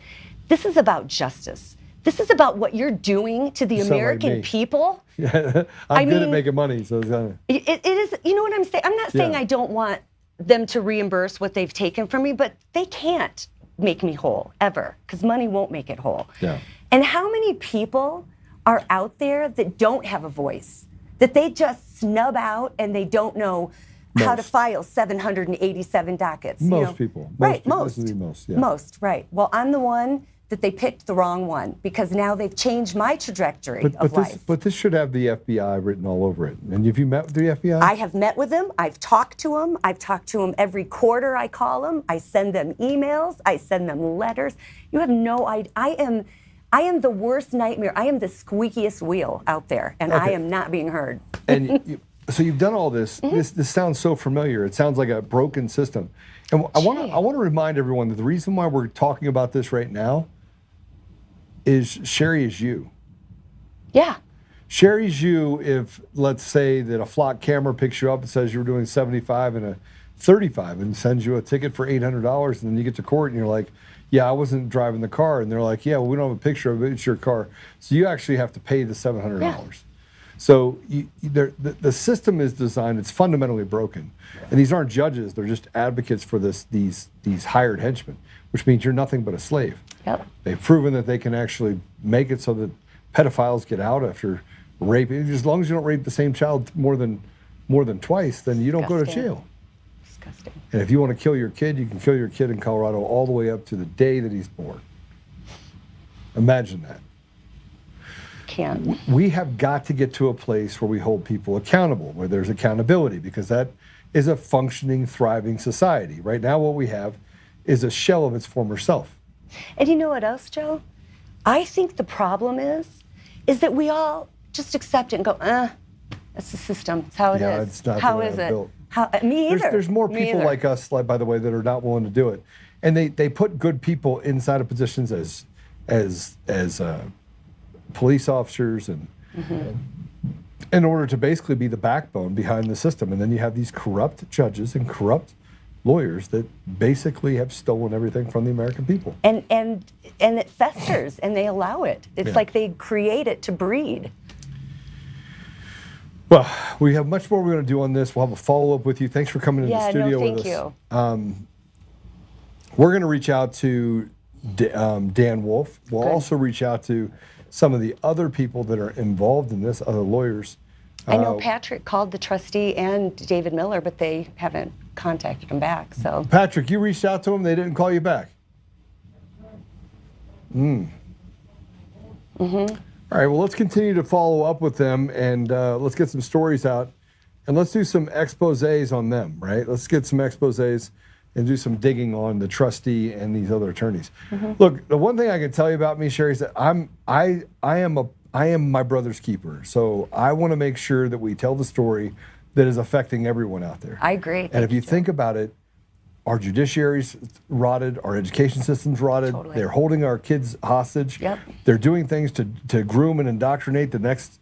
This is about justice. This is about what you're doing to the American people. Yeah, I'm good at making money, so it's kind it is, you know what I'm saying? I'm not saying I don't want them to reimburse what they've taken from me, but they can't make me whole, ever, because money won't make it whole. Yeah. And how many people are out there that don't have a voice, that they just snub out and they don't know how to file 787 dockets? Most people. Right, people. most. This is the most, yeah. Most, right. Well, I'm the one that they picked the wrong one because now they've changed my trajectory of life. But this should have the FBI written all over it. And have you met with the FBI? I have met with them. I've talked to them. I've talked to them every quarter. I call them. I send them emails. I send them letters. You have no idea. I am the worst nightmare. I am the squeakiest wheel out there, and I am not being heard. And so you've done all this. This sounds so familiar. It sounds like a broken system. And I want to remind everyone that the reason why we're talking about this right now is Sherry is you. Yeah. Sherry's you if, let's say, that a flock camera picks you up and says you're doing 75 and a 35 and sends you a ticket for $800, and then you get to court and you're like, yeah, I wasn't driving the car. And they're like, yeah, well, we don't have a picture of it. It's your car. So you actually have to pay the $700. Yeah. So the system is designed, it's fundamentally broken. And these aren't judges, they're just advocates for these hired henchmen, which means you're nothing but a slave. Yep. They've proven that they can actually make it so that pedophiles get out after raping. As long as you don't rape the same child more than twice, then you don't go to jail. Disgusting. And if you want to kill your kid, you can kill your kid in Colorado all the way up to the day that he's born. Imagine that. Can't. We have got to get to a place where we hold people accountable, where there's accountability, because that is a functioning, thriving society. Right now, what we have is a shell of its former self. And you know what else, Joe? I think the problem is that we all just accept it and go, that's the system. It's how it is. It's not how the way is I'm it? built. Me either. There's more people like us, by the way, that are not willing to do it. And they put good people inside of positions as police officers and in order to basically be the backbone behind the system. And then you have these corrupt judges and corrupt lawyers that basically have stolen everything from the American people. And it festers and they allow it. It's like they create it to breed. Well, we have much more we're going to do on this. We'll have a follow-up with you. Thanks for coming in the studio with us. Thank you. We're going to reach out to Dan Wolf. We'll also reach out to some of the other people that are involved in this, other lawyers. I know Patrick called the trustee and David Miller, but they haven't contacted him back. So Patrick, you reached out to them, they didn't call you back. All right, well, let's continue to follow up with them, and let's get some stories out, and let's do some exposés on them, right? Let's get some exposés and do some digging on the trustee and these other attorneys. Look, the one thing I can tell you about me, Sherry, is that I am my brother's keeper. So I want to make sure that we tell the story that is affecting everyone out there. I agree. And if you think about it, our judiciary's rotted, our education system's rotted. Totally. They're holding our kids hostage. Yep. They're doing things to groom and indoctrinate the next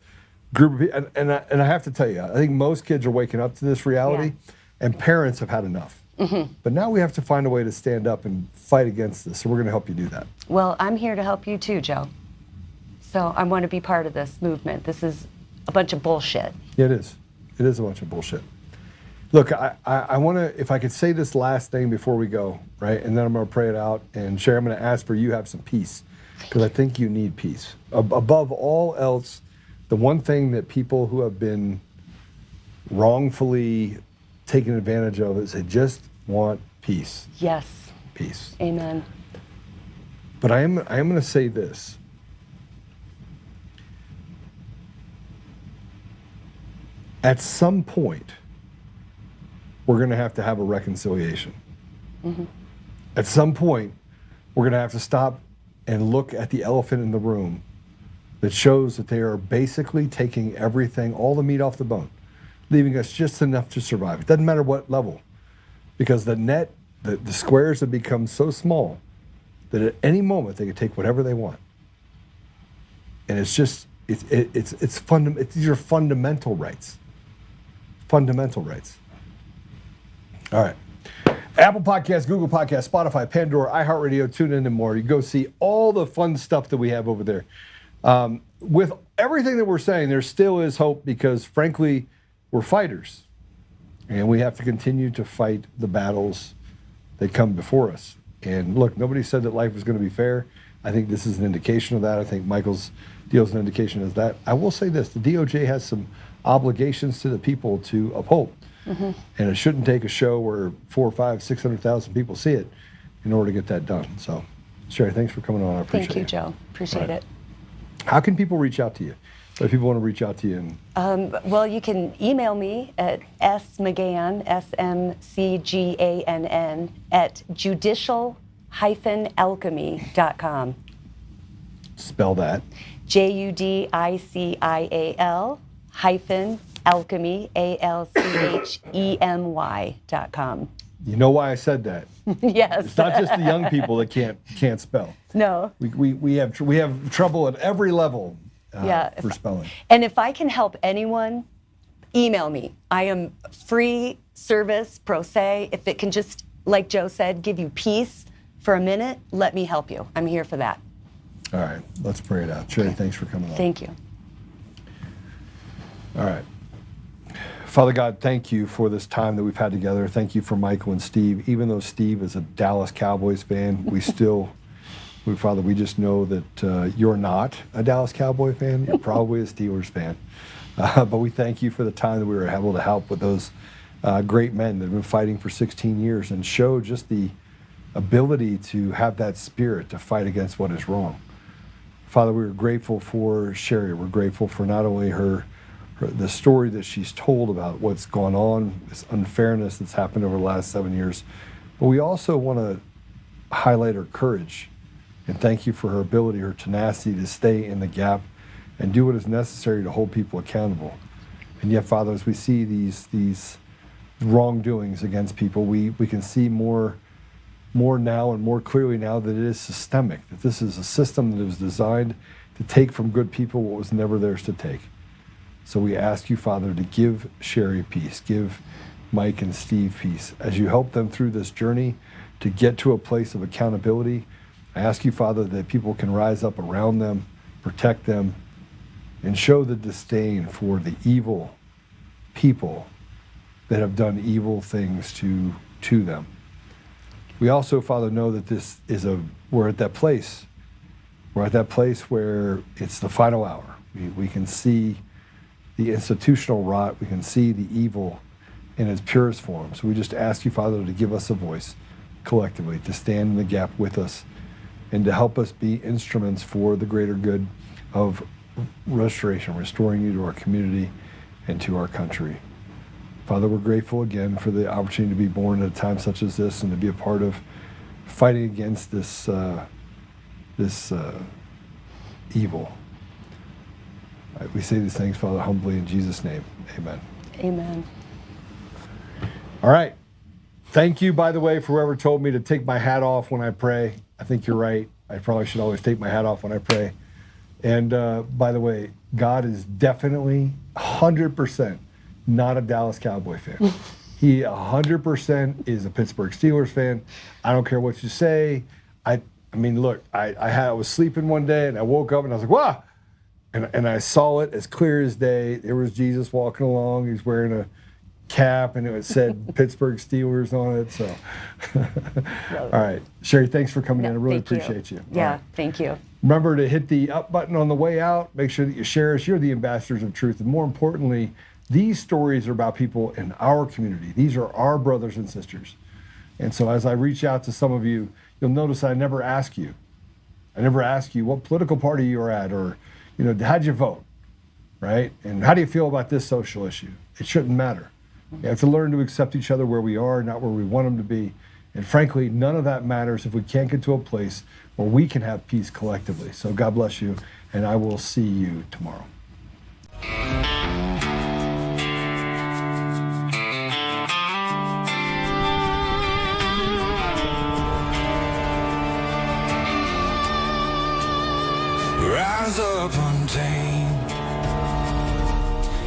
group of people. And I have to tell you, I think most kids are waking up to this reality, and parents have had enough. But now we have to find a way to stand up and fight against this. So we're going to help you do that. Well, I'm here to help you too, Joe. So I want to be part of this movement. This is a bunch of bullshit. Yeah, it is. It is a bunch of bullshit. Look, I want to, if I could say this last thing before we go, right? And then I'm going to pray it out. And Sherry, I'm going to ask for you to have some peace, because I think you need peace. Above all else, the one thing that people who have been wrongfully taken advantage of is they just want peace. Yes. Peace. Amen. But I am going to say this. At some point, we're going to have a reconciliation. At some point, we're going to have to stop and look at the elephant in the room that shows that they are basically taking everything, all the meat off the bone, leaving us just enough to survive. It doesn't matter what level, because the squares have become so small that at any moment they can take whatever they want. And it's just, these are fundamental rights. Fundamental rights. All right. Apple Podcasts, Google Podcasts, Spotify, Pandora, iHeartRadio, TuneIn, and more. You go see all the fun stuff that we have over there. With everything that we're saying, there still is hope, because frankly, we're fighters. And we have to continue to fight the battles that come before us. And look, nobody said that life was going to be fair. I think this is an indication of that. I think Michael's deal is an indication of that. I will say this, the DOJ has some obligations to the people to uphold. And it shouldn't take a show where 400,000, 500,000, 600,000 people see it in order to get that done. So, Sherry, thanks for coming on. I appreciate it. Thank you, Joe. Appreciate it. How can people reach out to you? If people want to reach out to you. Well, you can email me at smcgann, smcgann, at judicial-alchemy.com. Spell that. JUDICIAL -alchemy, ALCHEMY.com. You know why I said that? Yes. It's not just the young people that can't spell. No. We have trouble at every level for spelling. And if I can help anyone, email me. I am free service, pro se. If it can just, like Joe said, give you peace for a minute, let me help you. I'm here for that. All right, let's pray it out. Sherry, thanks for coming on. Thank you. All right. Father God, thank you for this time that we've had together. Thank you for Michael and Steve. Even though Steve is a Dallas Cowboys fan, Father, we just know that you're not a Dallas Cowboy fan. You're probably a Steelers fan. But we thank you for the time that we were able to help with those great men that have been fighting for 16 years and show just the ability to have that spirit to fight against what is wrong. Father, we're grateful for Sherry. We're grateful for not only the story that she's told about what's gone on, this unfairness that's happened over the last 7 years, but we also want to highlight her courage and thank you for her ability, her tenacity to stay in the gap and do what is necessary to hold people accountable. And yet, Father, as we see these wrongdoings against people, we can see more now and more clearly now that it is systemic, that this is a system that was designed to take from good people what was never theirs to take. So we ask you, Father, to give Sherry peace, give Mike and Steve peace. As you help them through this journey to get to a place of accountability, I ask you, Father, that people can rise up around them, protect them, and show the disdain for the evil people that have done evil things to them. We also, Father, know that this is a we're at that place. We're at that place where it's the final hour. We can see the institutional rot. We can see the evil in its purest form. So we just ask you, Father, to give us a voice collectively, to stand in the gap with us and to help us be instruments for the greater good of restoration, restoring you to our community and to our country. Father, we're grateful again for the opportunity to be born at a time such as this and to be a part of fighting against this evil. We say these things, Father, humbly in Jesus' name. Amen. Amen. All right. Thank you, by the way, for whoever told me to take my hat off when I pray. I think you're right. I probably should always take my hat off when I pray. And by the way, God is definitely 100% not a Dallas Cowboy fan. He 100% is a Pittsburgh Steelers fan. I don't care what you say. I mean, look, I was sleeping one day and I woke up and I was like, wow. And I saw it as clear as day. There was Jesus walking along. He's wearing a cap and it said Pittsburgh Steelers on it. So, all right. Sherry, thanks for coming in. I really appreciate you. Yeah, right. Thank you. Remember to hit the up button on the way out. Make sure that you share us. You're the ambassadors of truth. And more importantly, these stories are about people in our community. These are our brothers and sisters. And so as I reach out to some of you, you'll notice I never ask you. I never ask you what political party you are at or, you know, how'd you vote, right? And how do you feel about this social issue? It shouldn't matter. You have to learn to accept each other where we are, not where we want them to be. And frankly, none of that matters if we can't get to a place where we can have peace collectively. So God bless you, and I will see you tomorrow. Rise up untamed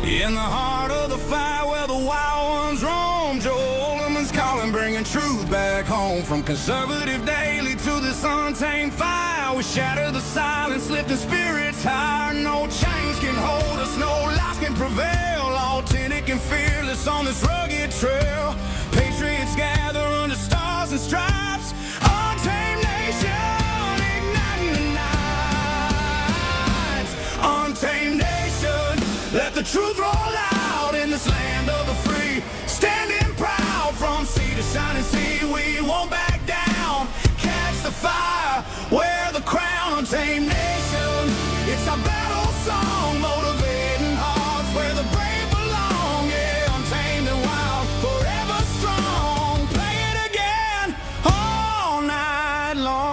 in the heart of the fire where the wild ones roam. Joe Oltmann's calling, bringing truth back home. From conservative daily to this untamed fire, we shatter the silence, lifting spirits higher. No chains can hold us, no lies can prevail. Authentic and fearless on this rugged trail. Patriots gather under stars and stripes. Untamed nation, igniting the night. Untamed nation, let the truth roll out in this land of the free. Standing proud from sea to shining sea, we won't back down. Catch the fire, wear the crown. Untamed nation, it's our battle song, motivating hearts where the brave belong. Yeah, untamed and wild, forever strong. Play it again all night long.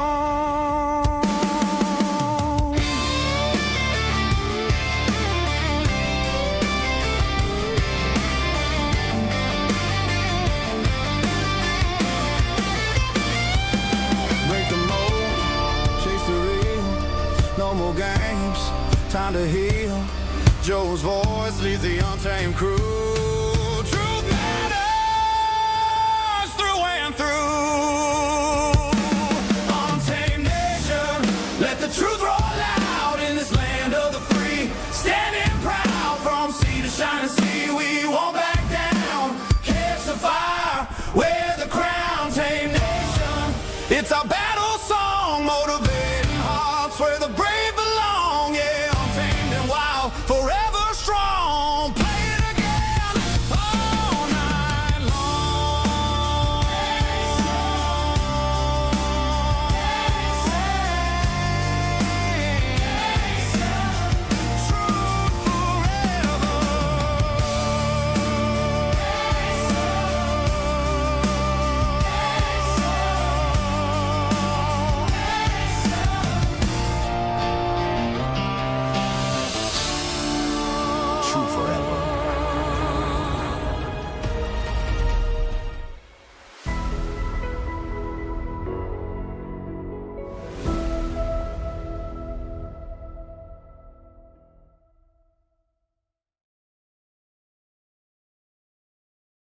No more games, time to heal. Joe's voice leads the untamed crew. Truth matters through and through. Untamed nation, let the truth roll out in this land of the free. Standing proud from sea to shining sea, we won't back down. Catch the fire, wear the crown. Untamed nation, it's our battle song, motivating hearts where the